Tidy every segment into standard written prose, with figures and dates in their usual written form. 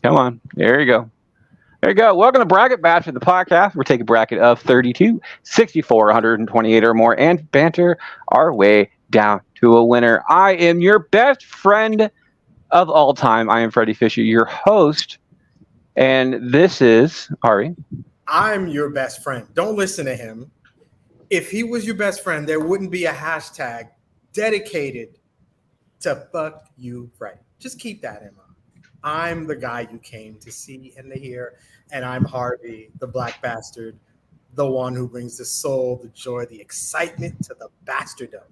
Come on. There you go. There you go. Welcome to Bracket Bash of the podcast. We're taking a bracket of 32, 64, 128 or more and banter our way down to a winner. I am your best friend of all time. I am Freddie Fisher, your host. And this is Ari. I'm your best friend. Don't listen to him. If he was your best friend, there wouldn't be a hashtag dedicated to fuck you, Freddie. Just keep that in mind. I'm the guy you came to see and to hear, and I'm Harvey, the black bastard, the one who brings the soul, the joy, the excitement to the bastardom.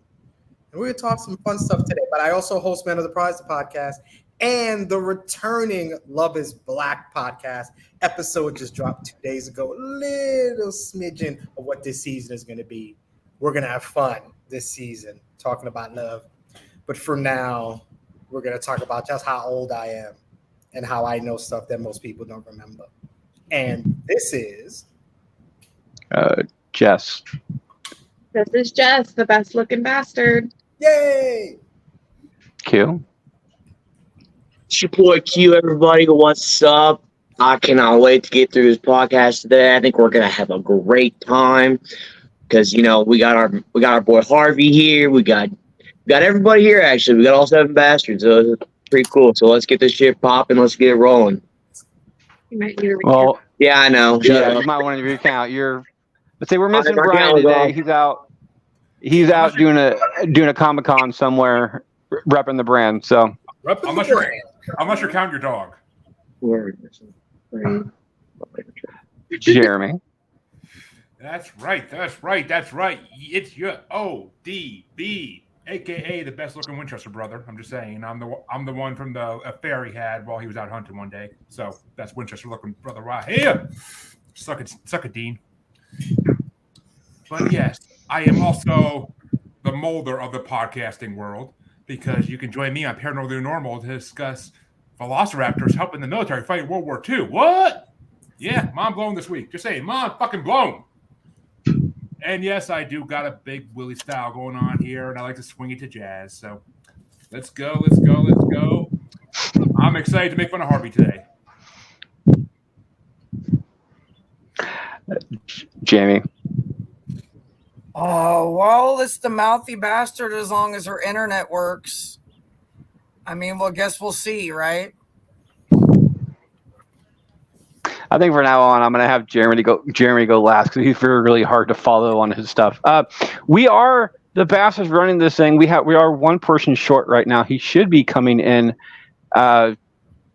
And we're going to talk some fun stuff today, but I also host Men of the Prize, the podcast, and the returning Love is Black podcast. Episode just dropped 2 days ago. A little smidgen of what this season is going to be. We're going to have fun this season talking about love. But for now, we're going to talk about just how old I am and how I know stuff that most people don't remember. And this is... Jess. This is Jess, the best looking bastard. Yay! Q. It's your boy Q, everybody. What's up? I cannot wait to get through this podcast today. I think we're gonna have a great time because we got our boy Harvey here. We got everybody here. Actually, we got all 7 bastards. So it's pretty cool. So let's get this shit popping. Let's get it rolling. You might need to Well, yeah, I know. yeah, you might want to recount. Let's say we're missing Brian today. He's out doing a Comic-Con somewhere, repping the brand. So Unless you're counting your dog. Jeremy. That's right. It's your ODB, aka the best looking Winchester brother. I'm just saying. I'm the one from the affair he had while he was out hunting one day. So that's Winchester looking brother right here. Suck it, Dean. But yes, I am also the molder of the podcasting world because you can join me on Paranormal Normal to discuss velociraptors helping the military fight World War II. What? Yeah, mom blown this week. Just saying, mom fucking blown. And yes, I do got a big Willie style going on here, and I like to swing it to jazz. So let's go. I'm excited to make fun of Harvey today. Jamie. Well, it's the mouthy bastard as long as her internet works. I mean, well, guess we'll see, right? I think for now on, I'm going to have Jeremy go last because he's really hard to follow on his stuff. We are the bastards running this thing. We are one person short right now. He should be coming in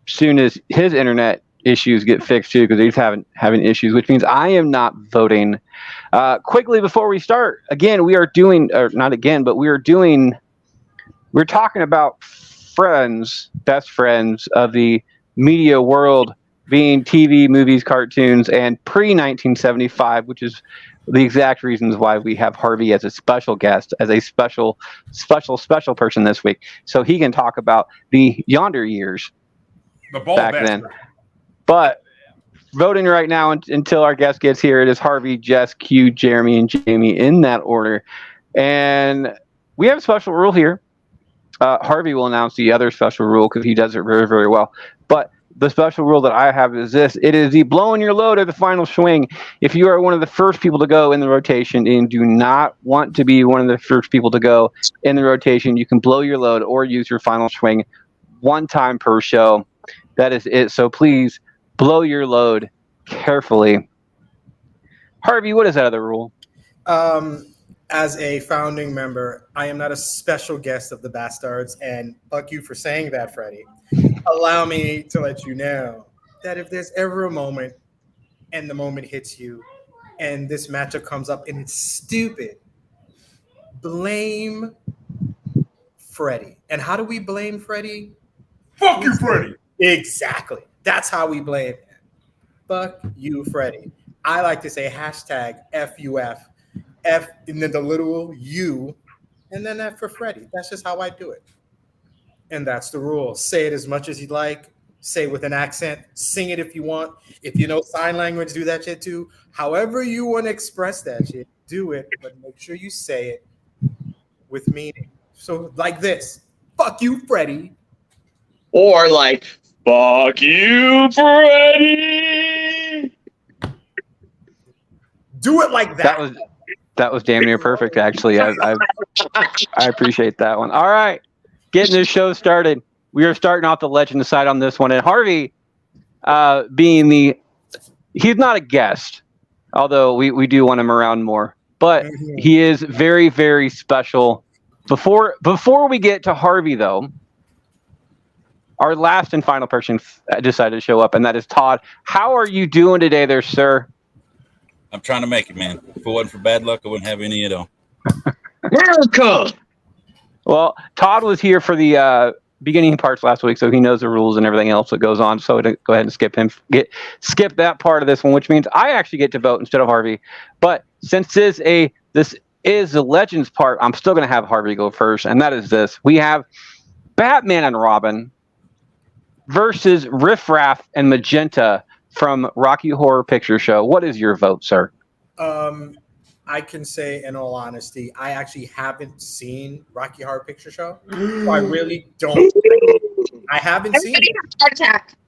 soon as his internet issues get fixed too, because he's having issues, which means I am not voting. Quickly before we start, again, we're talking about best friends of the media world, being TV, movies, cartoons, and pre-1975, which is the exact reasons why we have Harvey as a special guest, as a special person this week, so he can talk about the yonder years back then. But voting right now until our guest gets here, it is Harvey, Jess, Q, Jeremy, and Jamie in that order. And we have a special rule here. Harvey will announce the other special rule because he does it very, very well. But the special rule that I have is this. It is the blowing your load at the final swing. If you are one of the first people to go in the rotation and do not want to be one of the first people to go in the rotation, you can blow your load or use your final swing one time per show. That is it. So please blow your load carefully. Harvey, what is that other rule? As a founding member, I am not a special guest of the Bastards, and fuck you for saying that, Freddie. Allow me to let you know that if there's ever a moment and the moment hits you and this matchup comes up and it's stupid, blame Freddie. And how do we blame Freddie? Fuck you, Freddie. Exactly. That's how we blame him. Fuck you, Freddie. I like to say hashtag FUF. F and then the literal U, and then F for Freddie. That's just how I do it. And that's the rule. Say it as much as you'd like. Say it with an accent. Sing it if you want. If you know sign language, do that shit too. However you want to express that shit, do it. But make sure you say it with meaning. So like this. Fuck you, Freddie. Or like, Fuck you, Freddy. Do it like that. That was damn near perfect, actually. I appreciate that one. All right, getting this show started. We are starting off the legend side on this one, and Harvey, he's not a guest, although we do want him around more. But he is very, very special. Before we get to Harvey, though, our last and final person decided to show up, and that is Todd. How are you doing today there, sir? I'm trying to make it, man. If it wasn't for bad luck, I wouldn't have any at all. America. Well, Todd was here for the beginning parts last week, so he knows the rules and everything else that goes on. So to go ahead and skip that part of this one, which means I actually get to vote instead of Harvey. But since this is the Legends part, I'm still going to have Harvey go first, and that is this. We have Batman and Robin versus Riff Raff and Magenta from Rocky Horror Picture Show. What is your vote, sir? I can say, in all honesty, I actually haven't seen Rocky Horror Picture Show. So I really don't. I haven't seen Everybody it. has a heart attack.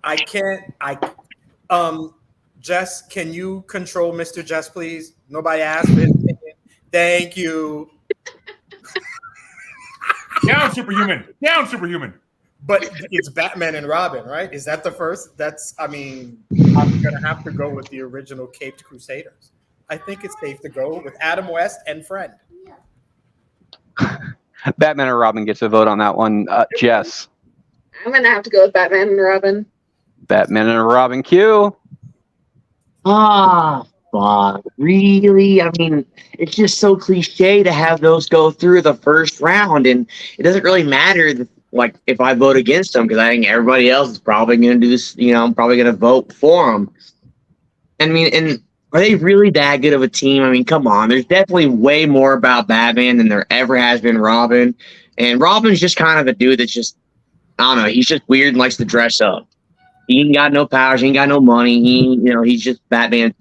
I can't. Jess, can you control Mr. Jess, please? Nobody asked for his opinion. Thank you. Down, superhuman. Down, superhuman. But it's Batman and Robin, right? Is that the first? I'm going to have to go with the original Caped Crusaders. I think it's safe to go with Adam West and Friend. Batman and Robin gets a vote on that one. Jess. I'm gonna have to go with Batman and Robin. Batman and Robin Q. Fuck. Really? I mean, it's just so cliche to have those go through the first round, and it doesn't really matter like if I vote against them, because I think everybody else is probably going to do this. I'm probably going to vote for them. I mean, and are they really that good of a team? I mean, come on. There's definitely way more about Batman than there ever has been Robin, and Robin's just kind of a dude that's just, I don't know. He's just weird and likes to dress up. He ain't got no powers. He ain't got no money. He's just Batman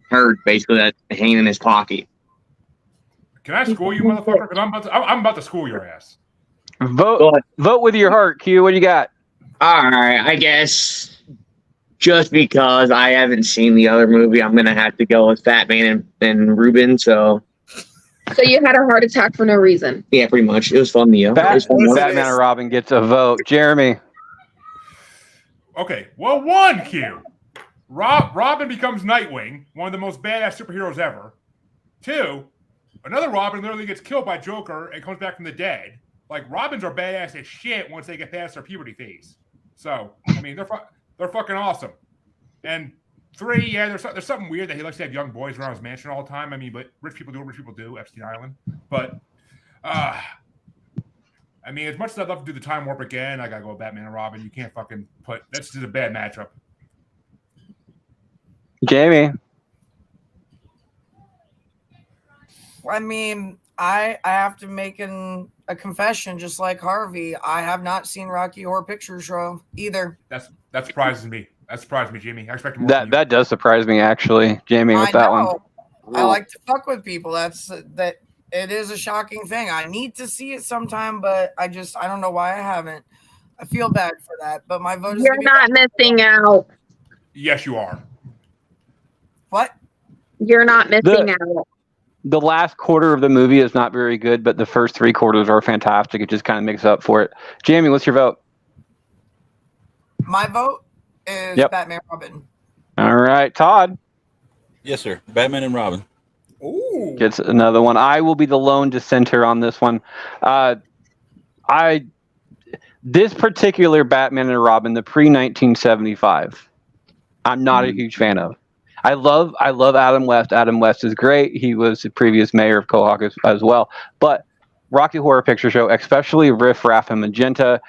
herd basically that's hanging in his pocket. Can I school you, motherfucker? Because I'm about to school your ass. Vote with your heart, Q. What do you got? All right, I guess just because I haven't seen the other movie, I'm gonna have to go with Batman and Ruben. So you had a heart attack for no reason. yeah, pretty much. It was fun, Neo. Batman and Robin gets a vote. Jeremy. Okay, well, one, Q. Robin becomes Nightwing, one of the most badass superheroes ever. Two, another Robin literally gets killed by Joker and comes back from the dead. Like, Robins are badass as shit once they get past their puberty phase. So, I mean, they're fucking awesome. And three, yeah, there's something weird that he likes to have young boys around his mansion all the time. I mean, but rich people do what rich people do, Epstein Island. But, I mean, as much as I'd love to do the time warp again, I gotta go with Batman and Robin. You can't fucking that's just a bad matchup. Jamie. I mean, I have to make a confession, just like Harvey. I have not seen Rocky Horror Picture Show either. That surprises me. That surprised me, Jimmy. I expect more. From you. That does surprise me, actually, Jamie, with that one. I like to fuck with people. That it is a shocking thing. I need to see it sometime, but I don't know why I haven't. I feel bad for that, but my vote is. You're not missing out. Yes, you are. What? You're not missing out. The last quarter of the movie is not very good, but the first three quarters are fantastic. It just kind of makes up for it. Jamie, what's your vote? My vote is Batman Robin. All right, Todd. Yes, sir. Batman and Robin. Ooh. Gets another one. I will be the lone dissenter on this one. This particular Batman and Robin, the pre-1975, I'm not a huge fan of. I love Adam West. Adam West is great. He was the previous mayor of Quahog as well. But Rocky Horror Picture Show, especially Riff Raff and Magenta,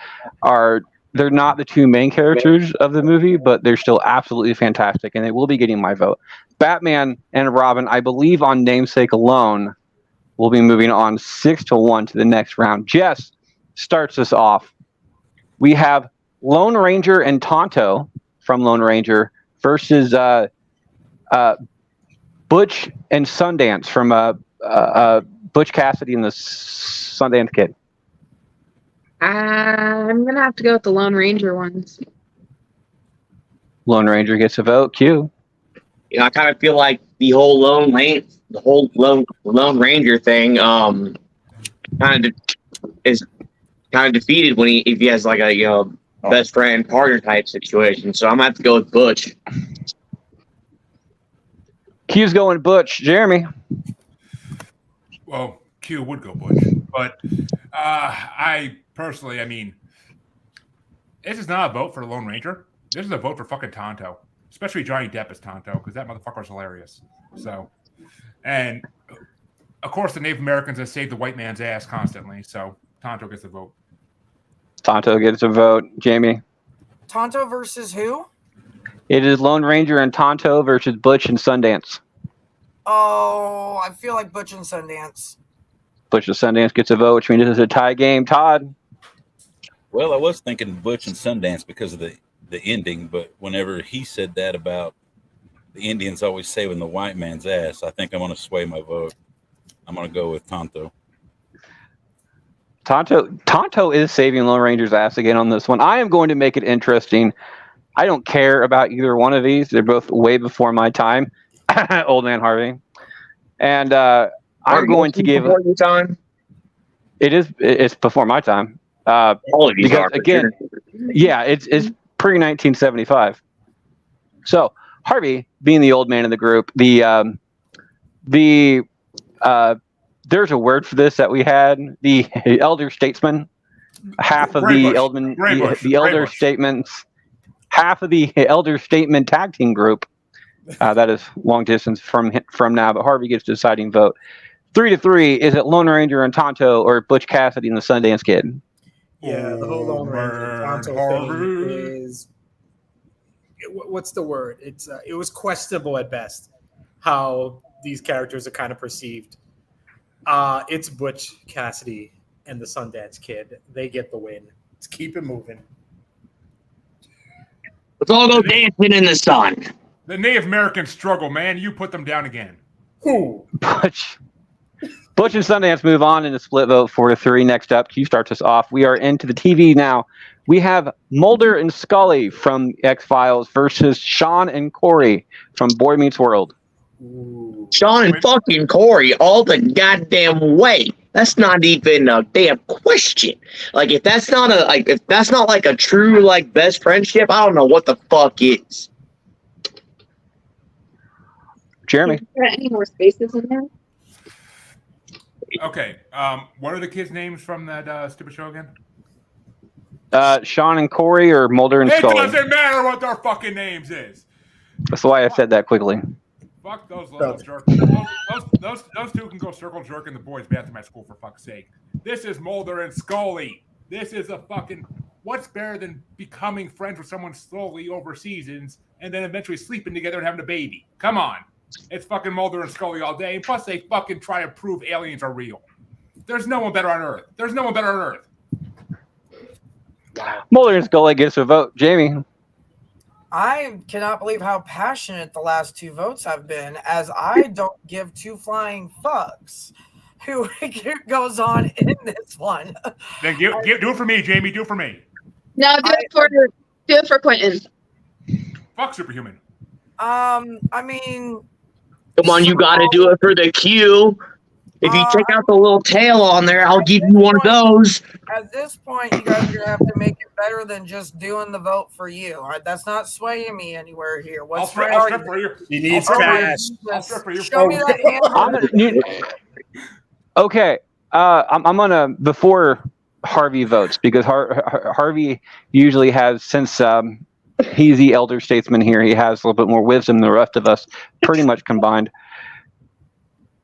they're not the two main characters of the movie, but they're still absolutely fantastic, and they will be getting my vote. Batman and Robin, I believe on namesake alone, will be moving on 6-1 to the next round. Jess starts us off. We have Lone Ranger and Tonto from Lone Ranger versus Butch and Sundance from Butch Cassidy and the Sundance Kid. I I'm gonna have to go with the Lone Ranger ones. Lone Ranger gets a vote. Q. You know, I kind of feel like the whole Lone Ranger thing, is kind of defeated when if he has like a best friend partner type situation. So I'm gonna have to go with Butch. Q's going Butch. Jeremy. Well, Q would go Butch, but I personally, I mean, this is not a vote for the Lone Ranger. This is a vote for fucking Tonto, especially Johnny Depp as Tonto, because that motherfucker's hilarious. So, and of course, the Native Americans have saved the white man's ass constantly. So Tonto gets the vote. Tonto gets a vote. Jamie. Tonto versus who? It is Lone Ranger and Tonto versus Butch and Sundance. Oh, I feel like Butch and Sundance. Butch and Sundance gets a vote, which means it's a tie game. Todd. Well, I was thinking Butch and Sundance because of the ending, but whenever he said that about the Indians always saving the white man's ass, I think I'm going to sway my vote. I'm going to go with Tonto. Tonto is saving Lone Ranger's ass again on this one. I am going to make it interesting. I don't care about either one of these. They're both way before my time. Old man Harvey. And I'm going to give before your time. It's before my time. All of these Because are for again, sure. yeah, it's pre 1975. So Harvey, being the old man in the group, there's a word for this that we had, the elder statesman. Half of the elder statements, half of the elder statement tag team group. That is long distance from now, but Harvey gets the deciding vote. 3-3. Is it Lone Ranger and Tonto or Butch Cassidy and the Sundance Kid? Yeah, the whole Lone Ranger Tonto thing is, what's the word? It was questionable at best how these characters are kind of perceived. It's Butch Cassidy and the Sundance Kid. They get the win. Let's keep it moving. Let's all go dancing in the sun. The Native Americans struggle, man. You put them down again. Who? Butch and Sundance move on in a split vote 4-3. Next up, Q starts us off. We are into the TV now. We have Mulder and Scully from X-Files versus Sean and Corey from Boy Meets World. Ooh. Sean and fucking Corey all the goddamn way. That's not even a damn question. Like if that's not like a true like best friendship, I don't know what the fuck is. Jeremy. Is there any more spaces in there? Okay. What are the kids' names from that stupid show again? Sean and Corey or Mulder and It Scully? doesn't matter what their fucking names is. That's why I said that quickly. Fuck those little jerks. Those two can go circle jerk in the boys' bathroom at school for fuck's sake. This is Mulder and Scully. This is a fucking. What's better than becoming friends with someone slowly over seasons and then eventually sleeping together and having a baby? Come on. It's fucking Mulder and Scully all day. And plus, they fucking try to prove aliens are real. There's no one better on Earth. There's no one better on Earth. Mulder and Scully gets a vote. Jamie. I cannot believe how passionate the last two votes have been, as I don't give two flying fucks who goes on in this one. Then do it for me, Jamie. Do it for me. No, do it for Quentin. Fuck Superhuman. I mean, Come on, you got to do it for the Q. If you take out the little tail on there, I'll give you one of those. At this point, you guys are gonna have to make it better than just doing the vote for you. All right, that's not swaying me anywhere here. I'll What's my strip argument? for you. He needs I'll strip for you. cash. I'll strip for you. Show me that hand. Okay. I'm gonna before Harvey votes because Harvey usually has since he's the elder statesman here. He has a little bit more wisdom than the rest of us, pretty much combined.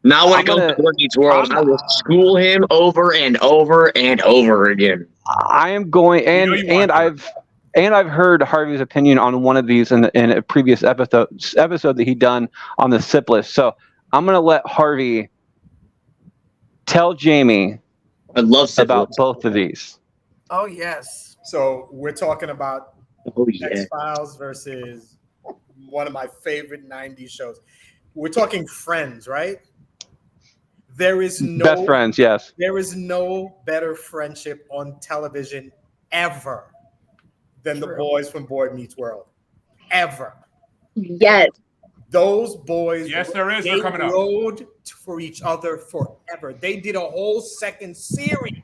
Now when it goes to Boy Meets World, I will school him over and over and over again. I am going, and I've heard Harvey's opinion on one of these in a previous episode that he done on the SIP list. So I'm gonna let Harvey tell Jamie I love about both of these. Oh yes. So we're talking about Oh yeah. X-Files versus one of my favorite 90s shows. We're talking Friends, right? There is no Best friends, yes. There is no better friendship on television ever than the True. boys from Boy Meets World. Ever. Yes. Those boys, Yes, there is. they They're coming up. rode for each other forever. They did a whole second series,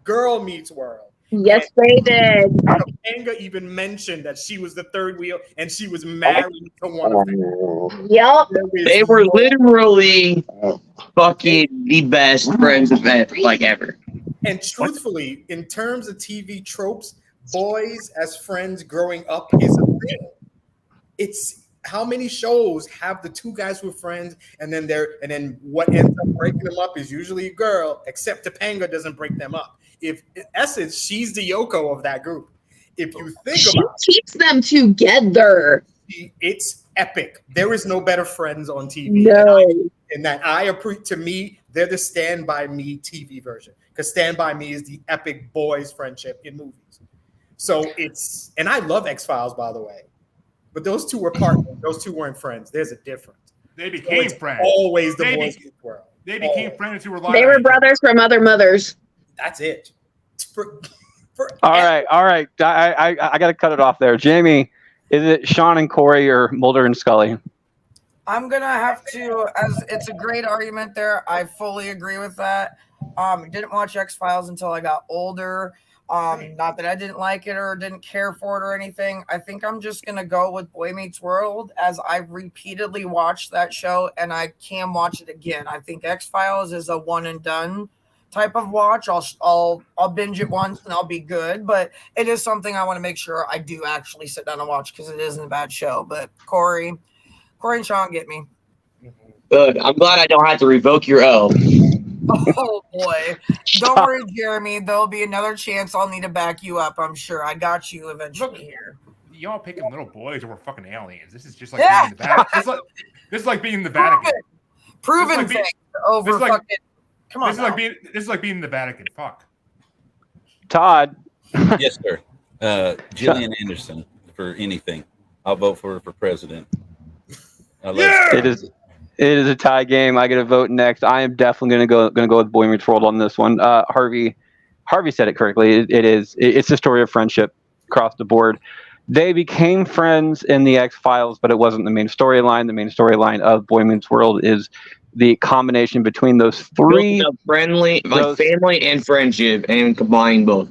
Girl Meets World. Yes, they did. Topanga even mentioned that she was the third wheel and she was married to one of them. Yup. They were literally fucking the best friends of ever. And truthfully, in terms of TV tropes, boys as friends growing up is a thing. It's how many shows have the two guys who are friends, and then what ends up breaking them up is usually a girl, except Topanga doesn't break them up. If in essence, she's the Yoko of that group. If you think She about keeps them together. it, it's epic. There is no better friends on TV. No. And that I appreciate. To me, they're the Stand By Me TV version, because Stand By Me is the epic boys friendship in movies. So it's, and I love X-Files, by the way, but those two were partners. Those two weren't friends. There's a difference. They So became it's friends. always the They boys be- Meets World. They became Oh, friends who were They were brothers from other mothers. That's it. For All right. I got to cut it off there. Jamie, is it Sean and Corey or Mulder and Scully? I'm gonna have to, as it's a great argument there. I fully agree with that. Didn't watch X-Files until I got older. Not that I didn't like it or didn't care for it or anything. I think I'm just gonna go with Boy Meets World, as I've repeatedly watched that show and I can watch it again. I think X-Files is a one and done type of watch. I'll binge it once and I'll be good, but it is something I want to make sure I do actually sit down and watch, because it isn't a bad show. But Corey and Sean get me. Good. I'm glad I don't have to revoke your O. Oh boy. Don't worry, Jeremy. There'll be another chance I'll need to back you up. I'm sure. I got you eventually here. Y'all picking little boys over fucking aliens. This is just like Yeah. being in the Vatican. This is like being in the Vatican. Proven This is like thing over this is like- fucking. Come on. This is like being in the Vatican. Fuck. Todd. Yes, sir. Gillian Anderson for anything. I'll vote for her for president. I love Yeah! It is a tie game. I get a vote next. I am definitely going to go with Boy Meets World on this one. Harvey said it correctly. It's a story of friendship across the board. They became friends in the X-Files, but it wasn't the main storyline. The main storyline of Boy Meets World is the combination between those three. Building up friendly, like those- family and friendship, and combining both.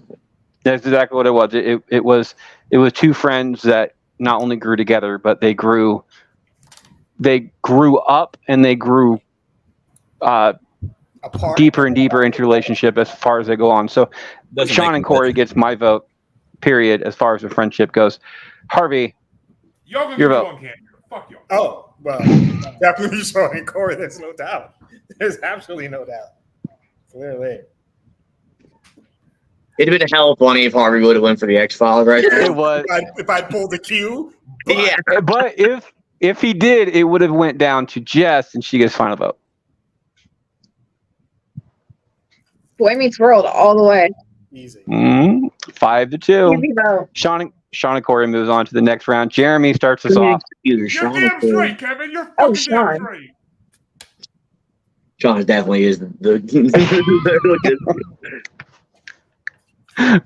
That's exactly what it was. It was two friends that not only grew together, but they grew up and they grew apart. deeper and deeper into relationship as far as they go on. So Doesn't Sean make and them Corey better. gets my vote, period, as far as the friendship goes. Harvey, Y'all gonna Your get vote. one cancer. Fuck y'all. Oh, well, definitely Sean and Corey. There's no doubt. There's absolutely no doubt. Clearly. It'd have been hell funny if Harvey would have went for the X-Files right it there. was, If I pulled the cue, Yeah. but if he did, it would have went down to Jess, and she gets final vote. Boy Meets World all the way. easy. 5-2. Easy vote. Sean and Corey moves on to the next round. Jeremy starts us off. Either You're Sean damn or Corey. straight, Kevin. You're fucking Oh, damn Sean. straight. Sean definitely is the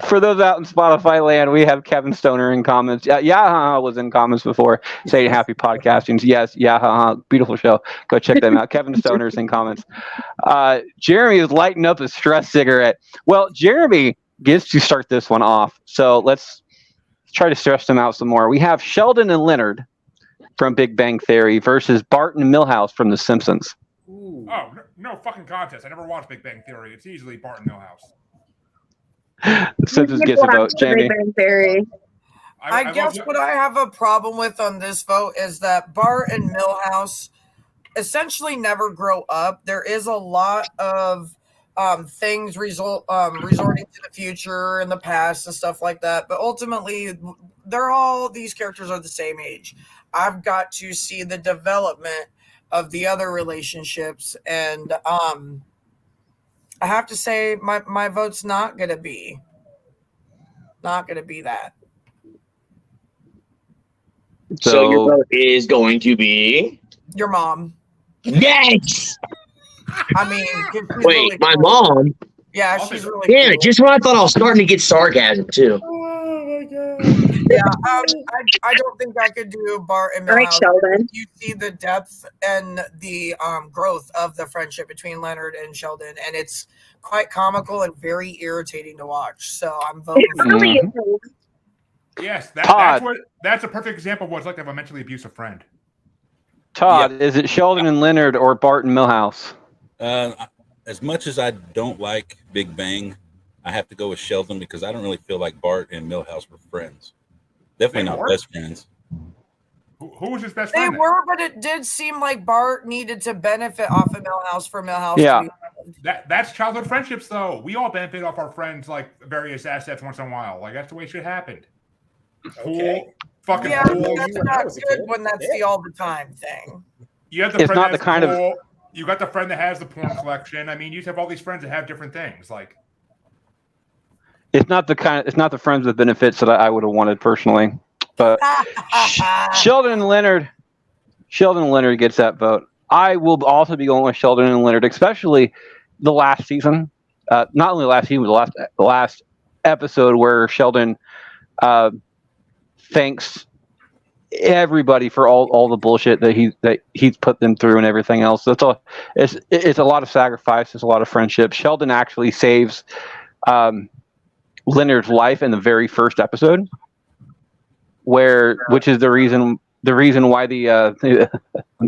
For those out in Spotify land, we have Kevin Stoner in comments. Yeah, was in comments before saying happy podcasting. Yes, beautiful show. Go check them out. Kevin Stoner's in comments. Jeremy is lighting up a stress cigarette. Well, Jeremy gets to start this one off. So let's try to stress them out some more. We have Sheldon and Leonard from Big Bang Theory versus Bart and Milhouse from The Simpsons. Ooh. Oh, no fucking contest. I never watched Big Bang Theory. It's easily Bart and Milhouse. The Simpsons gets a vote. Jamie. Big Bang Theory. I guess love- what I have a problem with on this vote is that Bart and Milhouse essentially never grow up. There is a lot of things resorting to the future and the past and stuff like that. But ultimately, these characters are the same age. I've got to see the development of the other relationships, and I have to say my vote's not gonna be that. So your vote is going to be Your mom. yes. I mean, 'cause she's Wait, really my cool. mom. Yeah, I'll she's say- really Damn cool. it! Just when I thought I was starting to get sarcasm too. Oh my god. Yeah, I don't think I could do Bart and All right, Milhouse. Sheldon. You see the depth and the growth of the friendship between Leonard and Sheldon, and it's quite comical and very irritating to watch. So I'm voting for Mhm. Yes, Todd. that's a perfect example of what it's like to have a mentally abusive friend. Todd, is it Sheldon and Leonard or Bart and Milhouse? As much as I don't like Big Bang, I have to go with Sheldon because I don't really feel like Bart and Milhouse were friends. Definitely They not were? best friends. Who was his best They friend? then? were, but it did seem like Bart needed to benefit off of Milhouse for Milhouse Yeah. to be That's childhood friendships, though. We all benefit off our friends, like various assets once in a while. Like that's the way shit happened. Okay. Cool, fucking Yeah, cool. but You that's when I not was a good kid. when that's the all the time thing. You have the It's friend not that the has kind of- pool, You got the friend that has the porn collection. I mean, you just have all these friends that have different things. Like, It's not the friends with benefits that I would have wanted personally. But Sheldon and Leonard gets that vote. I will also be going with Sheldon and Leonard, especially the last season. Not only last season, but the last episode where Sheldon thanks everybody for all the bullshit that he's put them through and everything else. That's all. It's a lot of sacrifice. It's a lot of friendship. Sheldon actually saves Leonard's life in the very first episode, which is the reason why the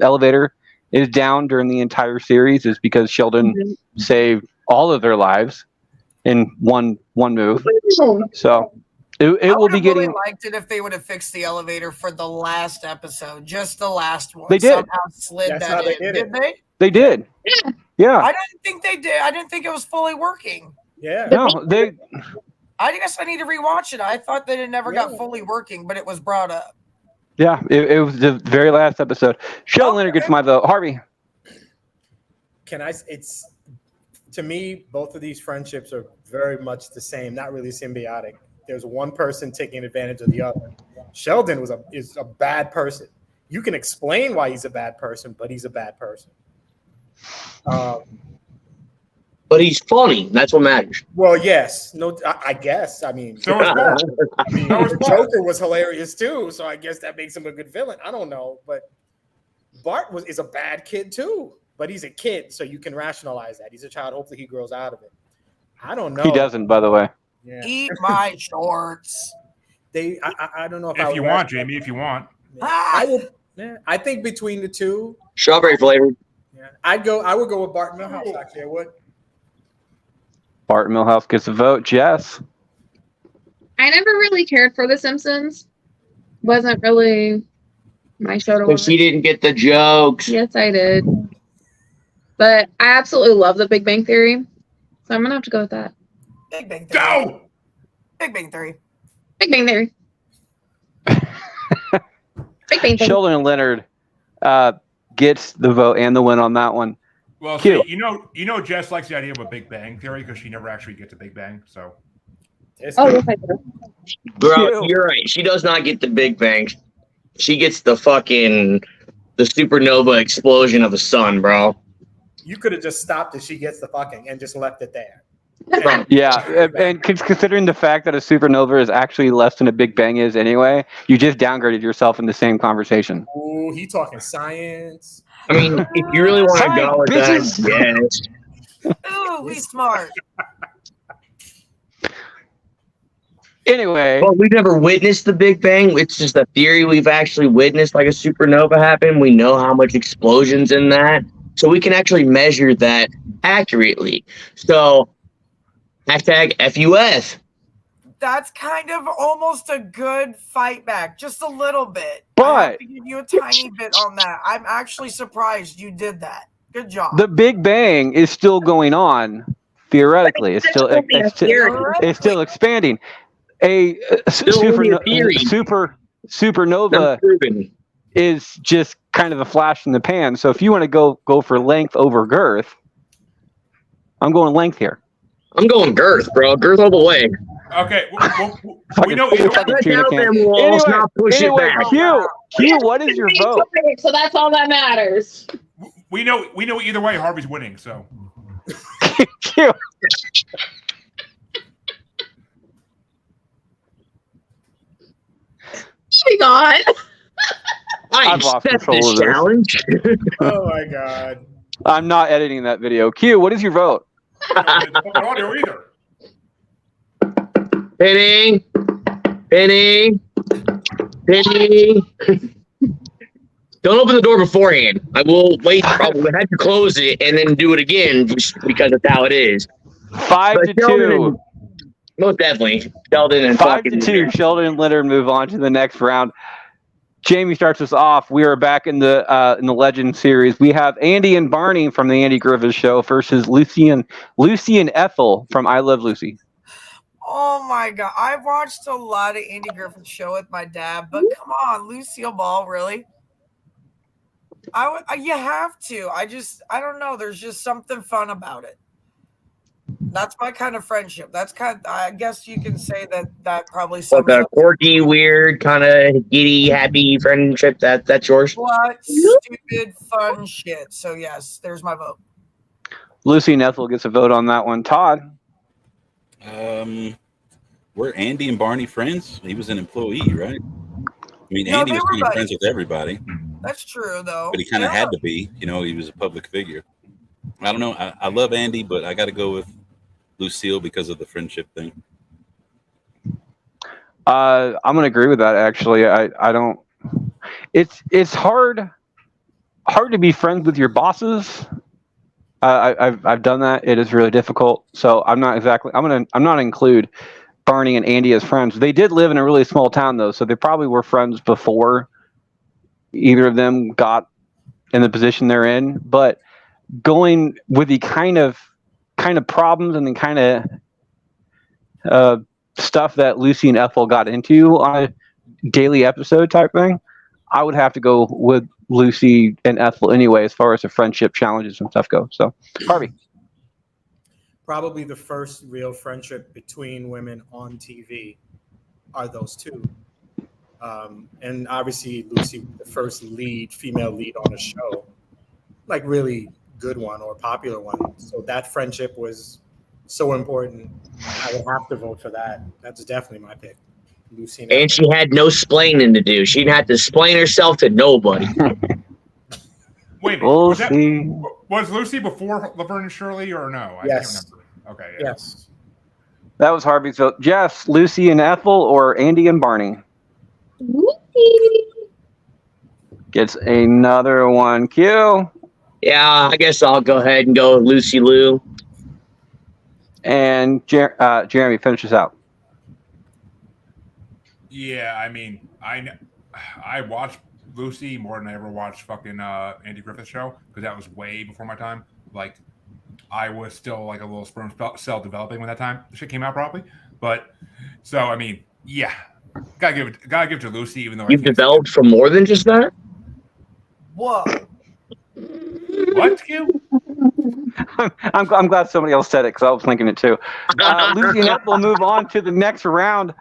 elevator is down during the entire series is because Sheldon saved all of their lives in one move. So it I will would be have getting. really liked it if they would have fixed the elevator for the last episode, just the last one. They did. Somehow slid That's that how they in. did it. Did they? They did. Yeah. I didn't think they did. I didn't think it was fully working. Yeah. No, they. I guess I need to rewatch it. I thought that it never Yeah. got fully working, but it was brought up. Yeah, it was the very last episode. Sheldon Leonard gets my vote. Harvey. It's to me, both of these friendships are very much the same, not really symbiotic. There's one person taking advantage of the other. Sheldon is a bad person. You can explain why he's a bad person, but he's a bad person. But he's funny. That's what matters. Well, yes, no, I guess. I mean, so is Bart. So is the Bart. Joker was hilarious too, so I guess that makes him a good villain. I don't know, but Bart is a bad kid too, but he's a kid, so you can rationalize that. He's a child. Hopefully, he grows out of it. I don't know. He doesn't, by the way. Yeah. Eat my shorts. I don't know if If you want, Jamie, if you want. I would. Yeah, I think between the two, Strawberry flavored. yeah, I would go with Bart Milhouse. Actually, I would. Bart Milhouse gets a vote. Jess. I never really cared for The Simpsons. Wasn't really my show to But watch. she didn't get the jokes. Yes, I did. But I absolutely love The Big Bang Theory. So I'm going to have to go with that. Big Bang Theory. Go! Big Bang Theory. Big Bang Theory. Big Bang Theory. Sheldon and Leonard gets the vote and the win on that one. Well, Cute. see, you know, Jess likes the idea of a Big Bang Theory because she never actually gets a Big Bang. So Oh, yes, I do. Bro, Cute. you're right. She does not get the Big Bang. She gets the supernova explosion of the sun, bro. You could have just stopped as she gets the fucking and just left it there. Yeah, and considering the fact that a supernova is actually less than a Big Bang is anyway, you just downgraded yourself in the same conversation. Ooh, he talking science. I mean, if you really want to go with Science, that, yes. Ooh, we smart. Anyway, Well, we've never witnessed the Big Bang. It's just a theory we've actually witnessed, like a supernova happen. We know how much explosions in that, so we can actually measure that accurately. So, hashtag FUF. That's kind of almost a good fight back, just a little bit. I But- have to give you a tiny bit on that. I'm actually surprised you did that. Good job. the Big Bang is still going on theoretically. It's still expanding. A only a theory. supernova Unproven. is just kind of a flash in the pan. So if you want to go for length over girth, I'm going length here. I'm going girth, bro. Girth all the way. okay, we know. Fucking Stretch tuna out can. them walls, Anyway, not push it back. Q, what is your vote? So that's all that matters. We know either way Harvey's winning. So Q. Moving on. I I've lost accept control this of this. challenge. Oh my god. I'm not editing that video. Q, what is your vote? I don't get the fucking audio either. Penny. Penny. Penny. Don't open the door beforehand. I will wait. Probably have to close it and then do it again just because that's how it is. 5 But to Sheldon 2. and- most definitely. Sheldon and 5 to fucking 2. Sheldon and Leonard move on to the next round. Jamie starts us off. We are back in the Legend series. We have Andy and Barney from the Andy Griffith Show versus Lucy and Ethel from I Love Lucy. Oh my god, I watched a lot of Andy Griffith Show with my dad, but come on, Lucille Ball, really? You have to. I don't know. There's just something fun about it. That's my kind of friendship. I guess you can say that probably sums like a up quirky, weird, kind of giddy, happy friendship. That's yours. what stupid fun shit. So yes, there's my vote. Lucy and Ethel gets a vote on that one. Todd. Were Andy and Barney friends? He was an employee, right? I mean, No, Andy they was were being buddies. friends with everybody, That's true though. but he kind of Yeah. had to be. You know, he was a public figure. I don't know. I love Andy, but I got to go with Lucille because of the friendship thing. I'm gonna agree with that. Actually, I don't. It's hard to be friends with your bosses. I've done that. It is really difficult. So I'm not gonna include Barney and Andy as friends. They did live in a really small town though, so they probably were friends before either of them got in the position they're in. But going with the kind of problems and the kind of stuff that Lucy and Ethel got into on a daily episode type thing, I would have to go with Lucy and Ethel anyway, as far as the friendship challenges and stuff go. So, Harvey. Probably the first real friendship between women on TV are those two. And obviously Lucy, the first female lead on a show, like really good one or popular one. So that friendship was so important. I would have to vote for that. That's definitely my pick. Lucy and And she had no splaining to do. She didn't have to explain herself to nobody. Wait, a minute, We'll see. was Lucy before Laverne and Shirley or no? I Yes. can't remember. Okay, yeah. Yes. That was Harvey's vote. Jess, Lucy and Ethel, or Andy and Barney? Gets another one. Q. Yeah, I guess I'll go ahead and go with Lucy Lou. And Jeremy finishes out. Yeah, I mean, I watched Lucy more than I ever watched fucking Andy Griffith Show because that was way before my time. Like, I was still like a little sperm cell developing when that time the shit came out, probably. But so I mean, yeah, gotta give it to Lucy, even though You've developed for more than just that? Whoa. What, Q? I'm glad somebody else said it because I was thinking it too. Lucy and Ethel move on to the next round.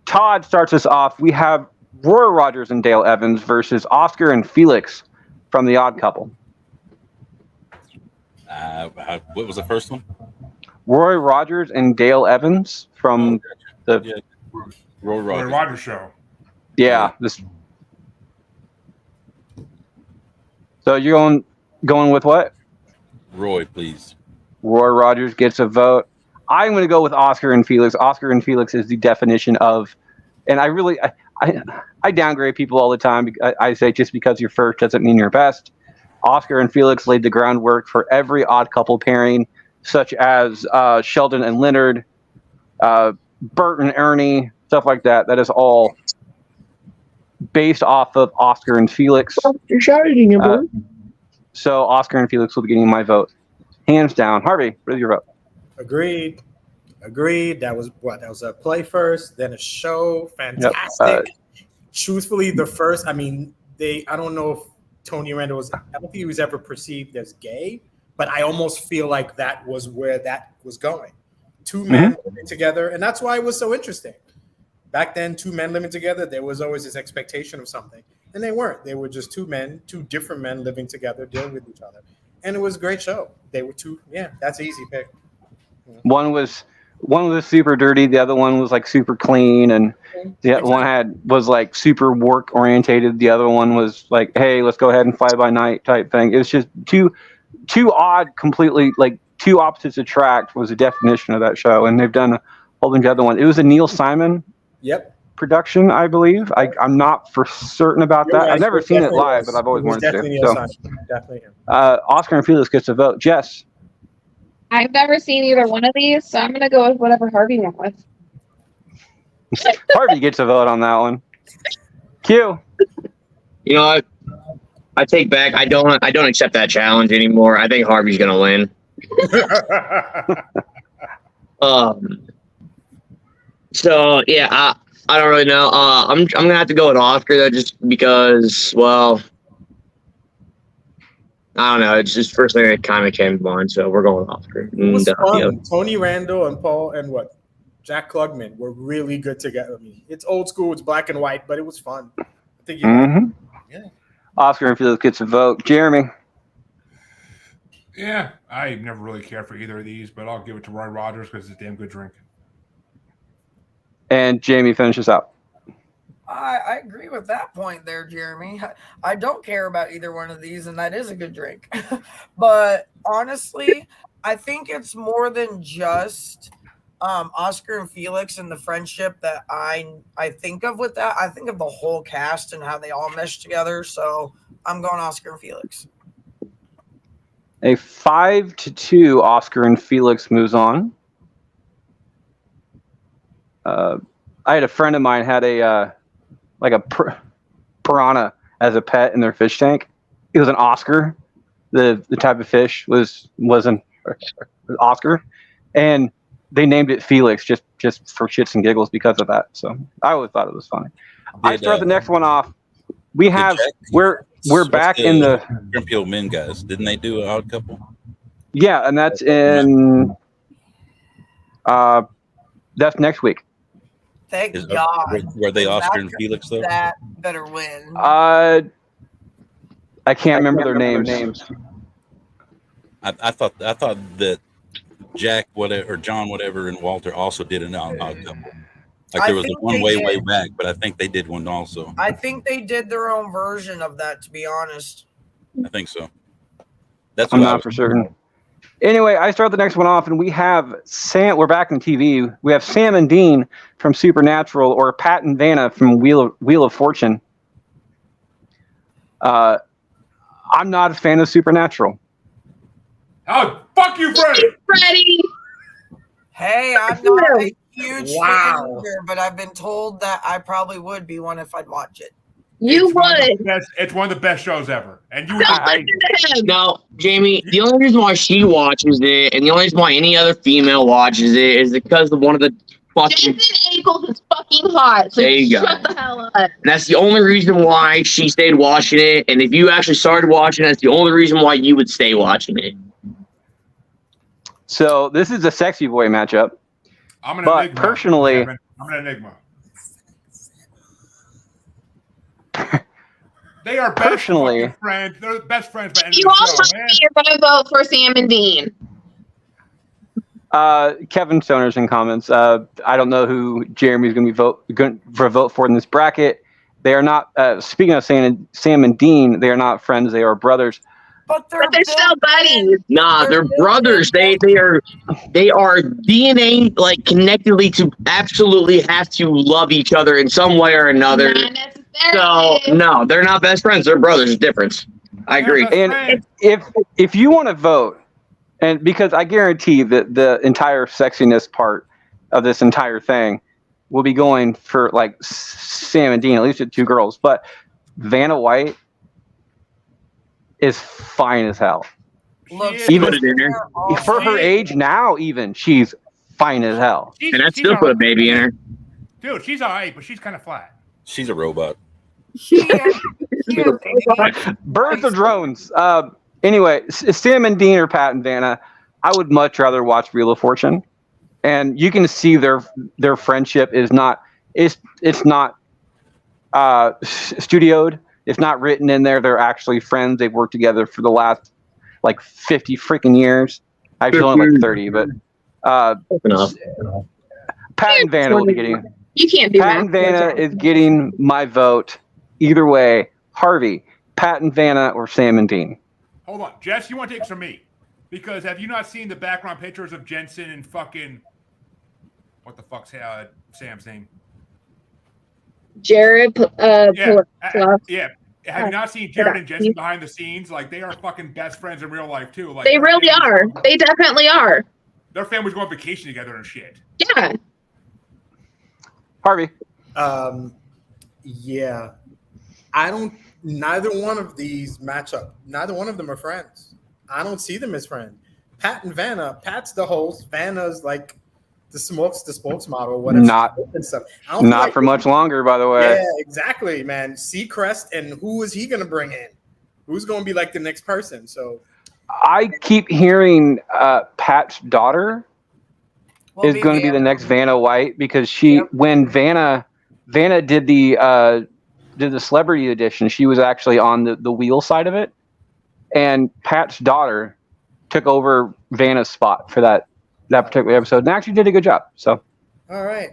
Todd starts us off. We have Roy Rogers and Dale Evans versus Oscar and Felix from The Odd Couple. What was the first one? Roy Rogers and Dale Evans from the Roy Roy Rogers. Rogers Show. this. So you're going with what? Roy, please. Roy Rogers gets a vote. I'm going to go with Oscar and Felix. Oscar and Felix is the definition of, and I downgrade people all the time. I say just because you're first doesn't mean you're best. Oscar and Felix laid the groundwork for every Odd Couple pairing, such as Sheldon and Leonard, Bert and Ernie, stuff like that. That is all based off of Oscar and Felix. You're shouting him, boy. So Oscar and Felix will be getting my vote, hands down. Harvey, what is your vote? Agreed. That was a play first, then a show. Fantastic. Yep. Truthfully, the first, I mean, I don't know if Tony Randall I don't think he was ever perceived as gay, but I almost feel like that was where that was going. Two men living together, and that's why it was so interesting. Back then, two men living together, there was always this expectation of something, and they weren't. They were just two different men living together, dealing with each other. and it was a great show. They were two. Yeah, that's an easy pick. One was super dirty. The other one was like super clean, and the other one was like super work orientated. The other one was like, hey, let's go ahead and fly by night type thing. It was just two odd, completely like two opposites attract was the definition of that show. And they've done a whole bunch of other ones. It was a Neil Simon production, I believe. I'm not for certain about You're that. right. I've never It seen it definitely live, was. but I've always It was wanted to. definitely Neil So, Simon. Definitely him. Oscar and Felix gets a vote. Jess, I've never seen either one of these, so I'm gonna go with whatever Harvey went with. Harvey gets a vote on that one. Q. You know what? I take back. I don't accept that challenge anymore. I think Harvey's gonna win. So yeah, I don't really know. I'm gonna have to go with Oscar though, just because. Well, I don't know. It's just first thing that kind of came to mind, so we're going with Oscar. It was And, fun. yeah. Tony Randall and Paul and Jack Klugman were really good together. I mean, it's old school, it's black and white, but it was fun. I think Mm-hmm. Oscar and Felix gets a vote. Jeremy. Yeah, I never really cared for either of these, but I'll give it to Roy Rogers because it's a damn good drink. And Jamie finishes out. I agree with that point there, Jeremy. I don't care about either one of these, and that is a good drink. But honestly, I think it's more than just Oscar and Felix and the friendship that I think of with that. I think of the whole cast and how they all mesh together. So I'm going Oscar and Felix. A 5-2 Oscar and Felix moves on. I had a friend of mine had a piranha as a pet in their fish tank. It was an Oscar. The type of fish was an Oscar, and they named it Felix just for shits and giggles because of that. So I always thought it was funny. I start the next one off. We have we're back in the Grumpy Old Men guys. Didn't they do an Odd Couple? Yeah, and that's in that's next week. Thank God. Were they Oscar and Felix though? That better win. I can't remember their names. I thought that Jack whatever or John whatever and Walter also did an Odd Couple. Like there was one way back, but I think they did one also. I think they did their own version of that, to be honest. I think so. That's I'm not for certain. Anyway, I start the next one off, and we have Sam. We're back in TV. We have Sam and Dean from Supernatural, or Pat and Vanna from Wheel of Fortune. I'm not a fan of Supernatural. Oh, fuck you, Freddie! Freddie! Hey, I'm not a huge fan here, but I've been told that I probably would be one if I'd watch it. You would. It's one of the best shows ever. And you would. No, Jamie, the only reason why she watches it and the only reason why any other female watches it is because of one of the fucking. Jensen Ackles is fucking hot, so There you shut go. the hell up. And That's the only reason why she stayed watching it. And if you actually started watching it, that's the only reason why you would stay watching it. So this is a sexy boy matchup. I'm an but enigma. personally, I'm an enigma. They are best fucking friends. They're best friends by the end you of all the tell show, man. me you're gonna vote for Sam and Dean. Kevin Stoner's in comments. I don't know who Jeremy's going to be vote for in this bracket. They are not. Speaking of Sam and Dean, they are not friends. They are brothers. But they're still buddies. Nah, they're brothers. They are DNA like connectedly to absolutely have to love each other in some way or another. Not So necessarily. no, they're not best friends. They're brothers. It's different. I agree. And if you want to vote, and because I guarantee that the entire sexiness part of this entire thing will be going for like Sam and Dean, at least the two girls. But Vanna White is fine as hell. Look, Even Put it in there. for her age now, even she's fine as hell. And I'd still put a baby in her. Dude, she's all right, but she's kind of flat. She's a robot. Birds or drones. Anyway, Sam and Dean or Pat and Vanna, I would much rather watch Wheel of Fortune, and you can see their friendship is not it's not studioed. It's not written in there. They're actually friends. They've worked together for the last like 50 freaking years. Actually, only like 30, but Enough. Pat and Vanna will be getting. You can't do Pat that. and Vanna is getting my vote either way. Harvey, Pat and Vanna, or Sam and Dean. Hold on, Jess, you want to take this from me? Because have you not seen the background pictures of Jensen and fucking what the fuck's Sam's name? Jared, Yeah, Plus. yeah. Have you not seen Jared and Jensen behind the scenes? Like they are fucking best friends in real life too. Like They really are. They definitely are. Their families go on vacation together and shit. Yeah. Harvey. Yeah. I don't. Neither one of these match up. Neither one of them are friends. I don't see them as friends. Pat and Vanna. Pat's the host. Vanna's like the spokesmodel, whatever. Not and stuff. I don't feel Not like- for much longer, by the way. Yeah, exactly, man. Seacrest, and who is he going to bring in? Who's going to be like the next person? So I keep hearing Pat's daughter Will is going to be the next Vanna White because when Vanna did the celebrity edition, she was actually on the wheel side of it, and Pat's daughter took over Vanna's spot for that particular episode and actually did a good job. So, all right.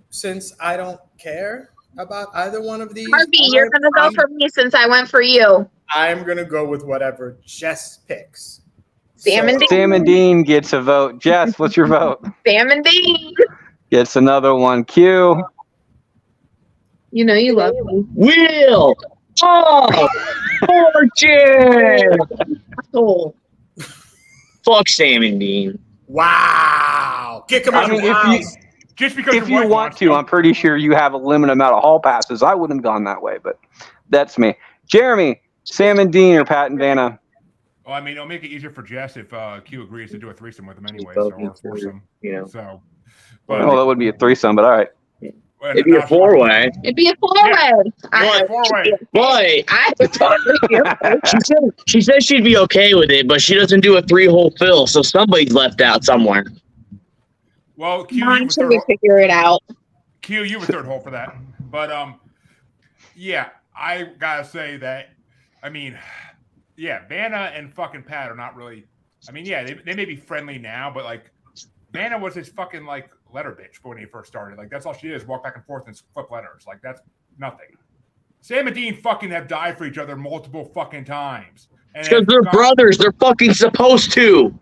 Since I don't care about either one of these, Harvey, you're going to go for me since I went for you. I'm going to go with whatever Jess picks. Sam and Dean. Sam and Dean gets a vote. Jess, what's your vote? Sam and Dean. Gets another one. Q. You know you love me. Wheel of Fortune. Oh. Fuck Sam and Dean. Wow. Kick him I out mean, of the house. Just because If your you wife want wants to, I'm pretty sure you have a limited amount of hall passes. I wouldn't have gone that way, but that's me. Jeremy, Sam and Dean or Pat and Vanna? Well, I mean, it'll make it easier for Jess if Q agrees to do a threesome with him anyway, so or foursome. You know, So, Well, that would be a threesome, but all right. it'd be a four-way. It'd be a four-way. Four-way. Boy, I would totally do it. she said she'd be okay with it, but she doesn't do a 3-hole fill, so somebody's left out somewhere. Well, Q, you Mine have a should third we hole. figure it out? Q, you have a third hole for that. But yeah, I gotta say that. I mean, yeah, Vanna and fucking Pat are not really. I mean, yeah, they may be friendly now, but like, Vanna was his fucking like letter bitch when he first started. Like that's all she did is walk back and forth and flip letters. Like that's nothing. Sam and Dean fucking have died for each other multiple fucking times. Because they're brothers. They're fucking supposed to.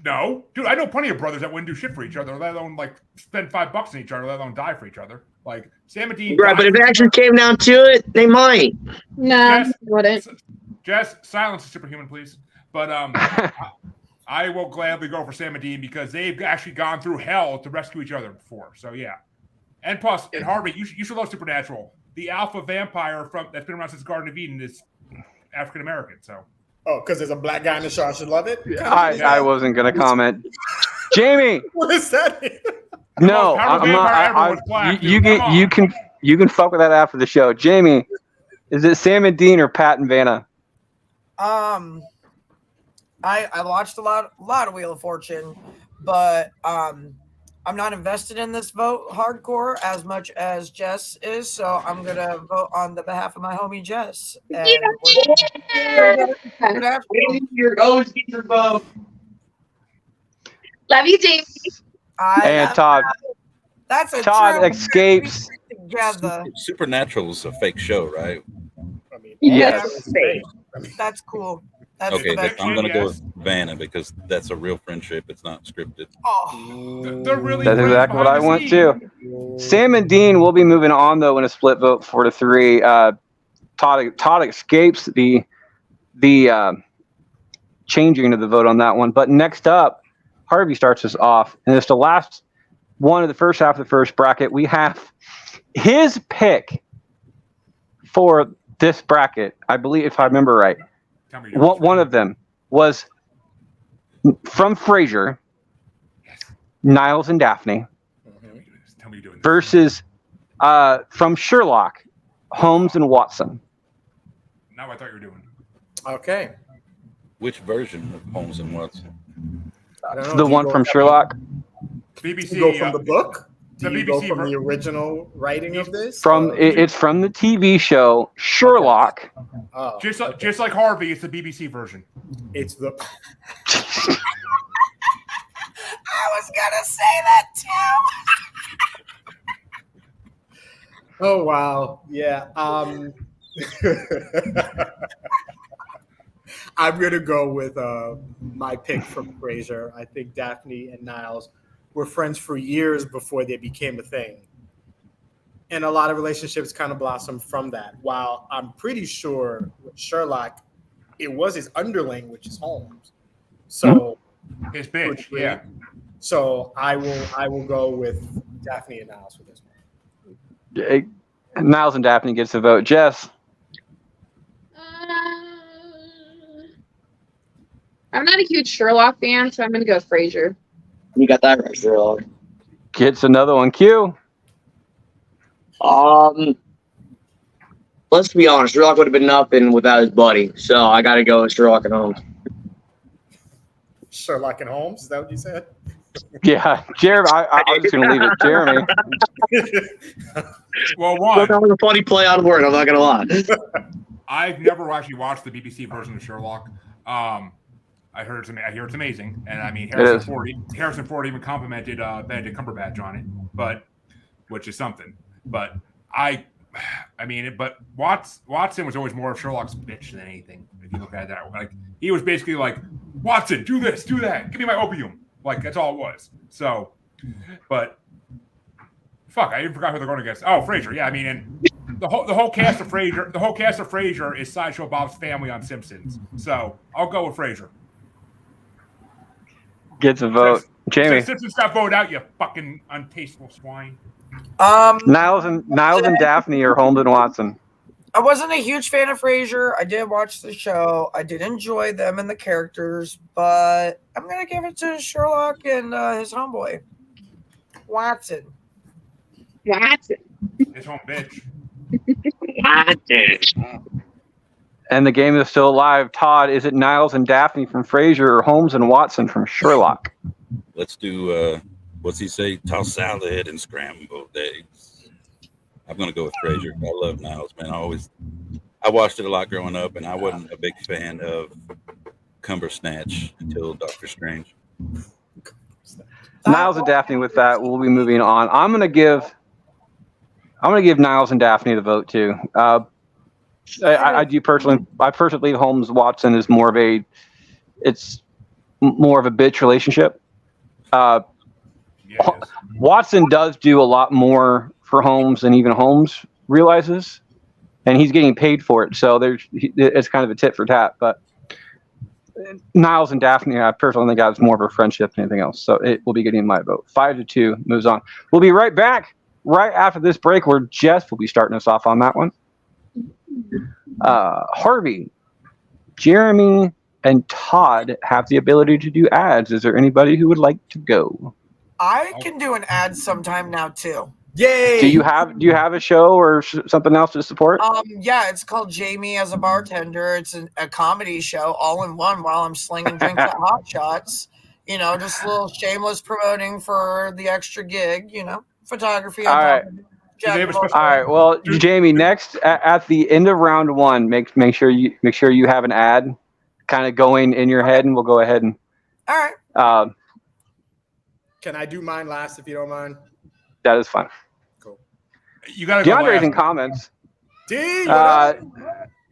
No, dude, I know plenty of brothers that wouldn't do shit for each other, let alone like spend $5 on each other, let alone die for each other. Like Sam and Dean. Right, but if it actually came down to it, they might. No, Yes. I wouldn't. Jess, silence the superhuman, please. But I will gladly go for Sam and Dean because they've actually gone through hell to rescue each other before. So yeah, and plus, and Harvey, you should love Supernatural. The alpha vampire that's been around since Garden of Eden is African American. So Oh, because there's a black guy in the show. I should love it. I wasn't going to comment. Jamie, What is that? no, Power I'm not. vampire ever was black, You dude. Come you can fuck with that after the show. Jamie, is it Sam and Dean or Pat and Vanna? I watched a lot of Wheel of Fortune, but I'm not invested in this vote hardcore as much as Jess is, so I'm gonna vote on the behalf of my homie Jess. And You're always get your vote. Love you, Jamie. And Todd. That's a Todd true escapes. together. Supernatural is a fake show, right? I mean, Yes. That's cool. That's Okay, the best. I'm gonna go Yes. with Vanna because that's a real friendship. It's not scripted. Oh, they're really That's friends exactly what I behind want the too. scenes. Sam and Dean will be moving on though in a split vote 4-3. Todd escapes the changing of the vote on that one. But next up, Harvey starts us off, and it's the last one of the first half of the first bracket. We have his pick for this bracket. I believe, if I remember right, Tell me you're one of them was from Frasier, Niles and Daphne, Tell me you're doing this. versus from Sherlock, Holmes and Watson. Now I thought you were doing. Okay. Which version of Holmes and Watson? I don't know. The Do you one go- from Sherlock, BBC. Do you go from the book? the Do you go BBC from ver- the original writing of this? it's from the TV show Sherlock. Oh, just like Harvey, it's the BBC version. It's the. I was gonna say that too. Oh wow, yeah. I'm gonna go with my pick from Frasier. I think Daphne and Niles were friends for years before they became a thing, and a lot of relationships kind of blossomed from that. While I'm pretty sure with Sherlock, it was his underling, which is Holmes. So, His bitch. Yeah. So I will go with Daphne and Niles for this one. Niles and Daphne gets the vote. Jess, I'm not a huge Sherlock fan, so I'm gonna go with Frasier. You got that right, Sherlock. gets another one. Q. Let's be honest. Sherlock would have been nothing without his buddy. So I got to go with Sherlock and Holmes. Sherlock and Holmes, is that what you said? Yeah, Jeremy. I'm just gonna leave it. Jeremy. Well, That one, was a funny play on word. I'm not gonna lie. I've never actually watched the BBC version of Sherlock. I hear it's amazing, and I mean Harrison Ford even complimented Benedict Cumberbatch on it, but which is something. But but Watson was always more of Sherlock's bitch than anything. If you look at it that way, like he was basically like, Watson, do this, do that, give me my opium. Like that's all it was. So, but fuck, I even forgot who they're going against. Oh, Frasier. Yeah, I mean, and the whole cast of Frasier is Sideshow Bob's family on Simpsons. So I'll go with Frasier. Gets a vote. Jamie. Simpsons got voted out, you fucking untasteful swine. Niles and Daphne are Holmes and Watson. I wasn't a huge fan of Frasier. I did watch the show. I did enjoy them and the characters, but I'm gonna give it to Sherlock and his homeboy, Watson. Watson. His home bitch. And the game is still alive. Todd, is it Niles and Daphne from Frasier or Holmes and Watson from Sherlock? Let's do what's he say? Toss salad and scrambled eggs. I'm gonna go with Frasier. I love Niles, man. I watched it a lot growing up, and I wasn't a big fan of Cumbersnatch until Doctor Strange. Niles and Daphne with that. We'll be moving on. I'm gonna give Niles and Daphne the vote too. I personally believe Holmes Watson is more of a bitch relationship. Yeah, Watson does do a lot more for Holmes than even Holmes realizes, and he's getting paid for it. So it's kind of a tit for tat. But Niles and Daphne, I personally think it's more of a friendship than anything else. So it will be getting my vote. 5-2 moves on. We'll be right back right after this break, where Jess will be starting us off on that one. Harvey, Jeremy, and Todd have the ability to do ads. Is there anybody who would like to go? I can do an ad sometime now too. Yay! Do you have a show or something else to support? Yeah, it's called Jamie as a Bartender. It's a comedy show all in one while I'm slinging drinks at Hot Shots. You know, just a little shameless promoting for the extra gig, you know, photography. All right. All right. Well, Jamie, next at the end of round one, make sure you have an ad kind of going in your head, and we'll go ahead and. All right. Can I do mine last if you don't mind? That is fine. Cool. You gotta go DeAndre's last. in comments. D.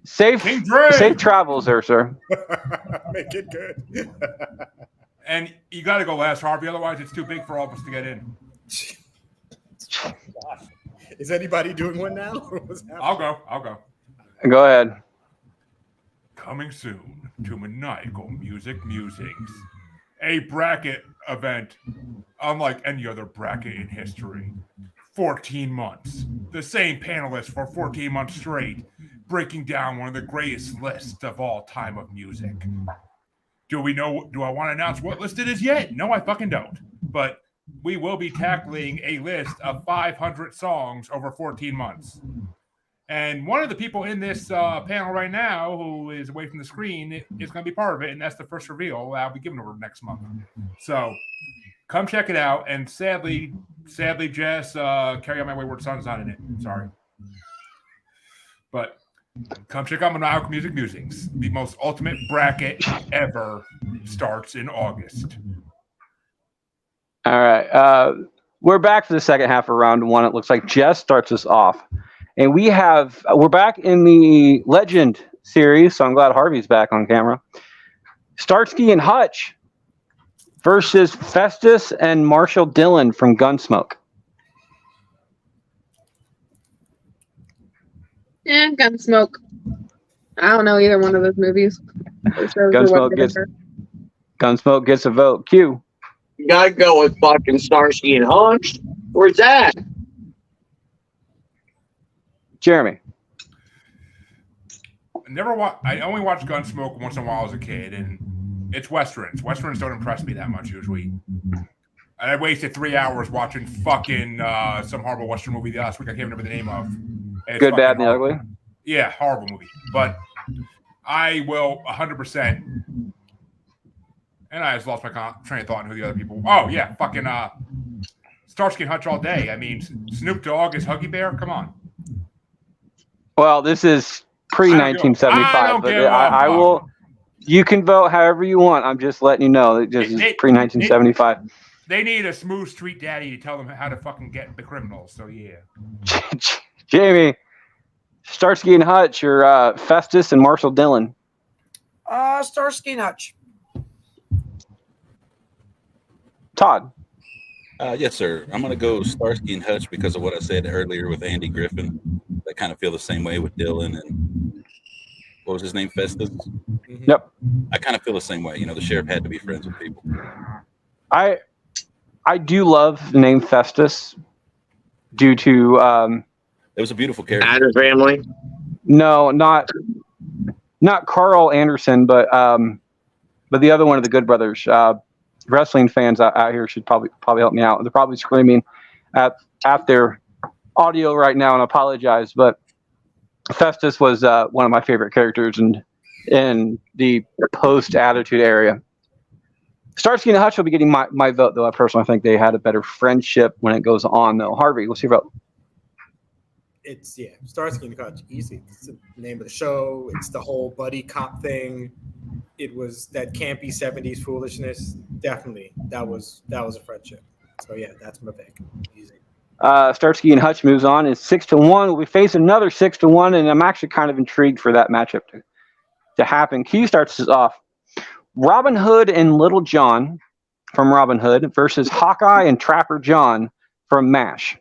Safe King Dre. safe travels there, sir. Make it good. And you got to go last, Harvey. Otherwise, it's too big for all of us to get in. Is anybody doing one now? I'll go. Go ahead. Coming soon to Maniacal Music Musings, a bracket event unlike any other bracket in history. 14 months. The same panelists for 14 months straight, breaking down one of the greatest lists of all time of music. Do I want to announce what list it is yet? No, I fucking don't. But we will be tackling a list of 500 songs over 14 months. And one of the people in this panel right now, who is away from the screen, is going to be part of it, and that's the first reveal I'll be giving over next month. So come check it out. And sadly, Jess, Carry On My Wayward Son's not in it. Sorry. But Come check out Maniacal Music Musings. The most ultimate bracket ever starts in August. All right. We're back for the second half of round one. It looks like Jess starts us off. And we're back in the Legend series, so I'm glad Harvey's back on camera. Starsky and Hutch versus Festus and Marshall Dillon from Gunsmoke. Yeah, Gunsmoke. I don't know either one of those movies. Gunsmoke gets a vote. Q. You gotta go with fucking Starsky and Hutch. Where's that? Jeremy. I only watched Gunsmoke once in a while as a kid, and it's westerns. Westerns don't impress me that much usually. And I wasted 3 hours watching fucking some horrible western movie last week. I can't remember the name of. Good, Bad, and the Ugly. Yeah, horrible movie. But I will 100%. And I just lost my train of thought on who the other people. Oh yeah, fucking Starsky and Hutch all day. I mean, Snoop Dogg is Huggy Bear. Come on. Well, this is pre-1975, but I will. You can vote however you want. I'm just letting you know that this is pre-1975. They need a smooth street daddy to tell them how to fucking get the criminals. So yeah. Jamie, Starsky and Hutch, or Festus and Marshall Dillon. Starsky and Hutch. Todd. Yes, sir. I'm going to go Starsky and Hutch because of what I said earlier with Andy Griffin. I kind of feel the same way with Dylan and what was his name, Festus? Yep. I kind of feel the same way. You know, the sheriff had to be friends with people. I do love the name Festus due to it was a beautiful character. Adams Family. No, not Carl Anderson, but the other one of the Good Brothers. Wrestling fans out here should probably help me out. They're probably screaming at their audio right now, and I apologize. But Festus was one of my favorite characters in the post-Attitude area. Starsky and Hutch will be getting my vote, though. I personally think they had a better friendship when it goes on, though. Harvey, what's your vote? It's Starsky and Hutch, easy. It's the name of the show. It's the whole buddy cop thing. It was that campy 70s foolishness. Definitely, that was a friendship. So yeah, that's my pick. Easy. Starsky and Hutch moves on. It's 6-1. We face another 6-1, and I'm actually kind of intrigued for that matchup to happen. Q starts us off. Robin Hood and Little John from Robin Hood versus Hawkeye and Trapper John from MASH.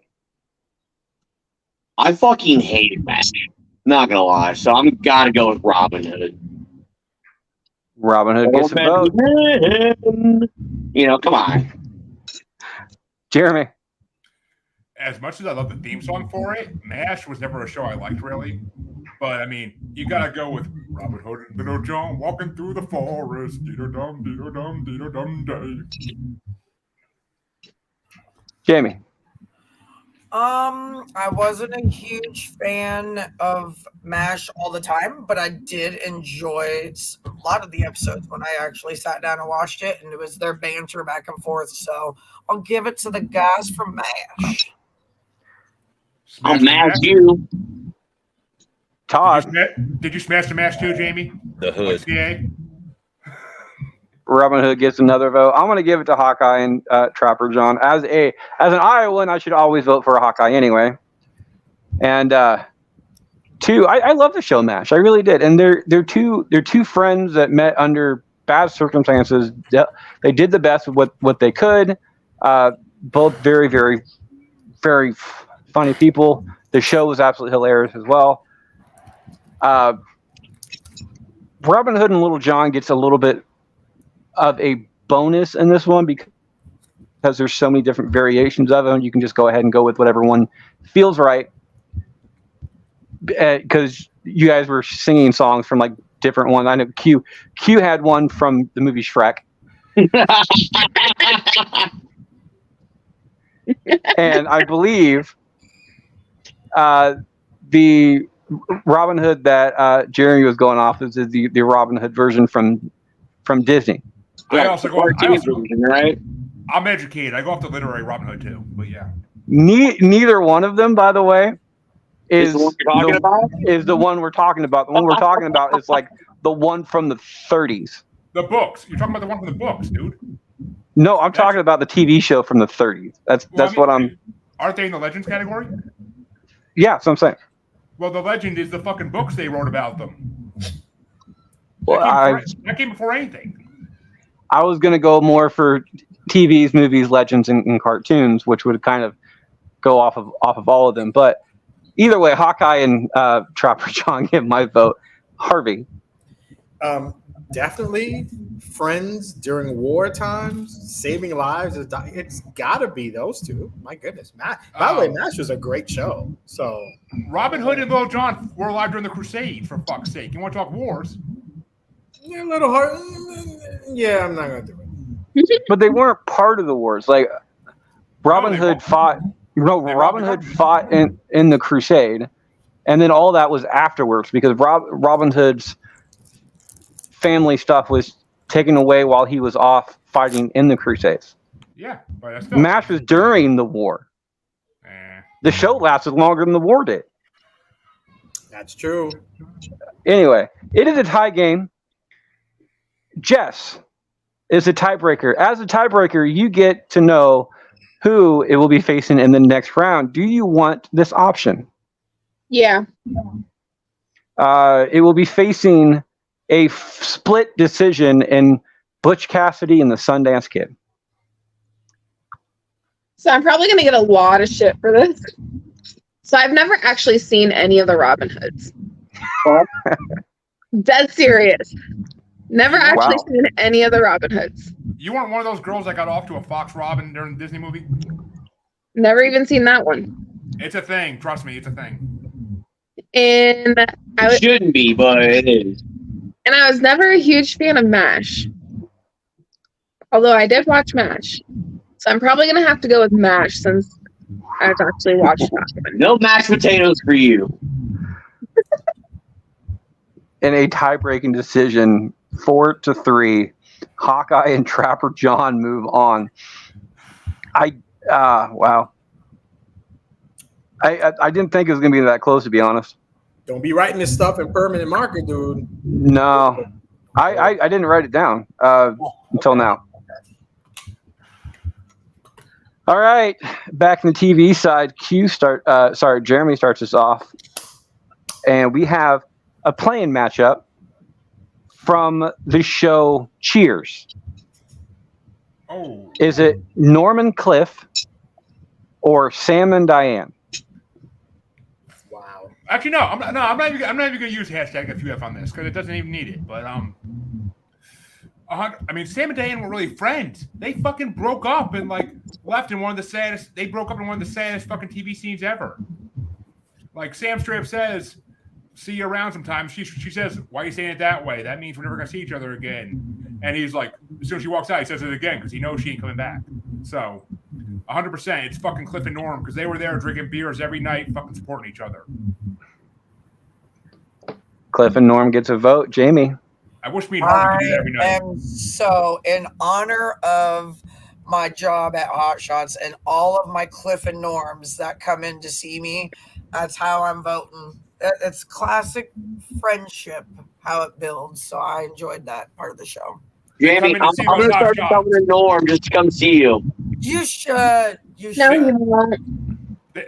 I fucking hated MASH. Not gonna lie, so I'm gotta go with Robin Hood. Robin Hood gets a vote. You know, come on. Jeremy. As much as I love the theme song for it, MASH was never a show I liked really. But I mean, you gotta go with Robin Hood and Little John walking through the forest. Dee-do-dum, dee-do-dum, dee-do-dum day. Jamie. I wasn't a huge fan of MASH all the time, but I did enjoy a lot of the episodes when I actually sat down and watched it, and it was their banter back and forth. So I'll give it to the guys from MASH. I'll mash you. Todd. Did you smash the MASH too, Jamie? The Hood. CA? Robin Hood gets another vote. I'm going to give it to Hawkeye and Trapper John. As an Iowan, I should always vote for a Hawkeye anyway. And two, I love the show MASH. I really did. And they're two friends that met under bad circumstances. They did the best with what they could. Both very, very, very funny people. The show was absolutely hilarious as well. Robin Hood and Little John gets a little bit of a bonus in this one because there's so many different variations of them. You can just go ahead and go with whatever one feels right. Because you guys were singing songs from like different ones. I know Q had one from the movie Shrek. And I believe the Robin Hood that Jeremy was going off is the Robin Hood version from Disney. I also go. Right? I'm educated. I go off the literary Robin Hood too, but yeah. Neither one of them, by the way, is the one you're talking about? is the one we're talking about. The one we're talking about is like the one from the 30s. The books. You're talking about the one from the books, dude. No, I'm talking about the TV show from the 30s. That's what I'm. Aren't they in the Legends category? Yeah, that's what I'm saying. Well, the Legend is the fucking books they wrote about them. Well, That came before anything. I was gonna go more for TVs, movies, legends, and cartoons, which would kind of go off of all of them. But either way, Hawkeye and Trapper John get my vote. Harvey. Definitely Friends during war times, saving lives. It's got to be those two. My goodness, By the way, MASH was a great show. So Robin Hood and Little John were alive during the Crusade, for fuck's sake. You want to talk wars? yeah, a little hard. Yeah, I'm not gonna do it. But they weren't part of the wars. Like Robin Hood fought. Robin Hood fought in the Crusade, and then all that was afterwards because Robin Hood's family stuff was taken away while he was off fighting in the Crusades. Yeah, but that's still MASH was during the war. The show lasted longer than the war did. That's true. Anyway, it is a tie game. Jess is a tiebreaker. As a tiebreaker, you get to know who it will be facing in the next round. Do you want this option? Yeah. It will be facing a split decision in Butch Cassidy and the Sundance Kid. So I'm probably going to get a lot of shit for this. So I've never actually seen any of the Robin Hoods. Dead serious. Never actually seen any of the Robin Hoods. You weren't one of those girls that got off to a Fox Robin during the Disney movie? Never even seen that one. It's a thing. Trust me, it's a thing. And It shouldn't be, but it is. And I was never a huge fan of MASH. Although I did watch MASH. So I'm probably going to have to go with MASH since I've actually watched that. No mashed potatoes for you. In a tie-breaking decision, 4-3, Hawkeye and Trapper John move on. Wow. I didn't think it was going to be that close, to be honest. Don't be writing this stuff in permanent marker, dude. No, I didn't write it down until now. All right, back in the TV side, Jeremy starts us off, and we have a playing matchup from the show Cheers. Oh. Is it Norman Cliff or Sam and Diane? Wow. Actually, no. I'm not even going to use hashtag FUF on this because it doesn't even need it. But I mean, Sam and Diane were really friends. They fucking broke up and like left in one of the saddest. They broke up in one of the saddest fucking TV scenes ever. Like Sam straight up says, "See you around sometime." She says, "Why are you saying it that way? That means we're never gonna see each other again." And he's like, as soon as she walks out, he says it again because he knows she ain't coming back. So, 100%, it's fucking Cliff and Norm because they were there drinking beers every night, fucking supporting each other. Cliff and Norm gets a vote. Jamie. I wish me and Harvey could do that every night. And so, in honor of my job at Hot Shots and all of my Cliff and Norms that come in to see me, that's how I'm voting. It's classic friendship, how it builds. So I enjoyed that part of the show. Jamie, I'm going to start coming to Norm just to come see you. You should. You No, should. you won't.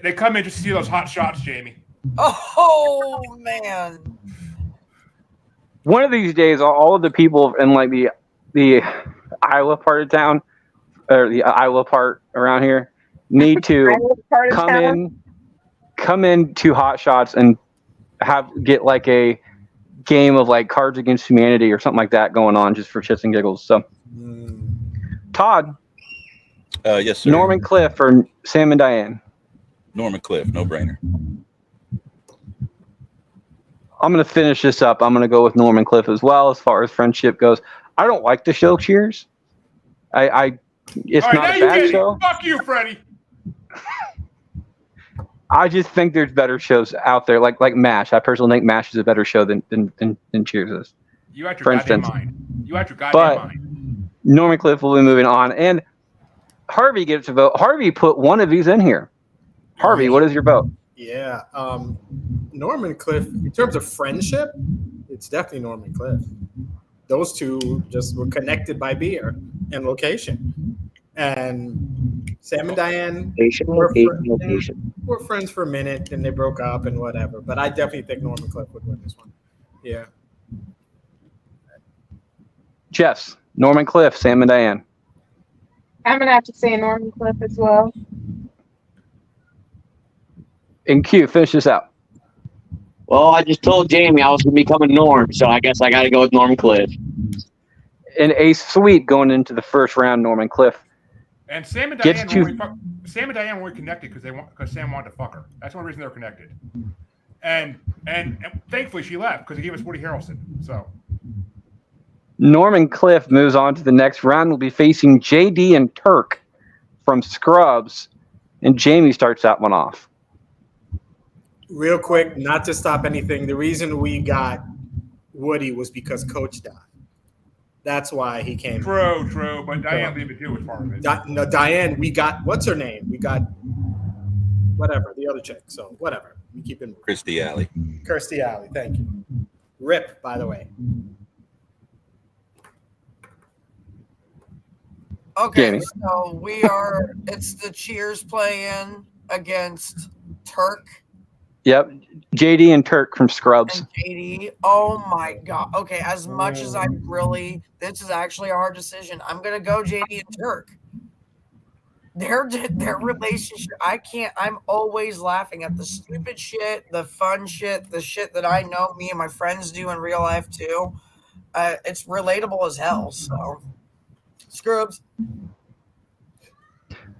They come in just to see those hot shots, Jamie. Oh, man. One of these days, all of the people in like the Iowa part of town, or the Iowa part around here, need to come in to Hot Shots and get like a game of like Cards Against Humanity or something like that going on just for shits and giggles. So, Todd, Yes, sir. Norman Cliff or Sam and Diane? Norman Cliff, no brainer. I'm going to finish this up. I'm going to go with Norman Cliff as well as far as friendship goes. I don't like the show Cheers. It's not a bad show. Fuck you, Freddie. I just think there's better shows out there, like MASH. I personally think MASH is a better show than Cheers is. You out your For goddamn instance. mind. You out your goddamn But mind. Norman Cliff will be moving on, and Harvey gets a vote. Harvey put one of these in here. Harvey, what is your vote? Yeah. Norman Cliff, in terms of friendship, it's definitely Norman Cliff. Those two just were connected by beer and location. And Sam and Diane were friends for a minute, and they broke up and whatever. But I definitely think Norman Cliff would win this one. Yeah. Jess, Norman Cliff, Sam and Diane. I'm gonna have to say Norman Cliff as well. And Q, finish this out. Well, I just told Jamie I was going to be coming Norm, so I guess I got to go with Norman Cliff. And a sweep going into the first round, Norman Cliff. And Sam and Gets Diane to- Sam and Diane weren't connected because Sam wanted to fuck her. That's the only reason they were connected. And thankfully she left because he gave us Woody Harrelson. So Norman Cliff moves on to the next round. We'll be facing JD and Turk from Scrubs. And Jamie starts that one off. Real quick, not to stop anything. The reason we got Woody was because Coach died. That's why he came. true, but Diane leave it too as part of it. No, Diane, we got, what's her name? We got whatever, the other chick. So whatever. We keep it moving. Kirstie Alley. Kirstie Alley, thank you. Rip, by the way. Okay, Jamie. so it's the Cheers play-in against Turk Yep. JD and Turk from Scrubs. and JD. Oh my God. Okay, as much as this is actually a hard decision. I'm going to go JD and Turk. Their relationship, I'm always laughing at the stupid shit, the fun shit, the shit that I know me and my friends do in real life too. It's relatable as hell, so. Scrubs.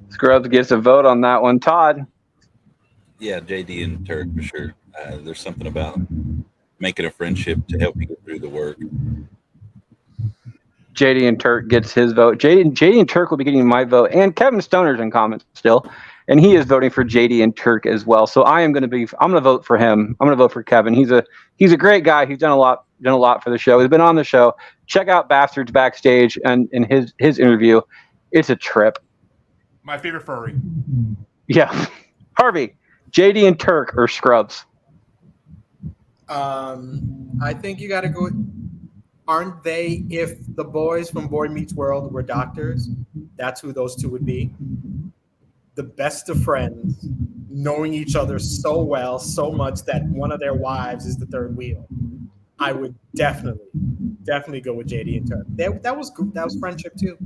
Scrubs gets a vote on that one. Todd. Yeah, JD and Turk for sure. There's something about making a friendship to help you get through the work. JD and Turk gets his vote. JD and Turk will be getting my vote, and Kevin Stoner's in comments still, and he is voting for JD and Turk as well. So I'm going to vote for him. I'm going to vote for Kevin. He's a great guy. He's done a lot for the show. He's been on the show. Check out Bastards Backstage and in his interview. It's a trip. My favorite furry. Yeah, Harvey, JD and Turk or Scrubs. I think you got to go. Aren't they? If the boys from Boy Meets World were doctors, that's who those two would be. The best of friends, knowing each other so well, so much that one of their wives is the third wheel. I would definitely go with JD and Turk. That was friendship too.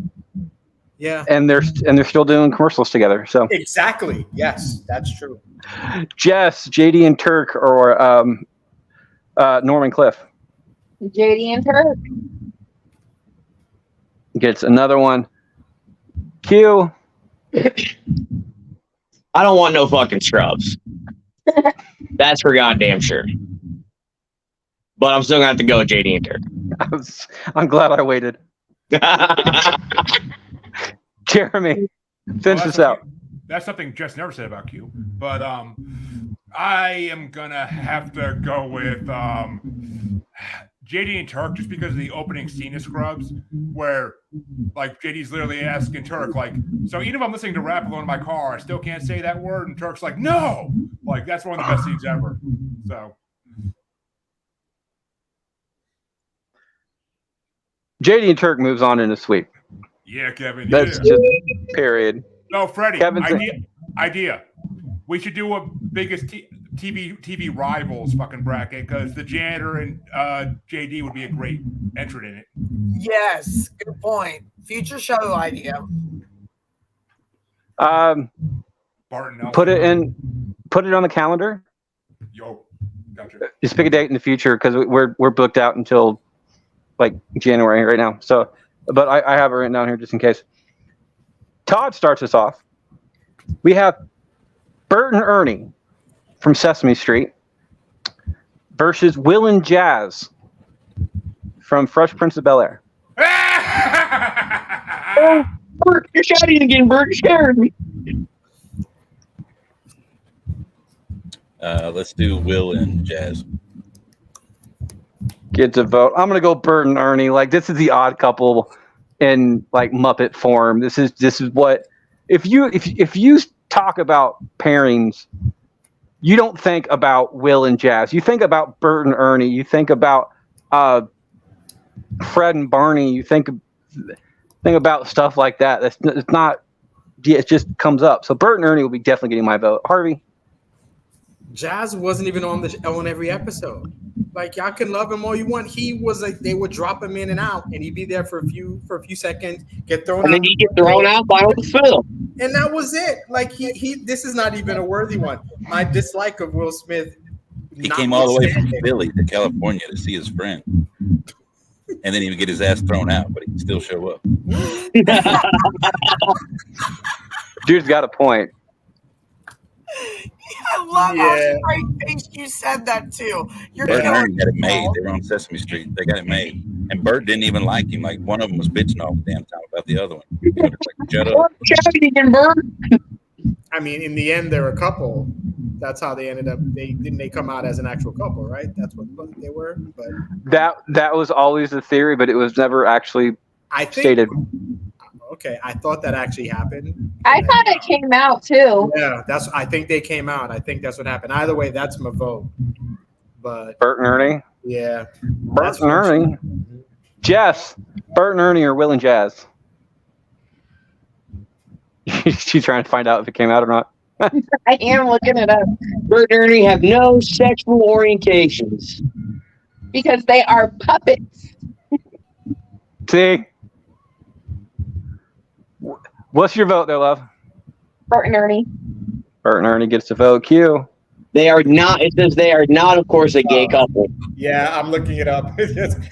Yeah. And they're still doing commercials together. So Exactly. Yes, that's true. Jess, JD and Turk or Norman Cliff JD and Turk. gets another one. Q. I don't want no fucking Scrubs. That's for goddamn sure. But I'm still going to have to go with JD and Turk. I'm glad I waited. Jeremy, finish this out. That's something Jess never said about Q. But I am gonna have to go with JD and Turk just because of the opening scene of Scrubs, where like JD's literally asking Turk, like, so even if I'm listening to rap alone in my car, I still can't say that word, and Turk's like, no, like that's one of the best scenes ever. So JD and Turk moves on in a sweep. yeah, Kevin. That's Yeah. just period. No, Freddie. Kevin's Idea. We should do a biggest TV rivals fucking bracket because the janitor and JD would be a great entrant in it. Yes, good point. Future show idea. Barton Nelson. Put it on the calendar. Yo, gotcha. Just pick a date in the future because we're booked out until like January right now. So, but I have it written down here just in case. Todd starts us off. We have Bert and Ernie from Sesame Street versus Will and Jazz from Fresh Prince of Bel-Air. Oh, Bert, you're shouting again, Bert. You're scaring me. Let's do Will and Jazz. Gets a vote. I'm gonna go Bert and Ernie. Like this is the odd couple in like Muppet form. This is what if you talk about pairings you don't think about Will and Jazz. You think about Bert and Ernie. You think about Fred and Barney. You think about stuff like that. It's not. It just comes up. So Bert and Ernie will be definitely getting my vote. Harvey. Jazz wasn't even on every episode. Like, y'all can love him all you want. He was like, they would drop him in and out, and he'd be there for a few seconds, get thrown out, And then you get thrown out by Uncle Phil. and that was it. Like he this is not even a worthy one. My dislike of Will Smith. He came all the way from Philly to California to see his friend. And then he would get his ass thrown out, but he'd still show up. Dude's got a point. I love how straight faced you said that too. You're Bert and killing Ernie had it made. people. They were on Sesame Street. They got it made. And Bert didn't even like him. Like, one of them was bitching all the damn time about the other one. You know, like, shut up. I mean, in the end, they're a couple. That's how they ended up. They come out as an actual couple, right? That's what they were. But That was always the theory, but it was never actually I think stated. Okay, I thought that actually happened. I thought it came out too. Yeah, I think they came out. I think that's what happened. Either way, that's my vote. But Bert and Ernie. yeah, Bert and Ernie. Jess. Bert and Ernie or Will and Jazz. She's trying to find out if it came out or not. I am looking it up Bert and Ernie have no sexual orientations. because they are puppets. See? What's your vote there, love? Bert and Ernie. Bert and Ernie gets to vote. Q. They are not. It says they are not, of course, a gay couple. yeah, I'm looking it up.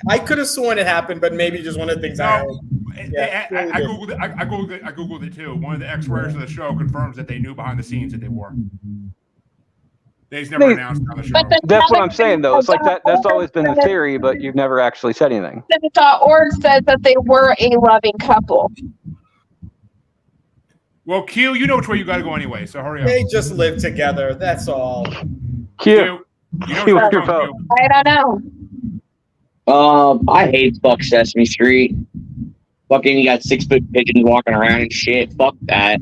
I could have sworn it happened, but maybe just one of the things I heard. Yeah, I googled it too. One of the ex-writers of the show confirms that they knew behind the scenes that they were. They just never announced it on the show. But That's what I'm saying, though. It's like that's always been the theory, but you've never actually said anything. Org says that they were a loving couple. Well, Q, you know which way you got to go anyway, so hurry up. They just live together. That's all. Q. You know Q, which what's your way vote? to go, I don't know. I hate fuck Sesame Street. Fucking, you got 6-foot pigeons walking around and shit. Fuck that.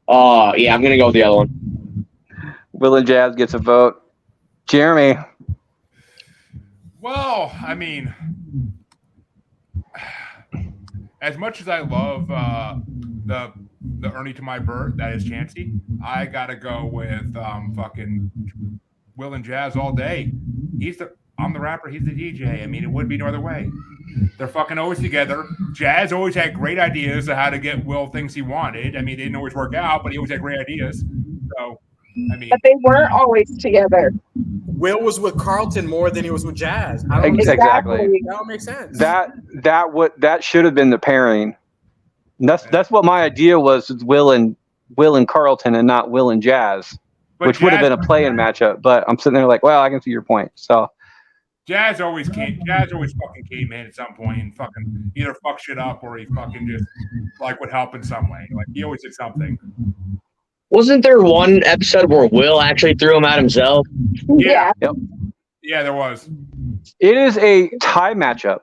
Yeah, I'm gonna go with the other one. Will and Jazz gets a vote. Jeremy. Well, I mean, as much as I love the Ernie to my Bert, that is Chansey, I gotta go with fucking Will and Jazz all day. I'm the rapper, he's the DJ. I mean, it would be no other way. They're fucking always together. Jazz always had great ideas of how to get Will things he wanted. I mean, they didn't always work out, but he always had great ideas. So, I mean, But they were always together. Will was with Carlton more than he was with Jazz. I don't Exactly. That don't make sense. That should have been the pairing. That's what my idea was Will and Carlton and not Will and Jazz, but which would have been a play-in matchup. But I'm sitting there like, well, I can see your point. So Jazz always fucking came in at some point and fucking either fuck shit up or he fucking just like would help in some way. Like he always did something. Wasn't there one episode where Will actually threw him out himself? Yeah. Yep. Yeah, there was. it is a tie matchup.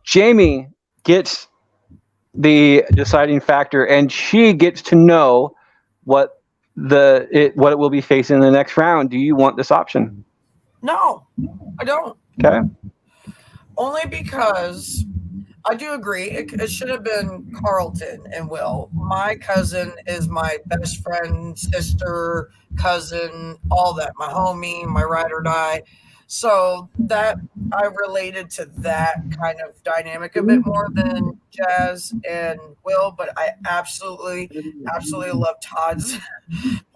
Jamie gets the deciding factor, and she gets to know what it will be facing in the next round. Do you want this option? No, I don't. Okay. Only because I do agree. It should have been Carlton and Will. My cousin is my best friend, sister, cousin, all that. My homie, my ride or die. So that I related to that kind of dynamic a bit more than Jazz and Will, but I absolutely love Todd's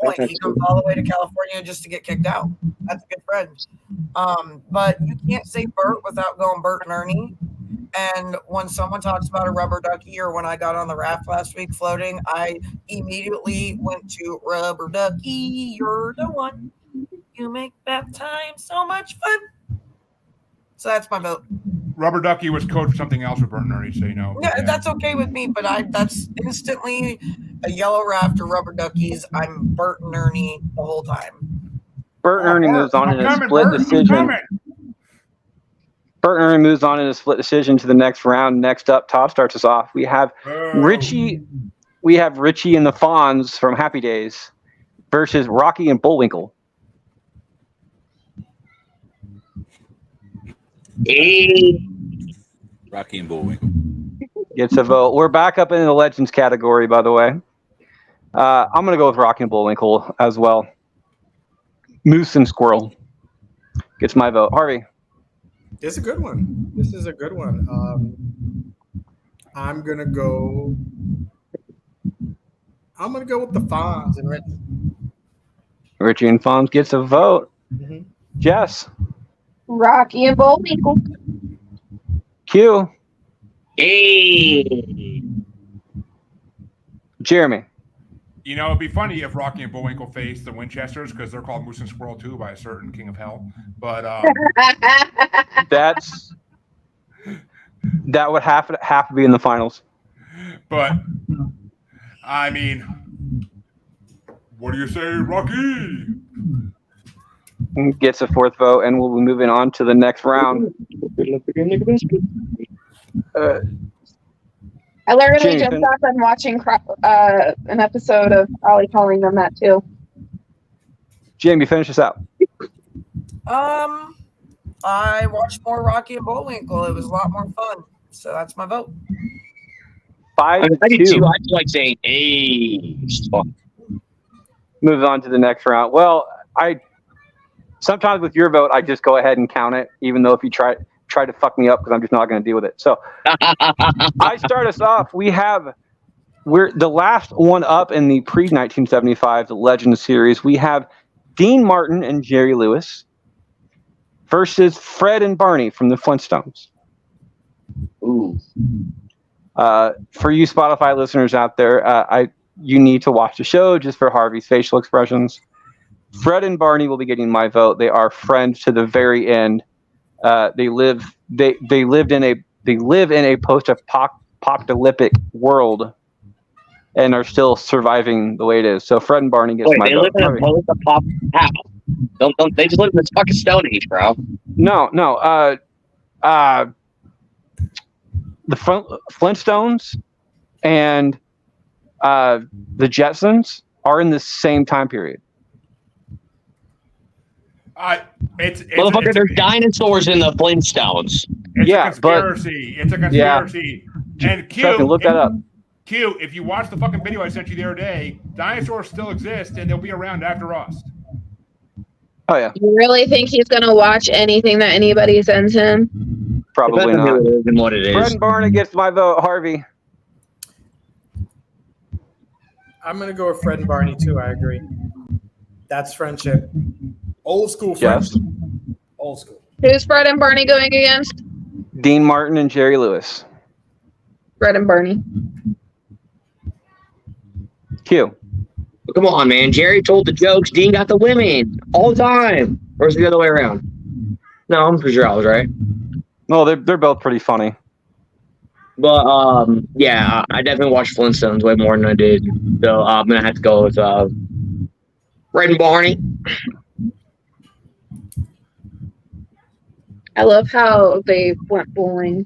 point. He comes all the way to California just to get kicked out. That's a good friend. But you can't say Bert without going Bert and Ernie. And when someone talks about a rubber ducky, or when I got on the raft last week floating, I immediately went to rubber ducky. You're the one. You make bath time so much fun. So that's my vote. Rubber Ducky was code for something else with Bert and Ernie, so you know. Yeah, that's okay with me, but that's instantly a yellow raft or rubber duckies. I'm Bert and Ernie the whole time. Bert and Ernie moves on in a split Bert, I'm decision. coming. Bert and Ernie moves on in a split decision to the next round. Next up, Todd starts us off. We have Richie. We have Richie and the Fonz from Happy Days versus Rocky and Bullwinkle. Hey. Rocky and Bullwinkle. Gets a vote. We're back up in the Legends category, by the way. I'm going to go with Rocky and Bullwinkle as well. Moose and Squirrel gets my vote. Harvey. This is a good one. This is a good one. I'm gonna go with the Fonz and Richie. Richie and Fonz gets a vote. Mhm. Jess. Rocky and Bullwinkle. Q. Hey. Jeremy. You know, it'd be funny if Rocky and Bullwinkle faced the Winchesters because they're called Moose and Squirrel too by a certain king of hell. But That would have to be in the finals. but I mean, what do you say, Rocky? Gets a fourth vote, and we'll be moving on to the next round. I literally James, just and- got done watching an episode of Ollie calling them that too. Jamie, finish us out. I watched more Rocky and Bullwinkle. It was a lot more fun. So that's my vote. 5-2. I did too. I feel like saying, hey. Move on to the next round. Well, sometimes with your vote, I just go ahead and count it, even though if you try to fuck me up, because I'm just not going to deal with it. So I start us off. We're the last one up in the pre-1975 Legends series. We have Dean Martin and Jerry Lewis versus Fred and Barney from the Flintstones. Ooh. For you Spotify listeners out there, you need to watch the show just for Harvey's facial expressions. Fred and Barney will be getting my vote. They are friends to the very end. They live in a post-apocalyptic world and are still surviving the way it is. So Fred and Barney gets Wait, my they vote. live in a post-pop how? Don't they just live in the fucking Stone Age, bro? No. The Flintstones and the Jetsons are in the same time period. Motherfucker, there's dinosaurs in the Flintstones. It's Yeah, a conspiracy. It's a conspiracy. And Second, look that up. Q, if you watch the fucking video I sent you the other day, dinosaurs still exist and they'll be around after us. Oh yeah, You really think he's gonna watch anything that anybody sends him? probably Depends on not. who it is and what it Fred is. and Barney gets my vote. Harvey. I'm gonna go with Fred and Barney too. I agree. That's friendship. Old school Yes. friendship. Old school. Who's Fred and Barney going against? Dean Martin and Jerry Lewis. Fred and Barney. Q. Come on, man. Jerry told the jokes. Dean got the women all the time. Or is it the other way around? No, I'm pretty sure I was right. No, they're both pretty funny. But yeah, I definitely watched Flintstones way more than I did. So I'm gonna have to go with Fred and Barney. I love how they went bowling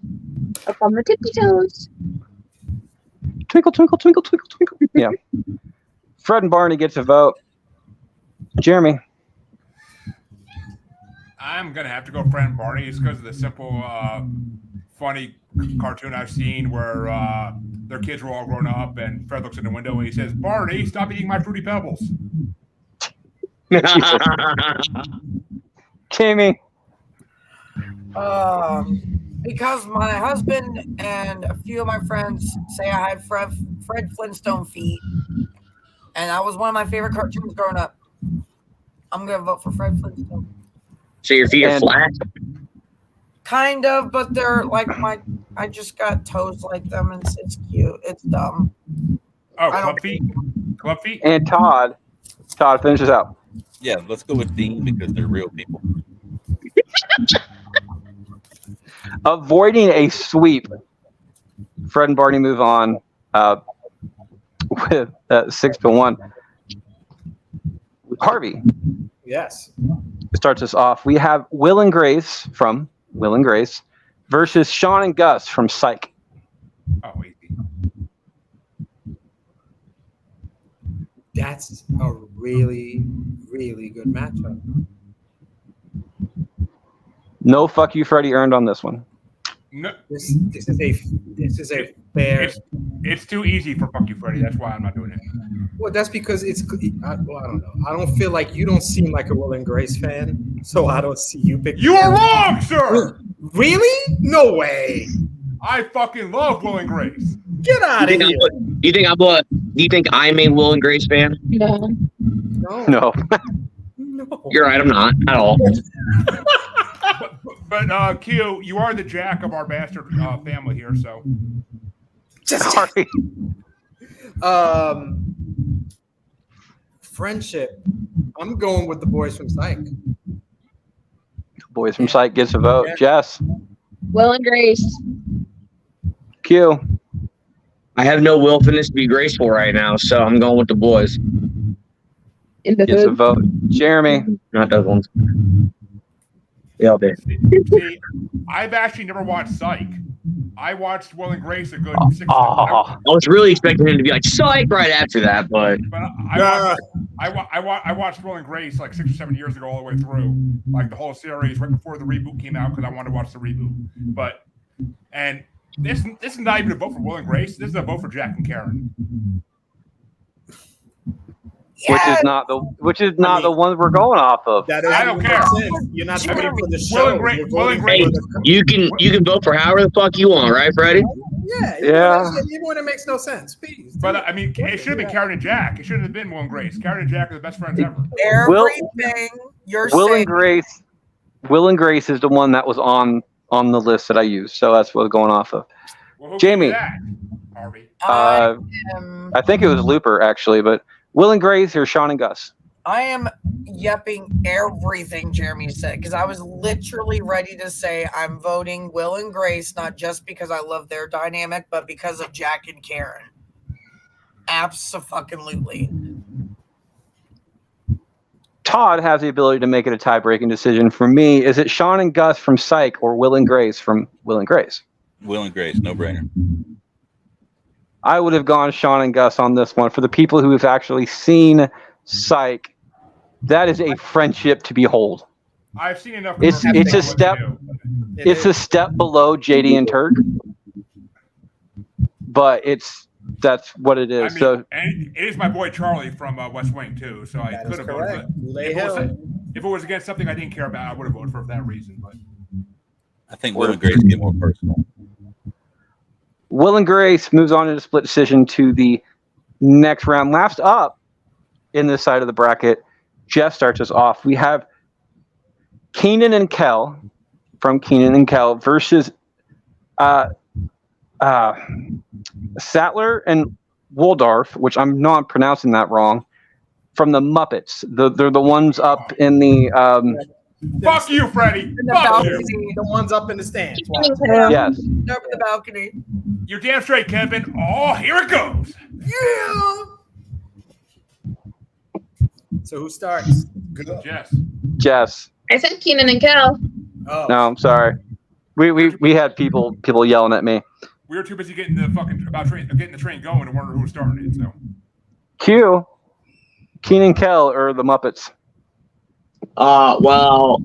up on the tippy toes. Twinkle, twinkle, twinkle, twinkle, twinkle. Yeah. Fred and Barney gets a vote. Jeremy. I'm gonna have to go Fred and Barney. It's because of the simple, funny cartoon I've seen where their kids were all grown up, and Fred looks in the window and he says, "Barney, stop eating my fruity pebbles." Jamie. Because my husband and a few of my friends say I had Fred Flintstone feet, and that was one of my favorite cartoons growing up. I'm gonna vote for Fred Flintstone. So your feet are And- flat? Kind of, but they're like I just got toes like them, and it's cute. It's dumb. Oh, I don't club feet. Club feet. And Todd. Todd finishes out. Yeah, let's go with Dean because they're real people. Avoiding a sweep. Fred and Barney move on with 6-1. Harvey Yes. starts us off. We have Will and Grace from Will and Grace versus Sean and Gus from Psych. Oh, easy. That's a really, really good matchup. No fuck you, Freddie earned on this one. No, This is a fair. it's too easy for Fuck You Freddy. That's why I'm not doing it. Well, that's because I don't know. I don't feel like you don't seem like a Will and Grace fan, so I don't see you pick. You are wrong, sir. Really? No way. I fucking love Will and Grace. Get out of here. Do you think I'm a Will and Grace fan? No. No. No. No. You're right, I'm not at all. But Q, you are the Jack of our bastard family here, so Just Sorry. friendship. I'm going with the boys from Psych. Boys from Psych gets a vote. Jess. Will and Grace. Q. I have no willfulness to be graceful right now, so I'm going with the boys. In the Gets a hood. vote. Jeremy. Not those ones. Yeah, they. see, I've actually never watched Psych. I watched Will and Grace a good 6 Oh, I was really expecting him to be like psych right after that, but But I watched Will and Grace like 6 or 7 years ago all the way through, like the whole series right before the reboot came out because I wanted to watch the reboot. But and this is not even a vote for Will and Grace. This is a vote for Jack and Karen. which is not the one we're going off of. That I don't doesn't care. make sense. You're not voting for the show. Will and Grace- You're Will and voting Grace- for the- you can vote for however the fuck you want, right, Freddie? Yeah. Yeah. Even when it makes no sense. Please. But I mean, it should have been Karen and Jack. It shouldn't have been Will and Grace. Karen and Jack are the best friends ever. Everything you're Will saying. and Grace is the one that was on the list that I used, so that's what we're going off of. Well, who Jamie. gave you that, Harvey? Uh, I think it was Looper actually, but Will and Grace or Sean and Gus. I am yepping everything Jeremy said because I was literally ready to say I'm voting Will and Grace, not just because I love their dynamic, but because of Jack and Karen. Abso-fucking-lutely. Todd has the ability to make it a tie-breaking decision. For me, is it Sean and Gus from Psych or Will and Grace from Will and Grace? Will and Grace, no brainer. I would have gone Sean and Gus on this one. For the people who have actually seen Psych, that is a friendship to behold. I've seen enough. It's to know a what to step. do. It's a step below JD and Turk, but that's what it I is. mean, So and it is my boy Charlie from West Wing too, so I That could is have correct. voted. Boulay If Hill. it was against something I didn't care about, I would have voted for that reason. But I think Will and Grace get more personal. Will and Grace moves on in a split decision to the next round. Last up in this side of the bracket, Jeff starts us off. We have Keenan and Kel from Keenan and Kel versus Sattler and Waldorf, which I'm not pronouncing that wrong, from the Muppets. They're the ones up in the fuck you, Freddie. In the Fuck you. balcony. The ones up in the stands. yes. Up in the balcony. You're damn straight, Kevin. Oh, here it goes. Yeah. So who starts? Good. Yes. Jess. I said Keenan and Kel. Oh. No, I'm sorry. We had people yelling at me. We were too busy getting the train going and wondering who was starting it. So Q, Keenan Kel or the Muppets? Well,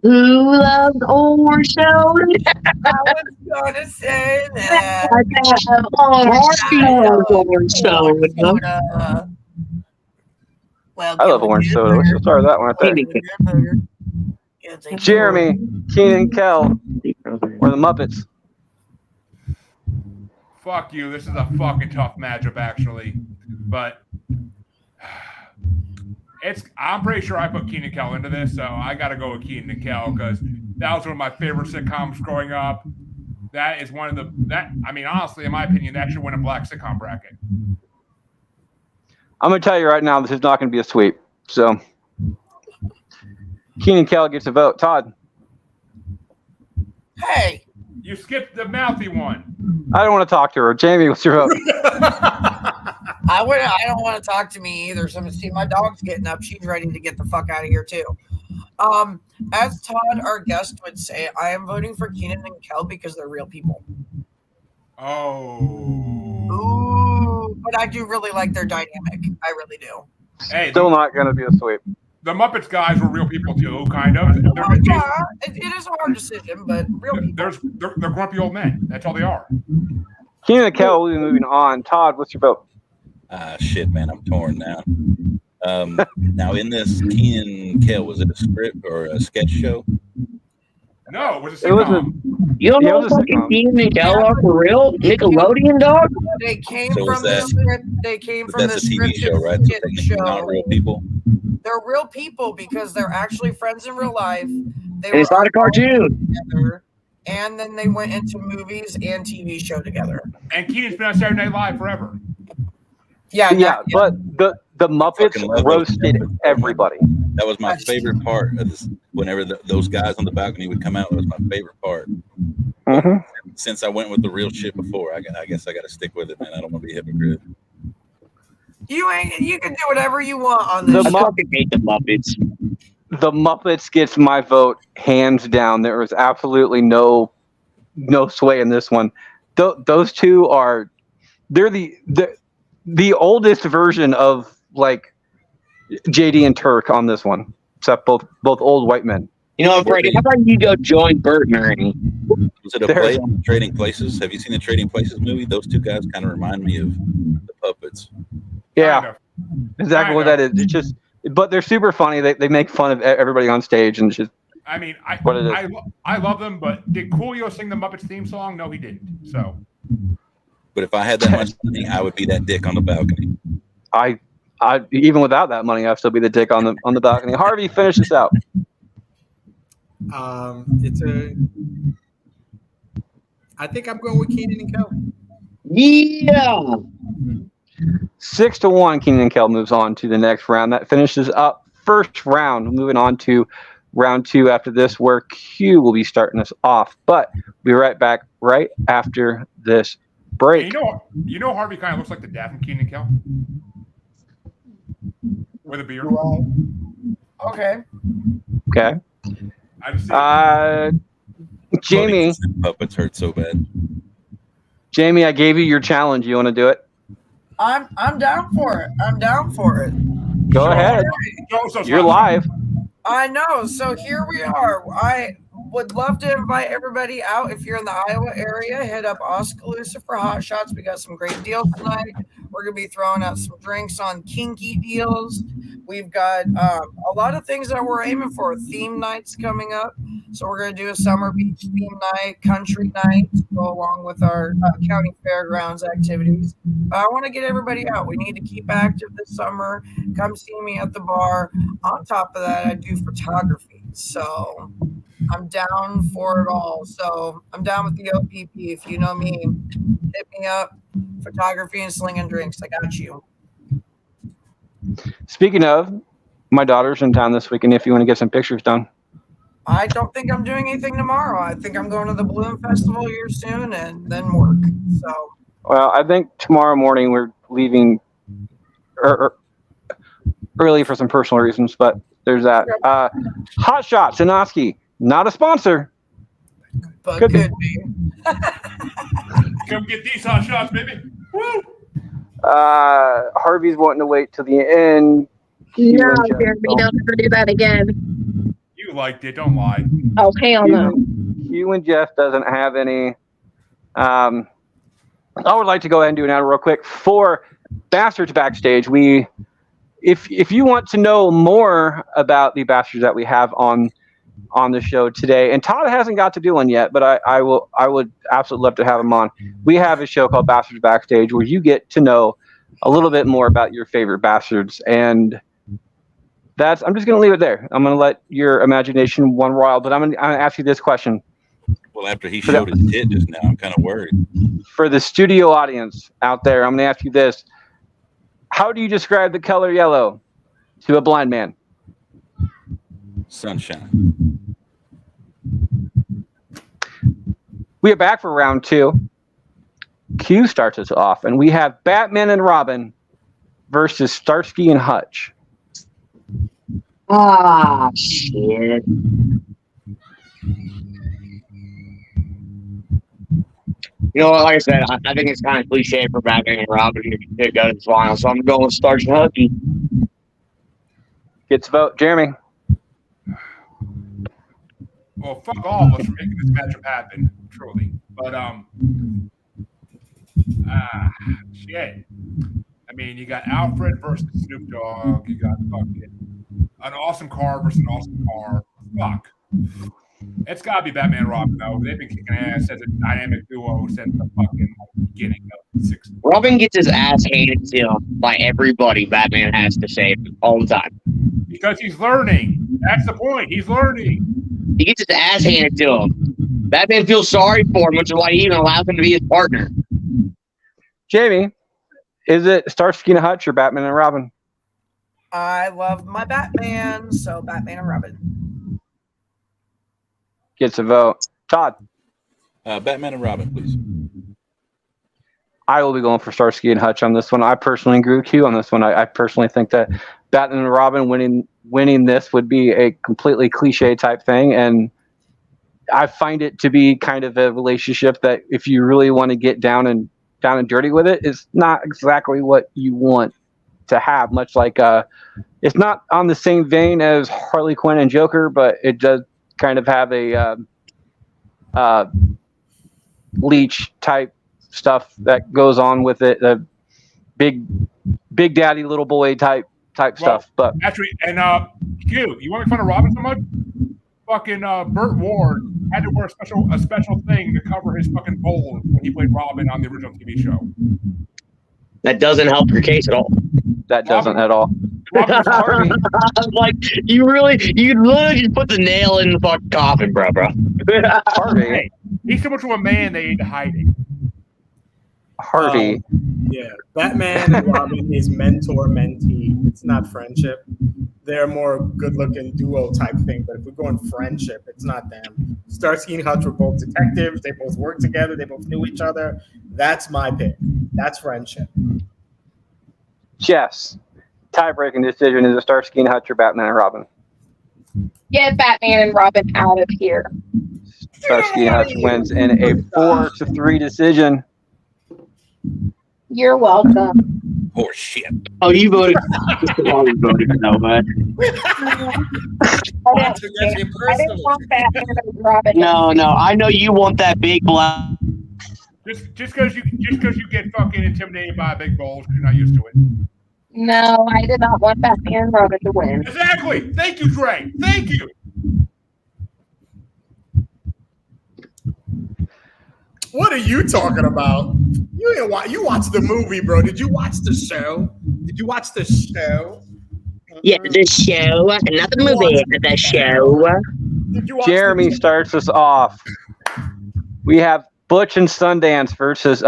Who loves orange soda? I was gonna say that. I have orange soda. Well, I love orange soda. Let's just start that one right there. Jeremy, Keenan Kel, or the Muppets? fuck you. This is a fucking tough matchup, actually. But I'm pretty sure I put Keenan Kel into this, so I got to go with Keenan and Kel because that was one of my favorite sitcoms growing up. That is one of honestly, in my opinion, that should win a black sitcom bracket. I'm going to tell you right now, this is not going to be a sweep. So Keenan Kel gets a vote. Todd? Hey, You skipped the mouthy one. I don't want to talk to her. Jamie, what's your vote? I don't want to talk to me either. So I'm gonna see my dog's getting up. She's ready to get the fuck out of here too. As Todd, our guest, would say, I am voting for Keenan and Kel because they're real people. Oh. Ooh, but I do really like their dynamic. I really do. Hey, Still not going to be a sweep. the Muppets guys were real people too, kind of. Oh, yeah, it is a hard decision, but real people. They're grumpy old men. That's all they are. Keenan and Kel will be moving on. Todd, what's your vote? Shit, man, I'm torn now. Now, in this Keenan and Kel, was it a script or a sketch show? No, it was a It was a sitcom. You don't Yeah, know it was a fucking sitcom. Keenan and Kel are for real? Nickelodeon, dog? They came So from is the that- script. They came But from that's the a TV scripted show, right? So skit technically not real people. They're real people because they're actually friends in real life. They And it's not a cartoon. together, and then they went into movies and TV show together. And Keenan's been on Saturday Night Live forever. Yeah, Yeah, but the Muppets Fucking love those roasted Muppets. everybody. That was my favorite part of this. Whenever those guys on the balcony would come out, that was my favorite part. Mm-hmm. Since I went with the real shit before, I guess I got to stick with it, man. I don't want to be a hypocrite. you can do whatever you want on The this. I fucking hate the Muppets. The Muppets gets my vote hands down. There was absolutely no sway in this one. Those two are they're the oldest version of like JD and Turk on this one, except both old white men. You know what, Freddie? How about you go join Bert and Ernie? Was it a play on Trading Places? Have you seen the Trading Places movie? Those two guys kind of remind me of the puppets. Yeah, Kind of. exactly what that is. It's just, but they're super funny. They make fun of everybody on stage, and it's just I mean, What it is. I love them, but did Coolio sing the Muppets theme song? No, he didn't. So But if I had that much money, I would be that dick on the balcony. I even without that money, I'd still be the dick on the balcony. Harvey, finish this out. I think I'm going with Keenan and Kel. Yeah. 6-1, Keenan and Kel moves on to the next round. That finishes up first round. Moving on to round 2 after this, where Q will be starting us off. But we'll be right back right after this break. you know Harvey kind of looks like the dad from Keenan and Kel with a beard. Okay. Okay. I just see Jamie, Puppets hurt so bad. Jamie, I gave you your challenge. You want to do it? I'm down for it. I'm down for it. Go ahead. You're live. I know. So here we are. I would love to invite everybody out. If you're in the Iowa area, hit up Oskaloosa for hot shots. We got some great deals tonight. We're going to be throwing out some drinks on kinky deals. We've got a lot of things that we're aiming for. Theme nights coming up. So we're going to do a summer beach theme night, country night, to go along with our county fairgrounds activities. I want to get everybody out. We need to keep active this summer. Come see me at the bar. On top of that, I do photography. So I'm down for it all. So I'm down with the OPP. If you know me, hit me up. Photography and slinging drinks. I got you. Speaking of, my daughter's in town this weekend if you want to get some pictures done. I don't think I'm doing anything tomorrow. I think I'm going to the Balloon Festival here soon and then work. So Well, I think tomorrow morning we're leaving early for some personal reasons, but there's that. Hot Shot, Sanoski, not a sponsor. but Could be. could be. come get these hot shots, baby. Woo! Harvey's wanting to wait till the end. No, and Jeff Jeremy, don't ever do that again. You liked it. Don't lie. Oh, hell no. Hugh and Jeff doesn't have any. I would like to go ahead and do an ad real quick for Bastards Backstage. If you want to know more about the Bastards that we have on the show today, and Todd hasn't got to do one yet, but I would absolutely love to have him on. We have a show called Bastards Backstage where you get to know a little bit more about your favorite Bastards, and I'm just going to leave it there. I'm going to let your imagination run wild, but I'm going to ask you this question. Well, after he showed his tit just now, I'm kind of worried. For the studio audience out there, I'm going to ask you this. How do you describe the color yellow to a blind man? Sunshine. We are back for round 2. Q starts us off, and we have Batman and Robin versus Starsky and Hutch. Ah, shit. You know, like I said, I think it's kind of cliche for Batman and Robin to go to the final, so I'm going with Sergeant Huggy. Gets a vote. Jeremy. Well, fuck all of us for making this matchup happen, truly. But shit. I mean, you got Alfred versus Snoop Dogg. You got fucking an awesome car versus an awesome car. Fuck. It's got to be Batman and Robin, though. They've been kicking ass as a dynamic duo since the fucking beginning of the 60s. Robin gets his ass handed to him by everybody Batman has to save all the time. Because he's learning. That's the point. He's learning. He gets his ass handed to him. Batman feels sorry for him, which is why he even allows him to be his partner. Jamie, is it Starsky and Hutch or Batman and Robin? I love my Batman, so Batman and Robin. Gets a vote. Todd. Batman and Robin, please. I will be going for Starsky and Hutch on this one. I personally agree with you on this one. I personally think that Batman and Robin winning this would be a completely cliche type thing, and I find it to be kind of a relationship that if you really want to get down and dirty with it, it's not exactly what you want to have. Much like it's not on the same vein as Harley Quinn and Joker, but it does kind of have a leech type stuff that goes on with it, the big daddy little boy type stuff. But Actually, and Q, you want to make fun of Robin so much? Fucking Burt Ward had to wear a special thing to cover his fucking bowl when he played Robin on the original TV show. That doesn't help your case at all. that doesn't at all. Robin Harvey. Like you literally just put the nail in the fucking coffin, bro. Harvey. Hey, he's so much of a man they need to hide it. Harvey. Yeah, Batman and Robin is mentor-mentee. It's not friendship. They're more good-looking duo type thing. But if we're going friendship, it's not them. Starsky and Hutch were both detectives. They both worked together. They both knew each other. That's my pick. That's friendship. Jess. Tie-breaking decision is a Starsky and Hutch or Batman and Robin. Get Batman and Robin out of here. Starsky and Hutch wins in a 4-3 decision. You're welcome. Horse shit. Oh, you voted. You voted no, man. I didn't want Batman and Robin. No. I know you want that big black. Just because you get fucking intimidated by a big bowl, you're not used to it. No, I did not want Batman and Robin to win. Exactly. Thank you, Dre. Thank you. What are you talking about? You didn't watch. You watched the movie, bro. Did you watch the show? Did you watch the show? Yeah, the show, not the movie, the show. Did you watch Jeremy starts us off. We have Butch and Sundance versus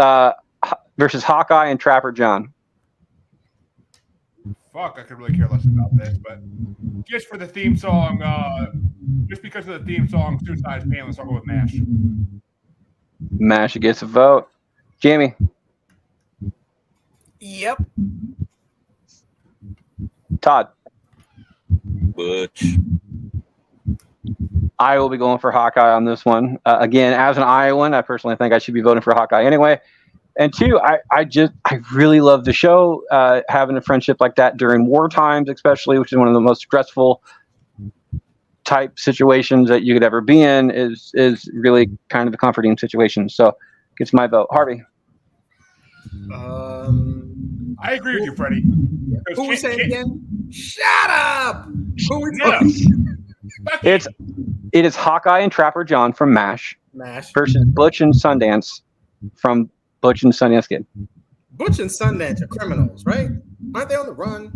Hawkeye and Trapper John. Fuck, I could really care less about this, but just for the theme song, just because of the theme song, Suicide is Painless, I'll go with MASH. MASH gets a vote. Jamie. Yep. Todd. Butch. I will be going for Hawkeye on this one. Again, as an Iowan, I personally think I should be voting for Hawkeye anyway. And two, I really love the show. Having a friendship like that during war times, especially, which is one of the most stressful type situations that you could ever be in, is really kind of a comforting situation. So, gets my vote. Harvey. I agree with you, Freddie. Who was saying again? Shut up. Who we Yeah. talking? It is Hawkeye and Trapper John from MASH MASH. versus Butch and Sundance from Butch and Sundance Kid. Butch and Sundance are criminals, right? Aren't they on the run?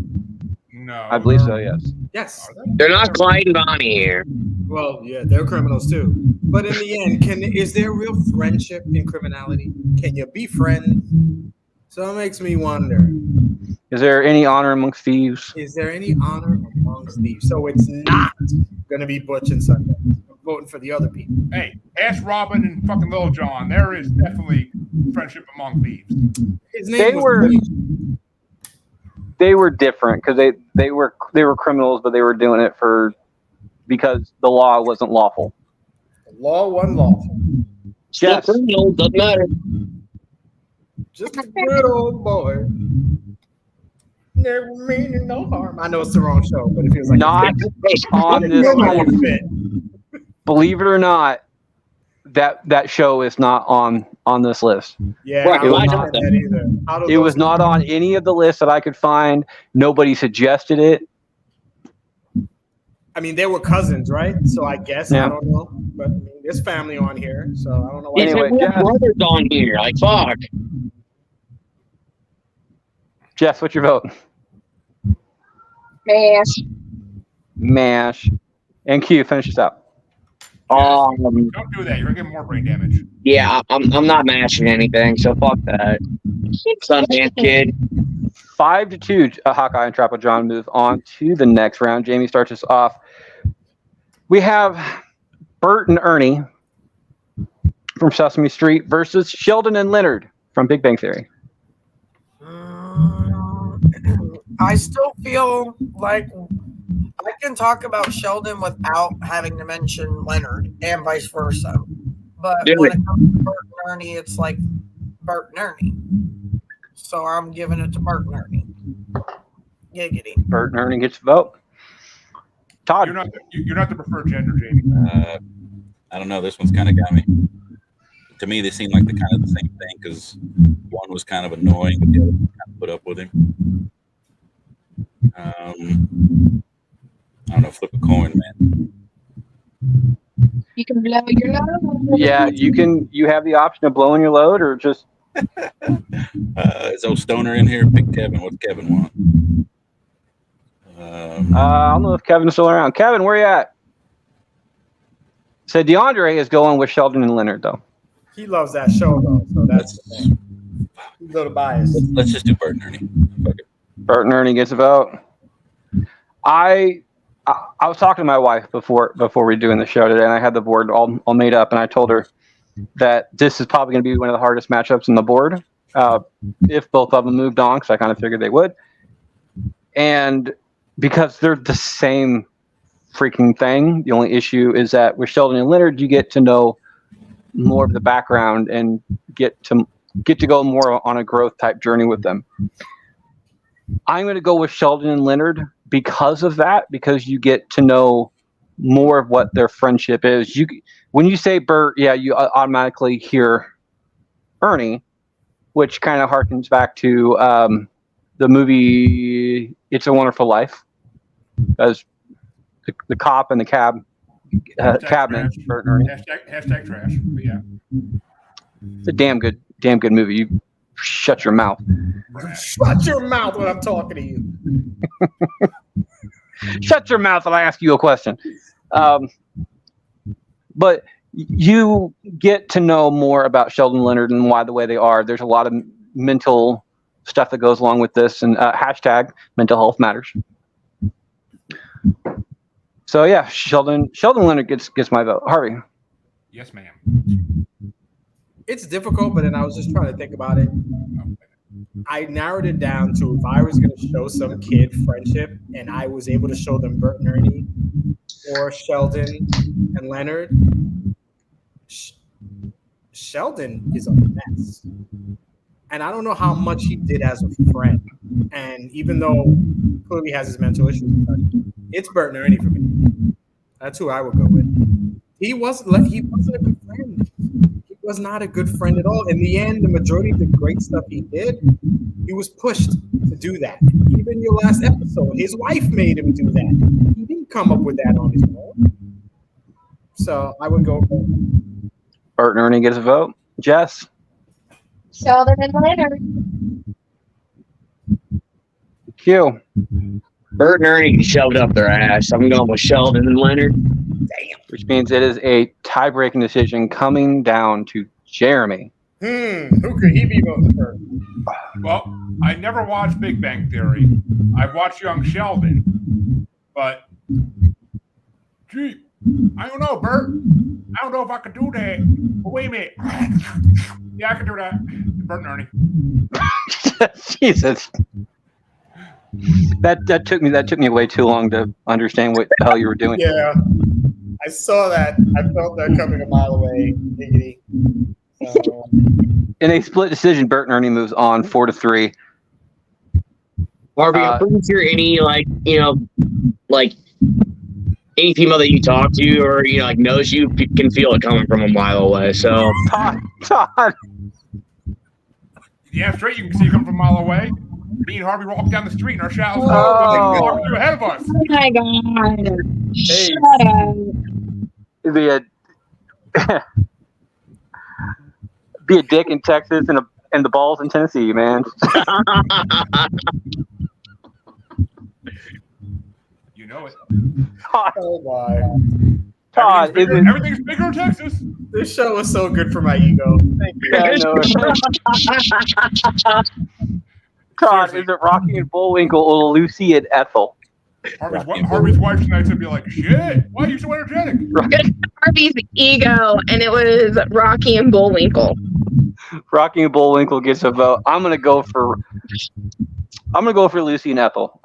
No. I believe so, yes. Yes. They're not Clyde and Bonnie here. Well, yeah, they're criminals too. But in the end, is there real friendship in criminality? Can you be friends? So it makes me wonder, Is there any honor amongst thieves? is there any honor amongst thieves? So it's not going to be Butch and Sundance. I'm voting for the other people. Hey, ask Robin and fucking Lil Jon. There is definitely friendship among thieves. His name They were different because they were criminals, but they were doing it because the law wasn't lawful. Law one lawful. Still Yes. criminal, doesn't matter. Just a good old boy. Never meaning no harm. I know it's the wrong show, but it feels like Not on this list. Believe it or not, that show is not on this list. Yeah, Right, I don't why know not? that either. How do It those- was not on any of the lists that I could find. Nobody suggested it. I mean, they were cousins, right? So I guess Yeah. I don't know, but I mean, there's family on here, so I don't know why. He said Anyway, we have Jeff. brothers on here. Like, fuck. Jess, what's your vote? Mash. MASH. And Q, finish this out. Um, Don't do that. You're gonna get more brain damage. yeah, I'm not mashing anything, so fuck that. Sundance Kid. 5-2, Hawkeye and Trapper John move on to the next round. Jamie starts us off. We have Bert and Ernie from Sesame Street versus Sheldon and Leonard from Big Bang Theory. I still feel like I can talk about Sheldon without having to mention Leonard and vice versa. But Do when it. it comes to Bert and Ernie, it's like Bert and Ernie. So I'm giving it to Bert and Ernie. Giggity. Bert and Ernie gets a vote. Todd. You're not the preferred gender, Jamie. I don't know. This one's kind of got me. To me, they seem like the kind of the same thing because one was kind of annoying, but the other one kind of put up with him. I don't know. Flip a coin, man. You can blow your load. Yeah, you have the option of blowing your load or just Is old Stoner in here? Pick Kevin. What's Kevin want? I don't know if Kevin's still around. Kevin, where you at? So DeAndre is going with Sheldon and Leonard though. He loves that show though, so that's the thing. He's a little biased. Let's just do Bert and Ernie. Fuck it. Bert and Ernie gets a vote. I was talking to my wife before we were doing the show today, and I had the board all made up, and I told her that this is probably going to be one of the hardest matchups on the board if both of them moved on, because I kind of figured they would, and because they're the same freaking thing. The only issue is that with Sheldon and Leonard, you get to know more of the background and get to go more on a growth type journey with them. I'm going to go with Sheldon and Leonard because of that, because you get to know more of what their friendship is. When you say Bert, yeah, you automatically hear Ernie, which kind of harkens back to the movie It's a Wonderful Life, as the cop and the cabman, trash. Bert and Ernie. Hashtag trash. But yeah. It's a damn good movie. You shut your mouth. Shut your mouth when I'm talking to you. Shut your mouth when I ask you a question. But you get to know more about Sheldon Leonard and why the way they are. There's a lot of mental stuff that goes along with this, and hashtag mental health matters. So yeah, Sheldon Leonard gets my vote. Harvey. Yes, ma'am. It's difficult, but then I was just trying to think about it. I narrowed it down to if I was going to show some kid friendship and I was able to show them Bert and Ernie or Sheldon and Leonard, Sheldon is a mess. And I don't know how much he did as a friend. And even though he clearly has his mental issues, it's Bert and Ernie for me. That's who I would go with. He wasn't a good friend. He was not a good friend at all. In the end, the majority of the great stuff he did, he was pushed to do that. Even your last episode, his wife made him do that. He didn't come up with that on his own. So I would go. Bert and Ernie gets a vote. Jess. Sheldon and Leonard. Q. Bert and Ernie shoved up their ass. I'm going with Sheldon and Leonard. Which means it is a tie-breaking decision coming down to Jeremy. Who could he be voting for? Well, I never watched Big Bang Theory. I've watched Young Sheldon, but gee, I don't know, Bert. I don't know if I could do that. But wait a minute. Yeah, I can do that. Bert and Ernie. Jesus. That took me way too long to understand what the hell you were doing. Yeah, I saw that. I felt that coming a mile away. Giggity. So, In a split decision, Bert and Ernie moves on 4-3. Harvey, I'm pretty sure any any female that you talk to or knows you can feel it coming from a mile away. So Todd. Yeah, straight. You can see it come from a mile away. Me and Harvey walk down the street in our shadows. Oh. They walk through ahead of us. oh my god. hey, Shut up. Be a dick in Texas and the balls in Tennessee, man. You know it. oh my. Todd, is it? Everything's bigger in Texas. This show was so good for my ego. Thank you. Yeah, I know. Todd, Seriously. is it Rocky and Bullwinkle or Lucy and Ethel? Harvey's wife tonight's gonna be like, shit, why are you so energetic? Harvey's ego, and it was Rocky and Bullwinkle. Rocky and Bullwinkle gets a vote. I'm gonna go for Lucy and Ethel.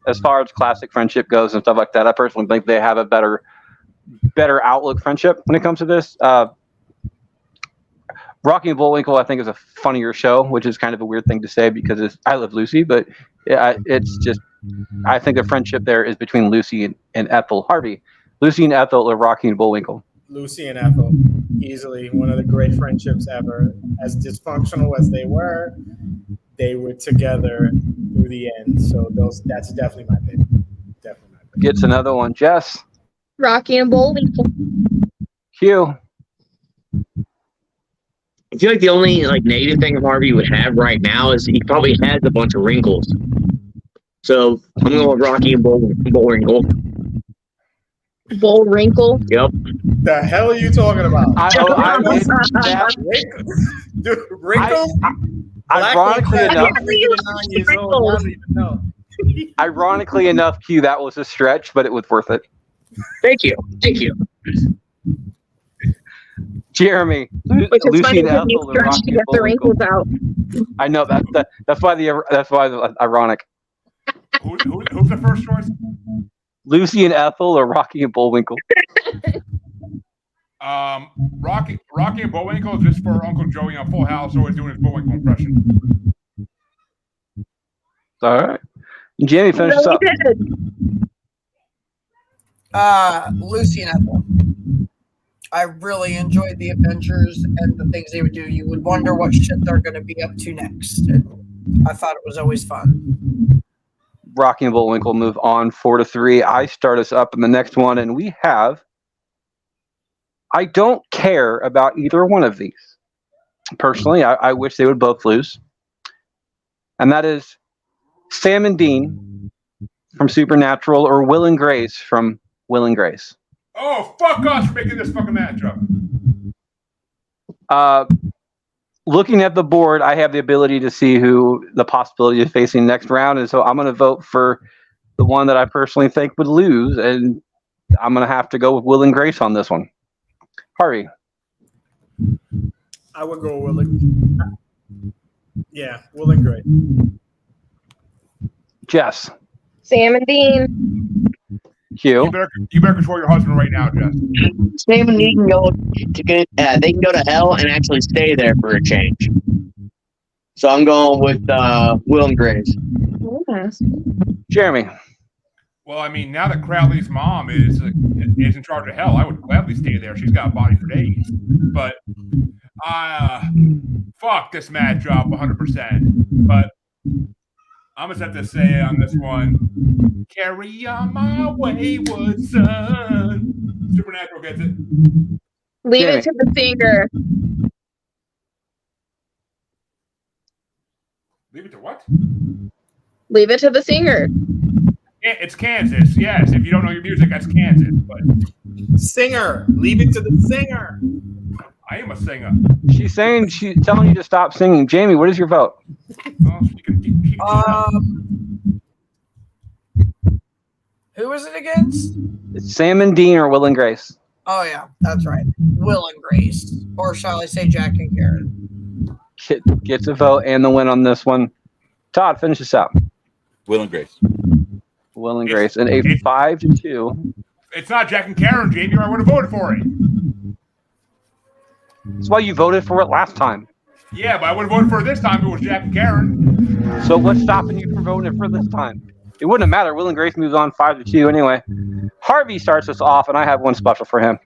As far as classic friendship goes and stuff like that, I personally think they have a better outlook friendship when it comes to this. Rocky and Bullwinkle, I think, is a funnier show, which is kind of a weird thing to say because I love Lucy, but it's just I think the friendship there is between Lucy and Ethel. Harvey, Lucy and Ethel or Rocky and Bullwinkle? Lucy and Ethel, easily one of the great friendships ever. As dysfunctional as they were together through the end. So that's definitely my pick. Definitely my pick. Gets another one. Jess, Rocky and Bullwinkle. Hugh. I feel like the only negative thing Harvey would have right now is he probably has a bunch of wrinkles. So I'm going with Rocky and Bullwinkle. Bullwinkle. Yep. The hell are you talking about? Dude, wrinkles? Ironically enough, know. ironically enough, Q, that was a stretch, but it was worth it. Thank you. Jeremy, Which is Lucy funny and because you Ethel, and stretch Rocky to and get the Bullwinkle. wrinkles out. I know that's why the ironic. Who's the first choice? Lucy and Ethel or Rocky and Bullwinkle. Rocky and Bullwinkle, just for Uncle Joey on Full House, always doing his Bullwinkle impression. All right, Jamie, finish us up. Lucy and Ethel. I really enjoyed the adventures and the things they would do. You would wonder what shit they're going to be up to next. And I thought it was always fun. Rocky and Bullwinkle move on 4-3. I start us up in the next one, and we have. I don't care about either one of these. Personally, I wish they would both lose. And that is Sam and Dean from Supernatural or Will and Grace from Will and Grace. Oh, fuck us for making this fucking matchup. Looking at the board, I have the ability to see who the possibility of facing next round, and so I'm going to vote for the one that I personally think would lose, and I'm going to have to go with Will and Grace on this one. Harvey. I would go Will and Will and Grace. Jess. Sam and Dean. Hugh. You better control your husband right now, Jess. Sam and Dean can go they can go to hell and actually stay there for a change. So I'm going with Will and Grace. Jeremy. Well, I mean, now that Crowley's mom is in charge of hell, I would gladly stay there. She's got a body for days. But fuck this matchup 100%. But I'm gonna have to say on this one, carry on my wayward son. Supernatural gets it. Leave it to the singer. Leave it to what? Leave it to the singer. Yeah, it's Kansas. Yes, if you don't know your music, that's Kansas. But Singer. Leave it to the singer. I am a singer. She's telling you to stop singing. Jamie, what is your vote? Well, she can keep Who was it against? It's Sam and Dean or Will and Grace? Oh yeah, that's right. Will and Grace, or shall I say Jack and Karen? Gets a vote and the win on this one. Todd, finish this out. Will and Grace. Will and Grace, and a 5-2. It's not Jack and Karen, Jamie, or I would have voted for it. That's why you voted for it last time. Yeah, but I would have voted for it this time if it was Jack and Karen. So what's stopping you from voting for this time? It wouldn't matter. Will and Grace moves on 5-2 anyway. Harvey starts us off, and I have one special for him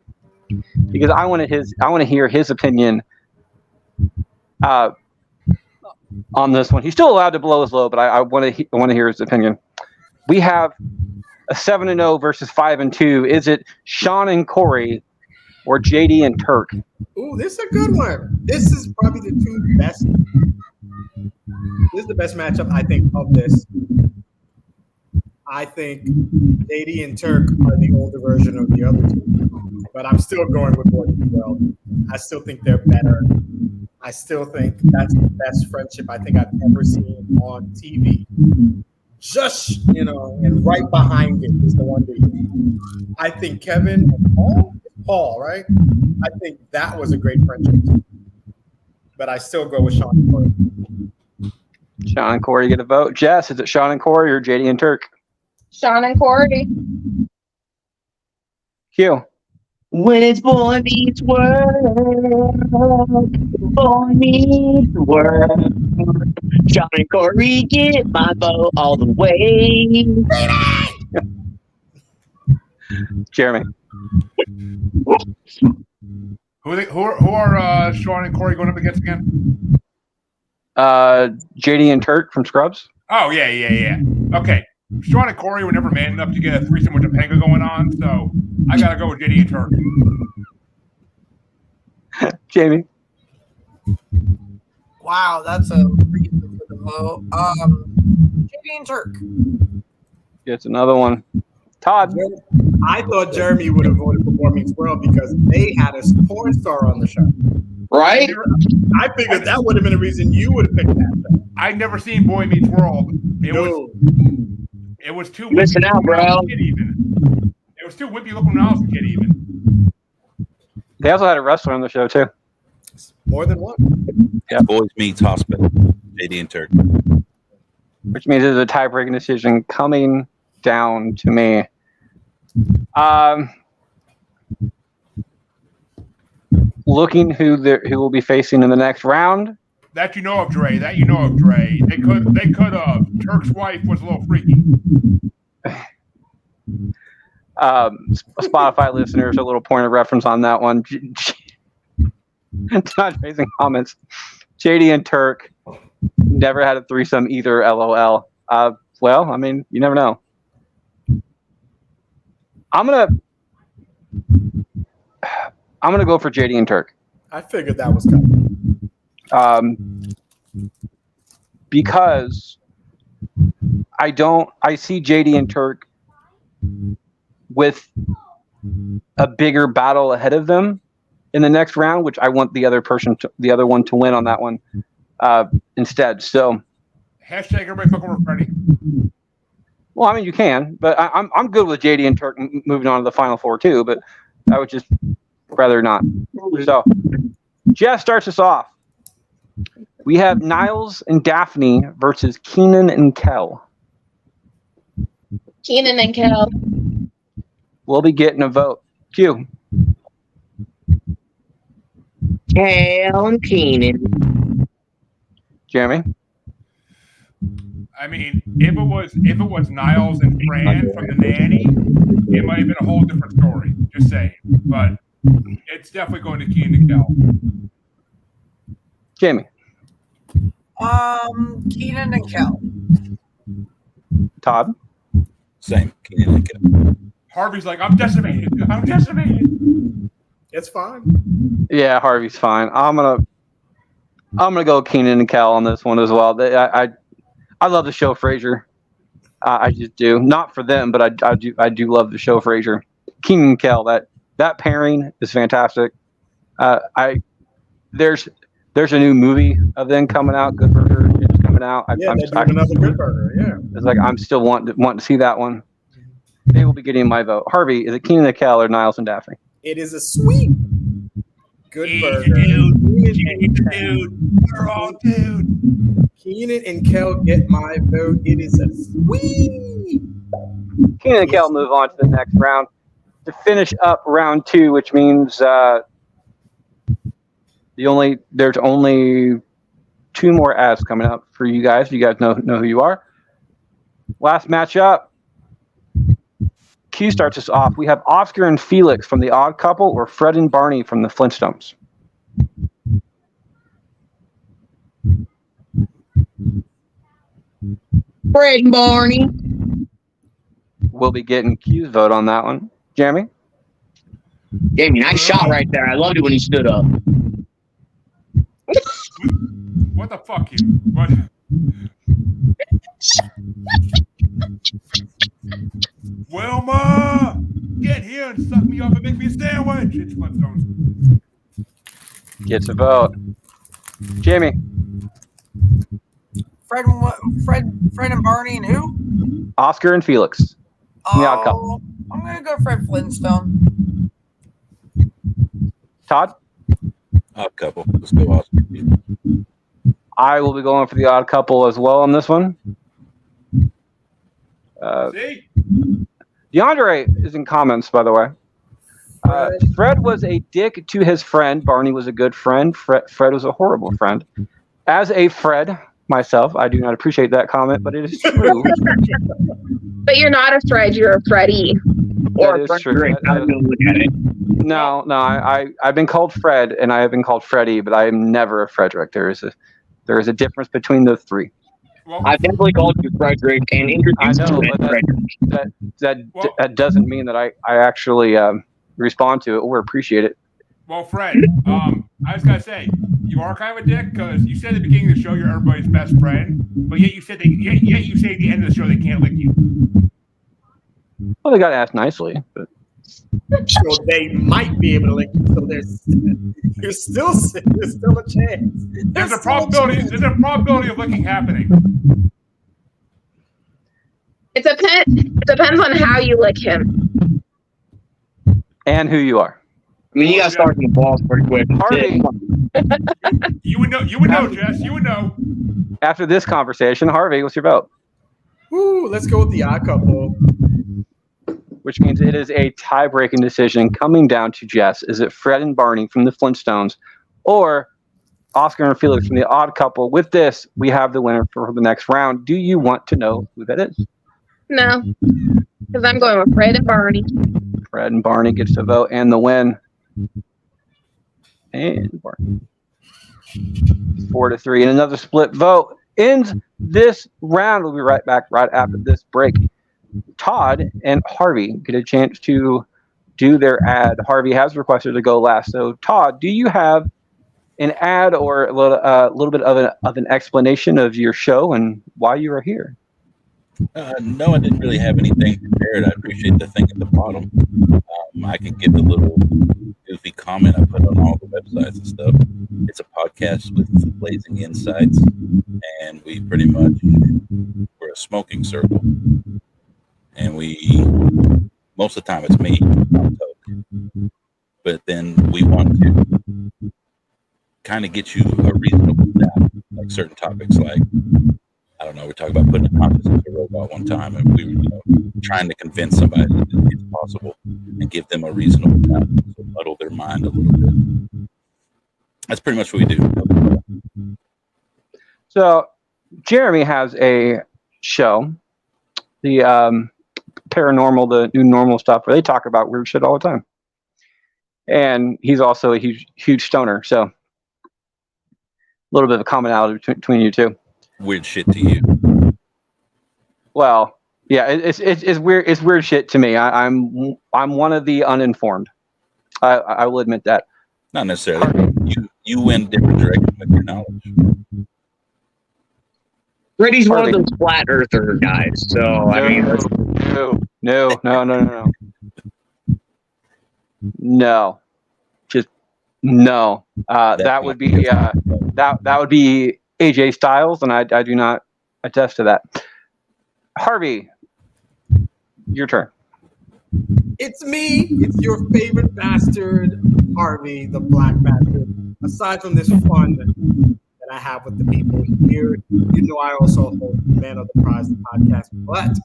because I want to hear his opinion on this one. He's still allowed to blow his load, but I want to hear his opinion. We have a 7-0 versus 5-2. Is it Sean and Corey or JD and Turk? Ooh, this is a good one. This is probably the two best. This is the best matchup, I think, of this. I think JD and Turk are the older version of the other two, but I'm still going with Boy Meets World. I still think they're better. I still think that's the best friendship I think I've ever seen on TV. Just, and right behind it is the Wonder Years. I think Kevin and Paul, right? I think that was a great friendship. But I still go with Sean and Corey. Sean and Corey get a vote. Jess, is it Sean and Corey or JD and Turk? Sean and Corey. Q. When it's Boy Meets World, Boy Meets World. Sean and Corey get my vote all the way. Jeremy. Who are Sean and Corey going up against again? JD and Turk from Scrubs. Oh, yeah. Okay. Sean and Corey were never man enough to get a threesome with Topanga going on, so I got to go with JD and Turk. Jamie. Wow, that's a reason for the vote. JD and Turk. Gets another one. Todd. I thought Jeremy would have voted for Boy Meets World because they had a porn star on the show. Right? I figured that would have been a reason you would have picked that show. I'd never seen Boy Meets World. It was too Missing out, bro. It was too wimpy looking when I was a kid, even. They also had a wrestler on the show too. More than one. Yeah. Boys Meets Hospital. JD and Turk. Which means it's a tie-breaking decision coming down to me. Looking who will be facing in the next round. That you know of, Dre. They could have. Turk's wife was a little freaky. Spotify listeners, a little point of reference on that one. Not raising comments. JD and Turk never had a threesome either. LOL. Well, I mean, you never know. I'm gonna go for JD and Turk. I figured that was coming. Because I see JD and Turk with a bigger battle ahead of them in the next round, which I want the other one to win on that one instead. So Hashtag everybody fuck over Freddie. Well, I mean, you can, but I'm good with JD and Turk moving on to the Final Four too. But I would just rather not. So Jeff starts us off. We have Niles and Daphne versus Keenan and Kel. Keenan and Kel. We'll be getting a vote. Q. Kel and Keenan. Jeremy. I mean, if it was Niles and Fran from The Nanny, it might have been a whole different story. Just saying, but it's definitely going to Keenan and Kel. Jamie. Keenan and Kel. Todd. Same. Keenan and Kel. Harvey's like, I'm decimated. It's fine. Yeah, Harvey's fine. I'm gonna go Keenan and Kel on this one as well. I love the show Frasier. I just do. Not for them, but I do love the show Frasier. Keenan and Kel, that pairing is fantastic. There's a new movie of them coming out. Good Burger is coming out. They're doing another Good Burger. Yeah. It's like I'm still wanting to see that one. They will be getting my vote. Harvey, is it Keenan and Kel or Niles and Daphne? It is a sweet Good Burger. Dude. Keenan and Kel get my vote. It is a sweet. Keenan and Kel move on to the next round to finish up round 2, which means There's only 2 more ads coming up for you guys. You guys know who you are. Last matchup. Q starts us off. We have Oscar and Felix from The Odd Couple, or Fred and Barney from The Flintstones. Fred and Barney. We'll be getting Q's vote on that one. Jeremy? Jamie, nice shot right there. I loved it when he stood up. What the fuck, you? What? Wilma, get here and suck me up and make me a sandwich. It's Flintstones. Gets a vote. Jamie? Fred and Barney and who? Oscar and Felix. The Odd Couple. I'm gonna go Fred Flintstone. Todd? Odd Couple. Let's go Oscar. I will be going for The Odd Couple as well on this one. See? DeAndre is in comments, by the way. Fred was a dick to his friend. Barney was a good friend. Fred was a horrible friend. As a Fred myself, I do not appreciate that comment, but it is true. But you're not a Fred, you're a Freddy. Or That is Fred true. Drake. I was going to look at it. No, I've been called Fred and I have been called Freddy, but I am never a Frederick. There is a difference between those 3. Well, I definitely called you Frederick and introduced I know, you as but Frederick. That doesn't mean that I actually respond to it or appreciate it. well, Fred, I was gonna say you are kind of a dick because you said at the beginning of the show you're everybody's best friend, but yet you said yet you say at the end of the show they can't lick you. Well, they got asked nicely, but So they might be able to link you. So there's still a chance. There's a probability of licking happening. It depends on how you lick him. and who you are. I mean, you got to start from the balls pretty quick. Harvey. You would know, Jess. You would know. After this conversation, Harvey, what's your vote? Woo, let's go with The Odd Couple. Which means it is a tie-breaking decision coming down to Jess. Is it Fred and Barney from The Flintstones or Oscar and Felix from The Odd Couple? With this, we have the winner for the next round. Do you want to know who that is? No, because I'm going with Fred and Barney. Fred and Barney gets to vote and the win. And Barney. 4-3. And another split vote ends this round. We'll be right back right after this break. Todd and Harvey get a chance to do their ad. Harvey has requested to go last. So, Todd, do you have an ad or a little bit of an explanation of your show and why you are here? No, I didn't really have anything prepared. I appreciate the thing at the bottom. I can give the little goofy comment I put on all the websites and stuff. It's a podcast with blazing insights, and we pretty much, we're a smoking circle. And most of the time it's me, but then we want to kind of get you a reasonable doubt, like certain topics, like, I don't know, we're talking about putting a conscious into a robot one time, and we were trying to convince somebody that it's possible and give them a reasonable doubt, so muddle their mind a little bit. That's pretty much what we do. So, Jeremy has a show, the paranormal, the new normal stuff, where they talk about weird shit all the time. And he's also a huge stoner, so a little bit of a commonality between you two. Weird shit to you. Well, yeah, it's weird. It's weird shit to me. I'm one of the uninformed. I will admit that. Not necessarily. You went different direction with your knowledge. Freddy's one Harvey. of those flat earther guys, so I mean, that's, No. Just no. That would be that would be AJ Styles, and I do not attest to that. Harvey, your turn. It's me. It's your favorite bastard, Harvey, the black bastard. Aside from this fun that I have with the people here, you know I also hold the Man of the Prize podcast. But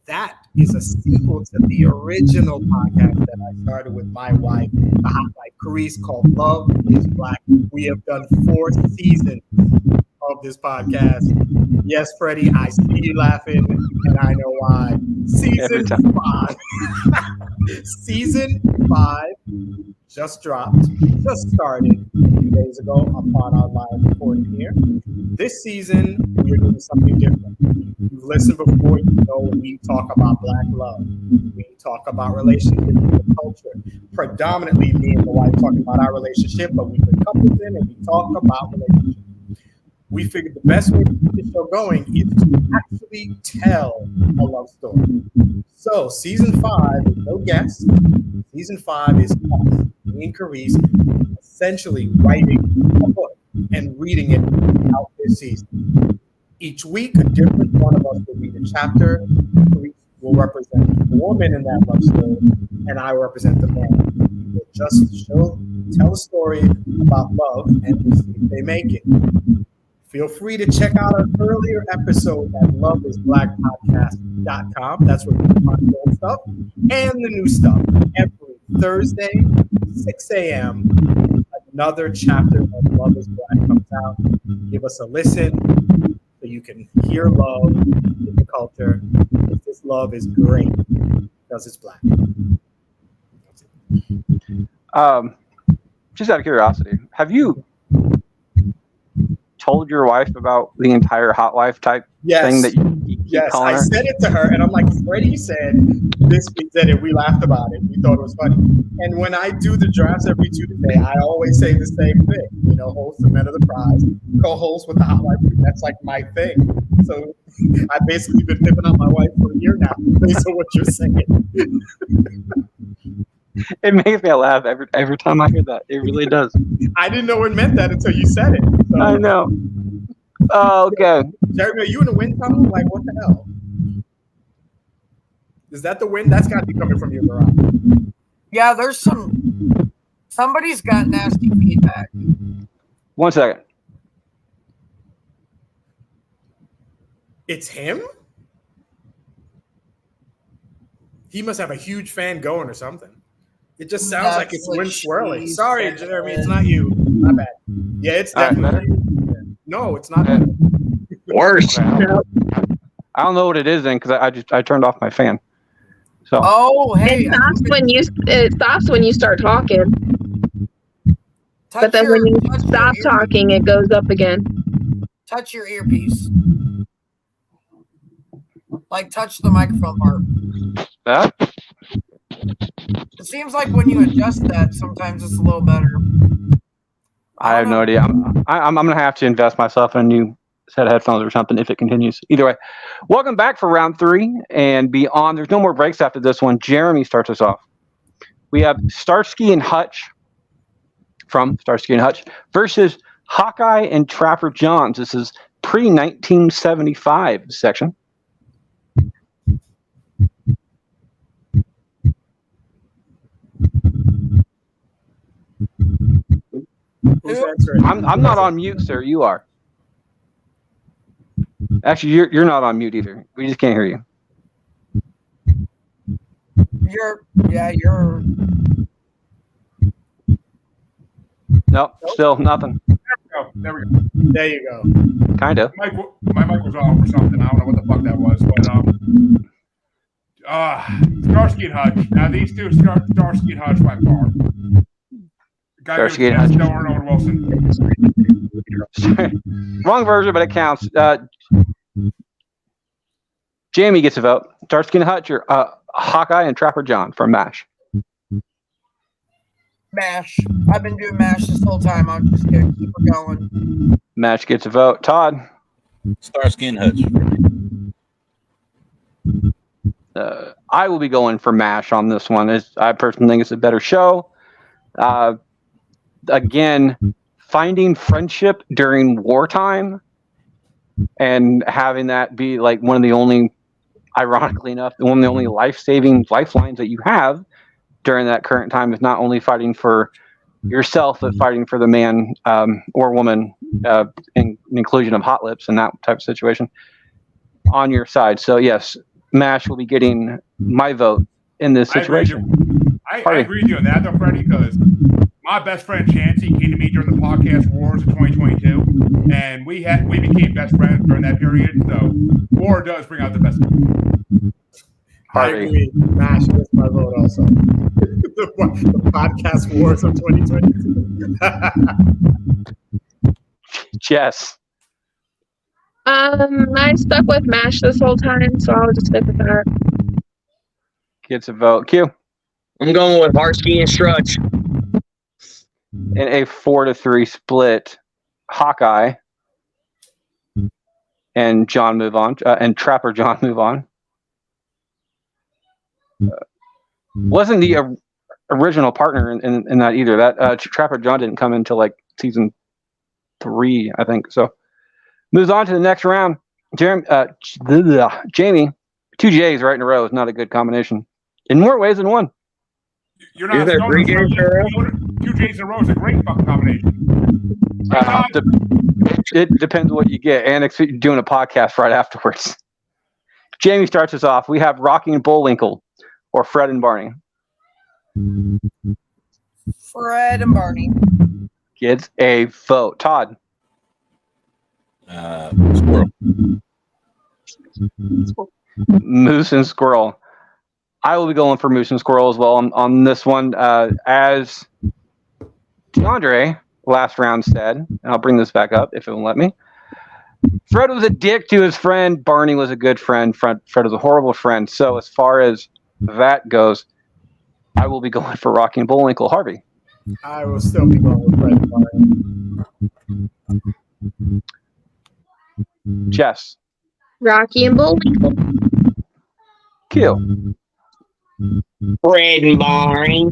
That is a sequel to the original podcast that I started with my wife, the Hot Wife Carice, called Love is Black. We have done 4 seasons of this podcast. Yes, Freddie, I see you laughing, and I know why. Every Season time. 5. Season 5 just dropped, just started a few days ago upon our live recording here. This season, we are doing something different. You've listened before, you know we talk about Black love. We talk about relationships in the culture. Predominantly me and the wife talking about our relationship, but we put couples in and we talk about relationships. We figured the best way to keep the show going is to actually tell a love story. So season 5 is no guests. Season 5 is us, me and Carice, essentially writing a book and reading it out this season. Each week, a different one of us will read a chapter. Carice will represent the woman in that love story, and I will represent the man. We'll just tell a story about love, and we'll see if they make it. Feel free to check out our earlier episode at loveisblackpodcast.com. That's where you can find the old stuff and the new stuff. Every Thursday, 6 a.m., another chapter of Love is Black comes out. Give us a listen so you can hear love in the culture. This love is great because it's Black. Just out of curiosity, have you told your wife about the entire Hot Wife type thing that you keep Yes, calling I her? said it to her, and I'm like, Freddie said this, we said it, we laughed about it, we thought it was funny. And when I do the drafts every Tuesday, I always say the same thing, you know, host the Men of the Prize, co-host with the Hot Wife Group. That's like my thing. So I've basically been tipping out my wife for a year now, based on what you're saying. It makes me laugh every time I hear that. It really does. I didn't know it meant that until you said it. So, I know. Oh, okay. Jeremy, are you in the wind tunnel? Like, what the hell? Is that the wind? That's got to be coming from your garage. Yeah, there's somebody's got nasty feedback. 1 second. It's him? He must have a huge fan going or something. It just sounds That's like it's what wind swirling. she Sorry, said. Jeremy, it's not you. My bad. Yeah, it's All right, definitely you. No, it's not. Okay. Worse. Okay. I don't know what it is then because I turned off my fan. So Oh, hey. It stops when you start talking, but then when you stop talking, it goes up again. touch your earpiece. Like touch the microphone part. that It seems like when you adjust that, sometimes it's a little better. I have no idea. I'm gonna have to invest myself in a new set of headphones or something if it continues. Either way, welcome back for round 3 and beyond. There's no more breaks after this one. Jeremy starts us off. We have Starsky and Hutch from Starsky and Hutch versus Hawkeye and Trapper Johns. This is pre-1975 section. Who's answering? I'm not on mute, sir. You are. Actually, you're not on mute either. We just can't hear you. You're Nope, still nothing. Oh, there we go. There you go. Kind of. My mic was off or something. I don't know what the fuck that was, but Starsky and Hutch. Now these two Starsky and Hutch by far. Guy Starsky and Hutch. Owen Wilson. Wrong version, but it counts. Jamie gets a vote. Starsky and Hutch or Hawkeye and Trapper John from MASH. MASH. I've been doing MASH this whole time. I'm just gonna keep it going. MASH gets a vote. Todd. Starsky and Hutch. I will be going for MASH on this one. I personally think it's a better show. Again, finding friendship during wartime and having that be like one of the only, ironically enough, one of the only life-saving lifelines that you have during that current time is not only fighting for yourself, but fighting for the man or woman in inclusion of hot lips and that type of situation on your side. So yes, MASH will be getting my vote in this situation. I agree with you on that, though, Freddie, because my best friend Chancey came to me during the podcast wars of 2022, and we became best friends during that period. So war does bring out the best. I agree. MASH gets my vote also. the podcast wars of 2022. Jess. I stuck with MASH this whole time, so I'll just stick with that. Gets a vote. Q. I'm going with Harsky and Strutch. In a 4-3 split, Hawkeye and John move on, and Trapper John move on. Wasn't the original partner in that either. That Trapper John didn't come until like season 3, I think. So moves on to the next round. Jamie, 2 J's right in a row is not a good combination in more ways than one. You're not there 3 J's in a row? 2 J's in a row is a great fucking combination. It depends what you get, and if you're doing a podcast right afterwards. Jamie starts us off. We have Rocky and Bullwinkle or Fred and Barney. Fred and Barney. Gets a vote. Todd. Squirrel. Moose and Squirrel. I will be going for Moose and Squirrel as well on this one. As DeAndre last round said, and I'll bring this back up if it will let me. Fred was a dick to his friend. Barney was a good friend. Fred was a horrible friend. So as far as that goes, I will be going for Rocky and Bullwinkle. Harvey. I will still be going with Fred and Barney. Jess. Rocky and Bullwinkle. Q. Fred and Barney.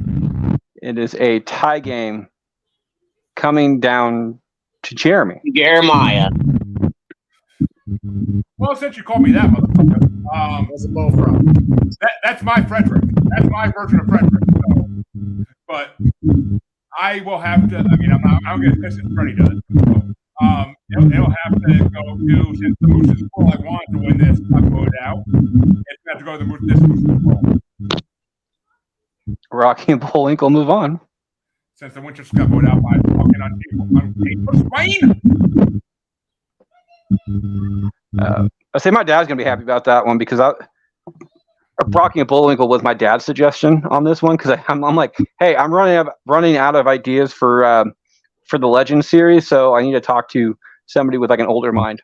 It is a tie game coming down to Jeremy. Jeremiah. Well, since you called me that, motherfucker, Where's the ball from? that's my Frederick. That's my version of Frederick. So, but I will have to. I mean, I don't get this as Freddie does. So, it'll have to go to, since the Moose and Squirrel I want to win this, I'm voted out. It's going to have to go to the Moose and Squirrel. Rocky and Bullwinkle move on. Since the Winchester got voted out by fucking unpaid Spain. I say my dad's gonna be happy about that one because Rocky and Bullwinkle was my dad's suggestion on this one because I'm like, hey, I'm running out of ideas for the Legends series, so I need to talk to somebody with like an older mind,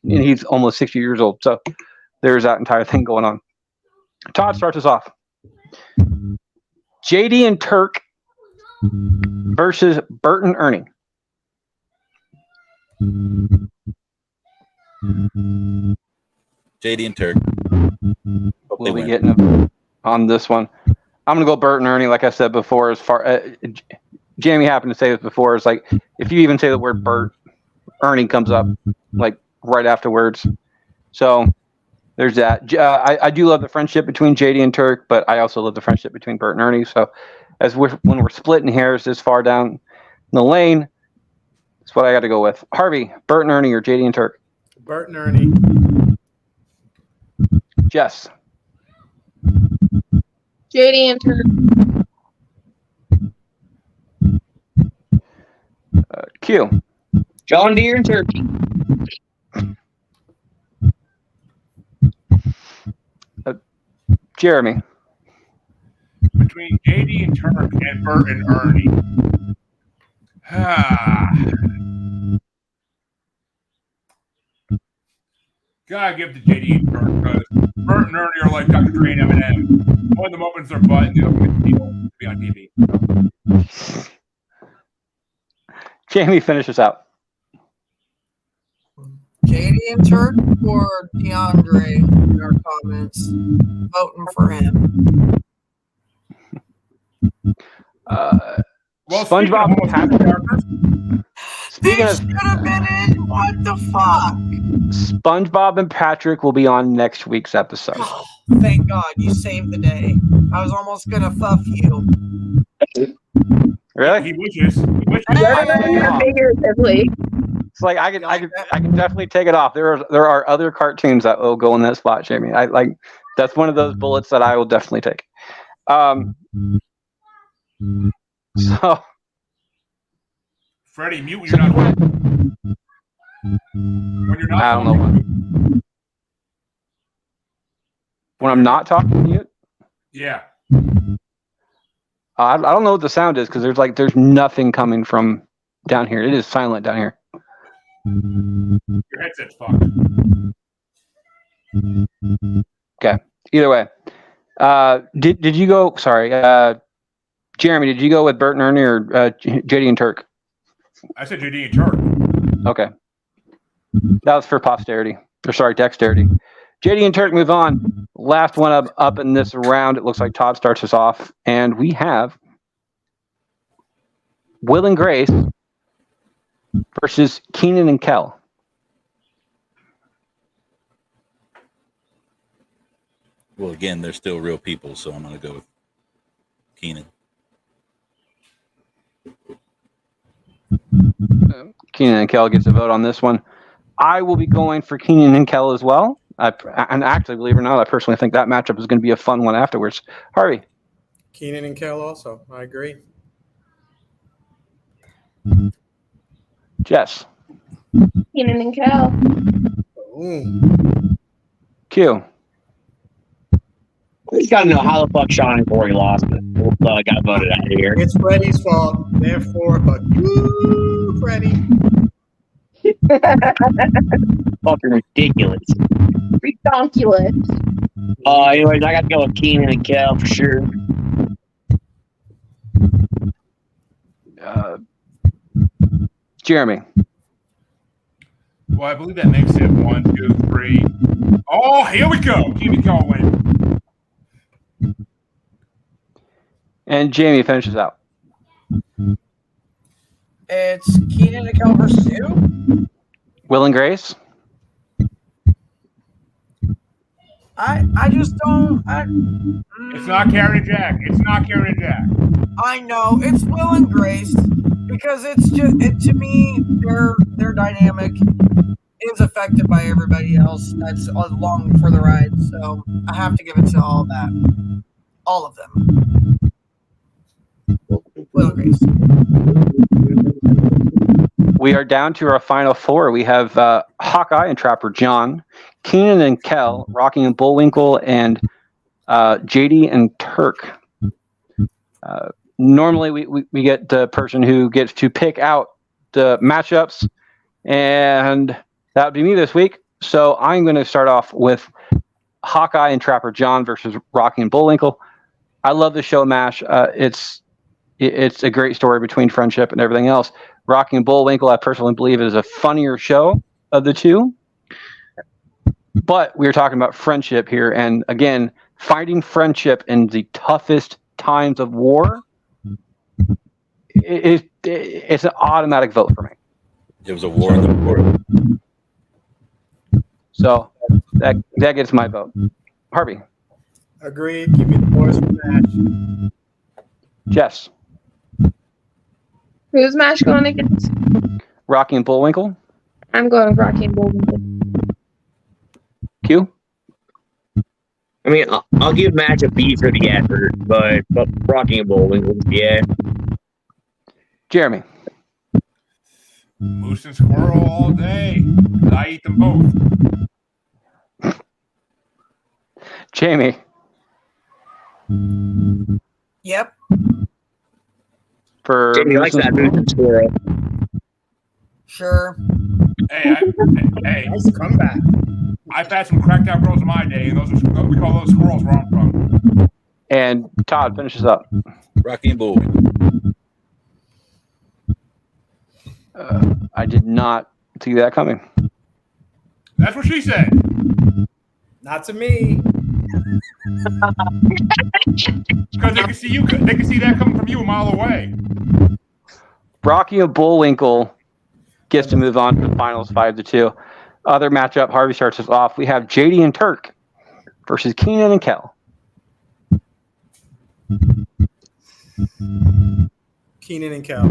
and he's almost 60 years old, so there's that entire thing going on. Todd starts us off. JD and Turk versus Bert and Ernie. JD and Turk. Hope they We'll be win. getting on this one. I'm gonna go Bert and Ernie, like I said before. As far Jamie happened to say this before, it's like if you even say the word Bert, Ernie comes up like right afterwards. So there's that. I do love the friendship between JD and Turk, but I also love the friendship between Bert and Ernie. So when we're splitting hairs this far down the lane, that's what I got to go with. Harvey, Bert and Ernie, or JD and Turk? Bert and Ernie. Jess. JD and Turk. Q. John Deere and Turkey. Jeremy. Between JD and Turk and Bert and Ernie. Gotta give to JD and Turk because Bert and Ernie are like Dr. Dre and Eminem. One of them opens their butt and the other one gets to be on TV. Jamie, finish us out. JD and Turk or DeAndre in our comments voting for him. SpongeBob and Patrick. They should have been in. What the fuck? SpongeBob and Patrick will be on next week's episode. Oh, thank God you saved the day. I was almost gonna fuff you. Really? He wishes. Figuratively. It's like I can definitely take it off. There are other cartoons that will go in that spot, Jamie. I like that's one of those bullets that I will definitely take. So Freddie, mute when you're not talking. When you're not I don't know talking. when I'm not talking to you. Yeah. I don't know what the sound is because there's nothing coming from down here. It is silent down here. Your headset's fucked. Okay. Either way, did you go? Sorry, Jeremy. Did you go with Bert and Ernie or JD and Turk? I said JD and Turk. Okay. That was for posterity. Or sorry, dexterity. JD and Turk move on. Last one up in this round. It looks like Todd starts us off, and we have Will and Grace versus Keenan and Kel. Well, again, they're still real people, so I'm going to go with Keenan. Keenan and Kel gets a vote on this one. I will be going for Keenan and Kel as well. And actually, believe it or not, I personally think that matchup is going to be a fun one afterwards. Harvey. Keenan and Kel also. I agree. Jess. Keenan and Kel. Boom. Q. We just gotta know how the fuck Sean and Corey lost it. Got voted out of here. It's Freddie's fault. Therefore, but you, Freddie. Fucking ridiculous. Redonkulous. Anyways, I got to go with Keenan and Kel for sure. Jeremy. Well, I believe that makes it 1, 2, 3. Oh, here we go. Jimmy Cole win. And Jamie finishes out. It's Keenan and Kel versus who? Will and Grace. I just don't. It's not Karen and Jack. It's not Karen and Jack. I know it's Will and Grace because it's just to me their dynamic is affected by everybody else that's along for the ride. So I have to give it to all of them. Will and Grace. We are down to our final four. We have Hawkeye and Trapper John, Keenan and Kel, Rocky and Bullwinkle, and JD and Turk. Normally, we get the person who gets to pick out the matchups, and that would be me this week. So I'm going to start off with Hawkeye and Trapper John versus Rocky and Bullwinkle. I love the show MASH. It's a great story between friendship and everything else. Rocky and Bullwinkle, I personally believe, is a funnier show of the two. But we were talking about friendship here, and again, finding friendship in the toughest times of war, it's an automatic vote for me. It was a war in the war. So that gets my vote. Harvey. Agreed. Give me the boys for match. Jess. Who's MASH going against? Rocky and Bullwinkle. I'm going with Rocky and Bullwinkle. Q. I mean, I'll give match a B for the effort, but Rocky and Bullwinkle, yeah. Jeremy. Moose and squirrel all day. I eat them both. Jamie. Yep. For Jamie likes that moose and squirrel. Sure. Hey, Nice comeback. I've had some cracked out bros in my day, and we call those squirrels where I'm from. And Todd finishes up. Rocky and Bullwinkle. I did not see that coming. That's what she said. Not to me. Because they can see you. They can see that coming from you a mile away. Rocky and Bullwinkle gets to move on to the finals 5-2. Other matchup, Harvey starts us off. We have JD and Turk versus Keenan and Kel. Keenan and Kel.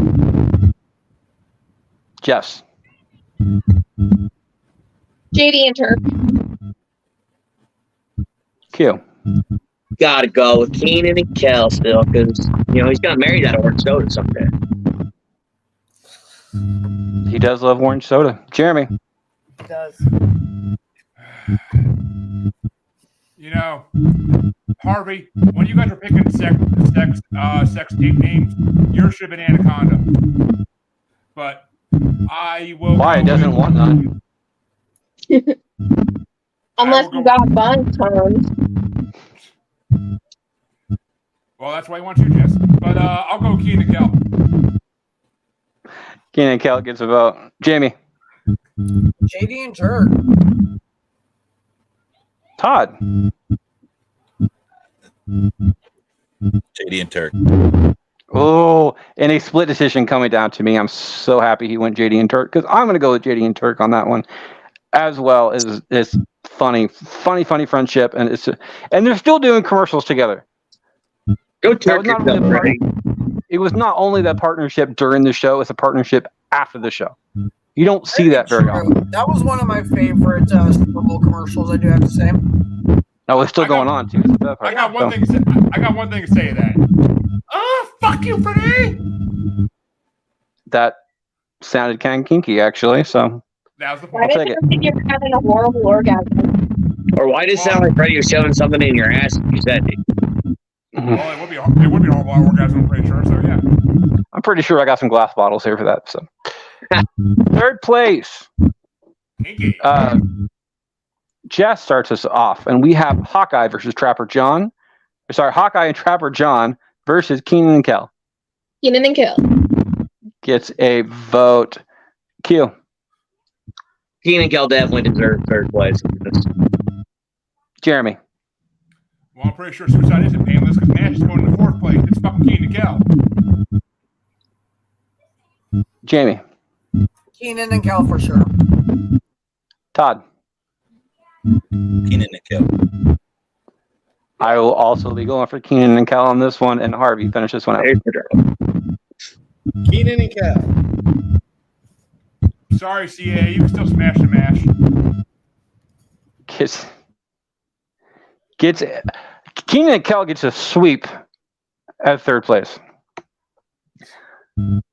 Jess. JD and Turk. Q. Gotta go with Keenan and Kel still, because he's gonna marry that orange soda someday. He does love orange soda. Jeremy. It does. Harvey, when you guys are picking sex tape names, yours should have been Anaconda. But I will. Why? It doesn't want none. Unless you got bun tones. Well, that's why you want to, Jess. But I'll go Keenan and Kel. Keenan and Kel gets a vote. Jamie. JD and Turk. Todd. JD and Turk. Oh, and a split decision coming down to me. I'm so happy he went JD and Turk because I'm going to go with JD and Turk on that one, as well as it's funny friendship, and they're still doing commercials together. Go Turk yourself, Freddie. It was not only that partnership during the show; it's a partnership after the show. You don't see that very often. That was one of my favorite Super Bowl commercials, I do have to say. No, it's still going on too. I got one thing to say to that. Oh, fuck you, Freddie! That sounded kind of kinky, actually. So that was the Why point. did you think you're having a horrible orgasm? Or why did it sound like Freddie was shoving something in your ass if you said it? Well, it would be a horrible orgasm, I'm pretty sure. So yeah. I'm pretty sure I got some glass bottles here for that. So third place. Kinky. Jess starts us off, and we have Hawkeye versus Trapper John. Sorry, Hawkeye and Trapper John versus Keenan and Kel. Keenan and Kel. Gets a vote. Q. Keenan and Kel definitely deserve third place. Jeremy. Well, I'm pretty sure Suicide isn't painless because Nash is going to fourth place. It's fucking Keenan and Kel. Jamie. Keenan and Kel for sure. Todd. Keenan and Kel. I will also be going for Keenan and Kel on this one, and Harvey finish this one out. Keenan and Kel. Sorry, CA, you can still smash the mash. Gets Keenan and Kel gets a sweep at third place.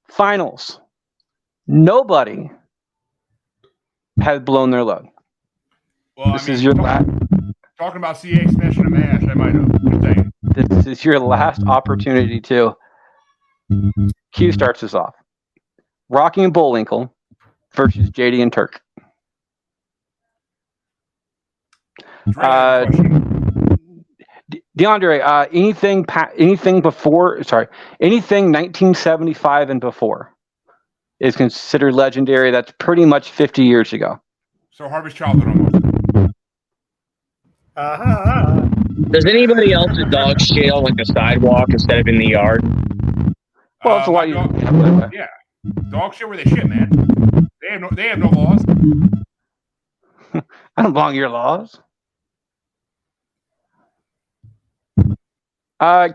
Finals. Nobody has blown their load. Well, This is your last. Talking about CA smashing a mash, I might have. Just saying. This is your last opportunity to. Q starts us off. Rocky and Bullwinkle versus JD and Turk. DeAndre, anything 1975 and before is considered legendary. That's pretty much 50 years ago. So Harvey's childhood almost. Does anybody else's dog shit on like the sidewalk instead of in the yard? Well, it's a lot easier. Yeah, dog shit where they shit, man. They have no laws. I don't belong to your laws.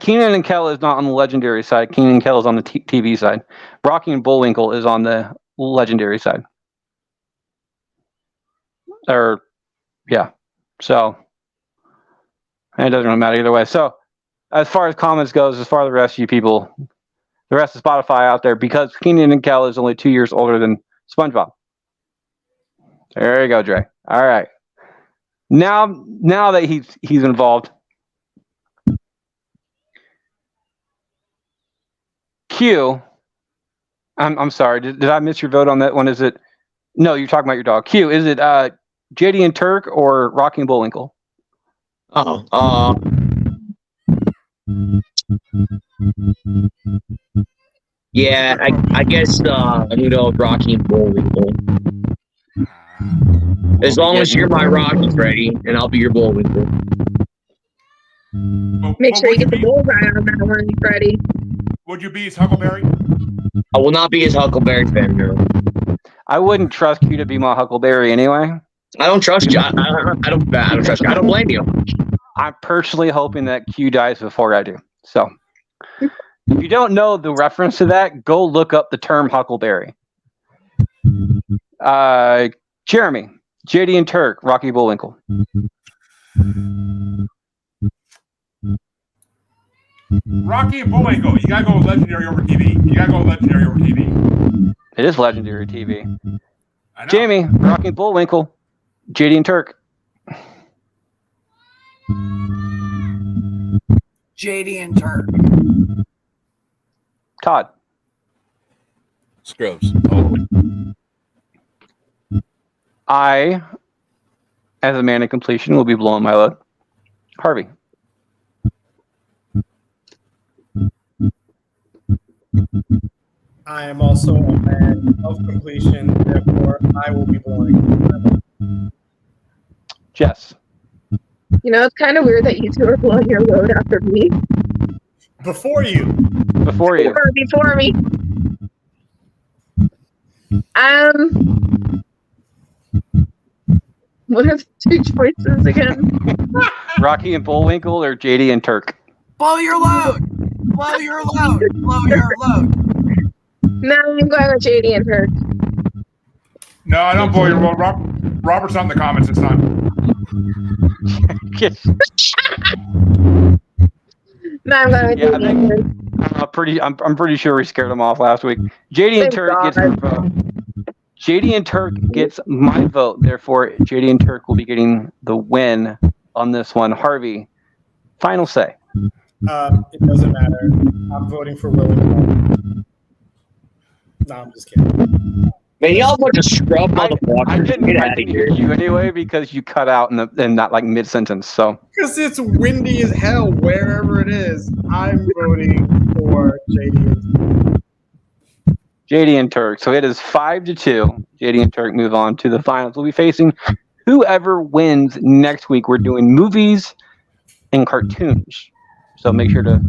Keenan and Kel is not on the legendary side. Keenan and Kel is on the TV side. Rocky and Bullwinkle is on the legendary side. So it doesn't really matter either way. So as far as comments goes, as far as the rest of you people, the rest of Spotify out there, because Keenan and Kel is only 2 years older than SpongeBob. There you go, Dre. All right. Now that he's involved. Q, I'm sorry. Did I miss your vote on that one? Is it? No, you're talking about your dog. Q, is it JD and Turk or Rocky and Bullwinkle? Yeah, I guess Rocky and Bullwinkle. As long as you're my Rocky, Freddie, and I'll be your Bullwinkle. Make sure you get the bullseye on that one, Freddie. Would you be his Huckleberry? I will not be his Huckleberry fan, no. I wouldn't trust Q to be my Huckleberry anyway. I don't trust you. I don't trust you. I don't blame you. I'm personally hoping that Q dies before I do. So, if you don't know the reference to that, go look up the term Huckleberry. Jeremy, JD and Turk, Rocky Bullwinkle. Rocky and Bullwinkle. You gotta go with Legendary over TV. It is Legendary TV. I know. Jamie, Rocky and Bullwinkle, JD and Turk. JD and Turk. Todd. Scrubs. All the way. I, as a man of completion, will be blowing my load. Harvey. I am also a man of completion, therefore I will be blowing. Jess. You know, it's kind of weird that you two are blowing your load after me. Before you. Before you. Or before me. What are the two choices again? Rocky and Bullwinkle or JD and Turk? Blow your load. Blow your load. Blow your load. No, I'm going with JD and Turk. No, I don't blow your load. Robert's not in the comments this time. No, I'm going with Yeah, JD and Turk. I'm pretty sure we scared him off last week. JD and Thank Turk gets God. my vote. JD and Turk gets my vote. Therefore, JD and Turk will be getting the win on this one. Harvey, final say. It doesn't matter. I'm voting for Willie. No, I'm just kidding. Man, y'all bunch of scrub I motherfuckers. didn't, Get I out of didn't here. hear you anyway because you cut out in that like mid sentence. So Because it's windy as hell wherever it is. I'm voting for JD. JD and Turk. So it is 5-2. JD and Turk move on to the finals. We'll be facing whoever wins next week. We're doing movies and cartoons. So make sure to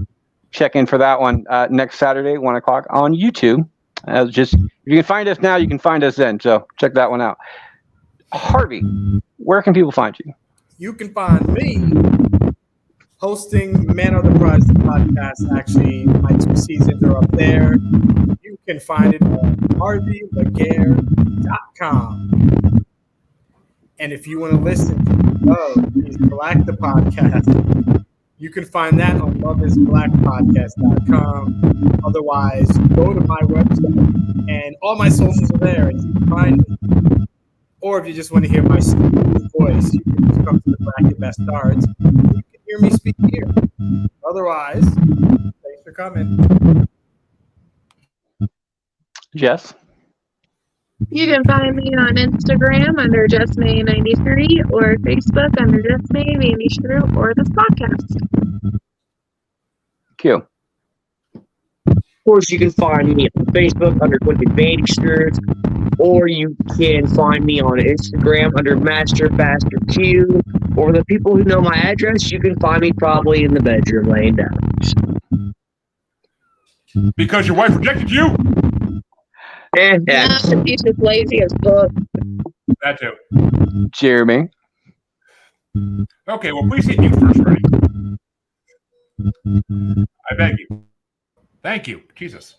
check in for that one next Saturday, 1 o'clock on YouTube. If you can find us now, you can find us then. So check that one out. Harvey, where can people find you? You can find me hosting Man of the Prize podcast. Actually, my 2 seasons are up there. You can find it on harveylaguerre.com. And if you want to listen to He's Black the podcast, you can find that on loveisblackpodcast.com. Otherwise, go to my website and all my socials are there and you can find me. Or if you just want to hear my smooth voice, you can just come to the Bracket Best Starts. You can hear me speak here. Otherwise, thanks for coming. Jess? You can find me on Instagram under JessMay93 or Facebook under JessMay, Vandy Shrew, or this podcast. Q. Of course, you can find me on Facebook under Quentin Bannister, or you can find me on Instagram under Master Faster Q. Or the people who know my address, you can find me probably in the bedroom laying down. Because your wife rejected you? And No, he's just lazy as fuck. That too. Jeremy? Okay, well, please hit mute first, Freddie. I beg you. Thank you. Jesus.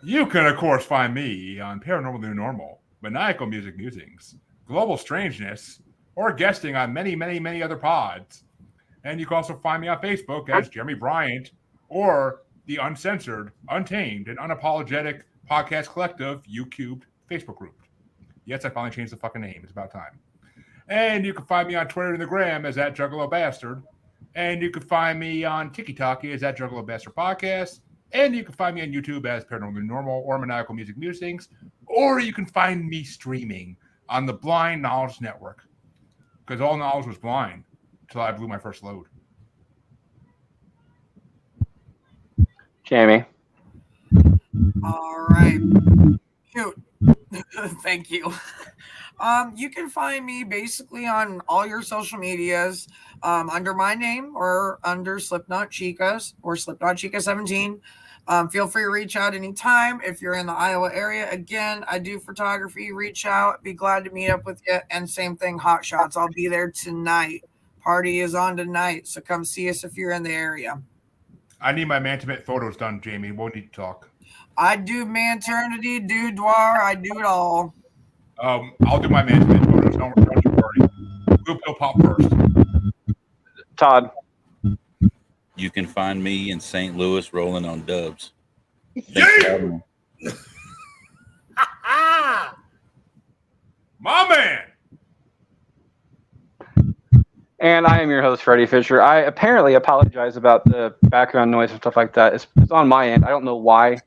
You can, of course, find me on Paranormal New Normal, Maniacal Music Musings, Global Strangeness, or guesting on many, many, many other pods. And you can also find me on Facebook as Jeremy Bryant or the Uncensored, Untamed, and Unapologetic Podcast Collective YouCubed Facebook group. Yes, I finally changed the fucking name. It's about time. And you can find me on Twitter and the Gram as @JuggaloBastard. And you can find me on TikTok as @JuggaloBastard Podcast. And you can find me on YouTube as Paranormal Normal or Maniacal Music Musings. Or you can find me streaming on the Blind Knowledge Network. Because all knowledge was blind until I blew my first load. Jamie? All right. Cute. Thank you. You can find me basically on all your social medias under my name or under Slipknot Chicas or Slipknot Chica 17. Feel free to reach out anytime if you're in the Iowa area. Again, I do photography. Reach out. Be glad to meet up with you. And same thing, Hot Shots. I'll be there tonight. Party is on tonight, so come see us if you're in the area. I need my Mantimate photos done, Jamie. We'll need to talk. I do Manternity, Dudoir. I do it all. I'll do my Mantimate photos Don't you worry. We'll pop first. Todd. You can find me in St. Louis rolling on dubs. Yeah! Thanks for having me. My man. And I am your host, Freddie Fisher. I apparently apologize about the background noise and stuff like that. It's on my end. I don't know why.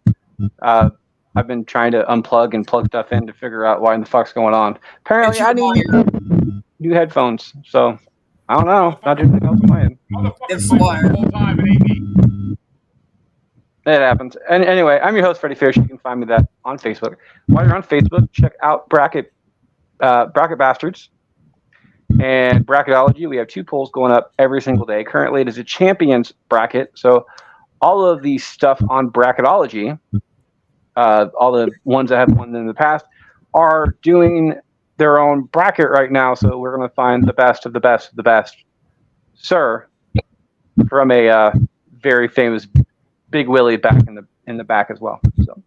I've been trying to unplug and plug stuff in to figure out what in the fuck's going on. Apparently, I need new headphones. So, I don't know. Not doing anything else on my end. It's Motherfuckers wired. the whole time in AD. It happens. And anyway, I'm your host, Freddie Fisher. You can find me that on Facebook. While you're on Facebook, check out Bracket Bastards and Bracketology. We have 2 polls going up every single day. Currently, it is a champions bracket. So all of the stuff on Bracketology, all the ones that have won in the past, are doing their own bracket right now. So we're going to find the best of the best of the best. Sir, from a very famous Big Willie back in the back as well. So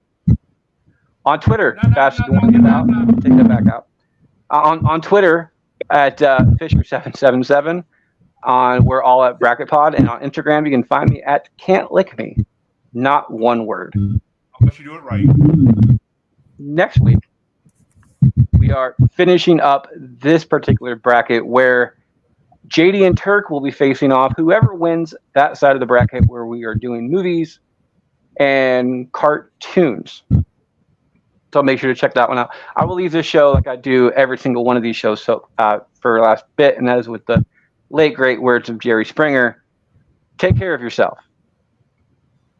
on Twitter, Bastards want to get out. Take that back out. On Twitter at Fisher777. We're all at Bracket Pod, and on Instagram you can find me at Can't Lick Me. Not one word. Unless you do it right. Next week we are finishing up this particular bracket where JD and Turk will be facing off. Whoever wins that side of the bracket where we are doing movies and cartoons. So make sure to check that one out. I will leave this show like I do every single one of these shows for the last bit, and that is with the late, great words of Jerry Springer. Take care of yourself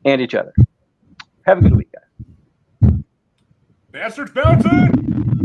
and each other. Have a good week, guys. Bastards bouncing!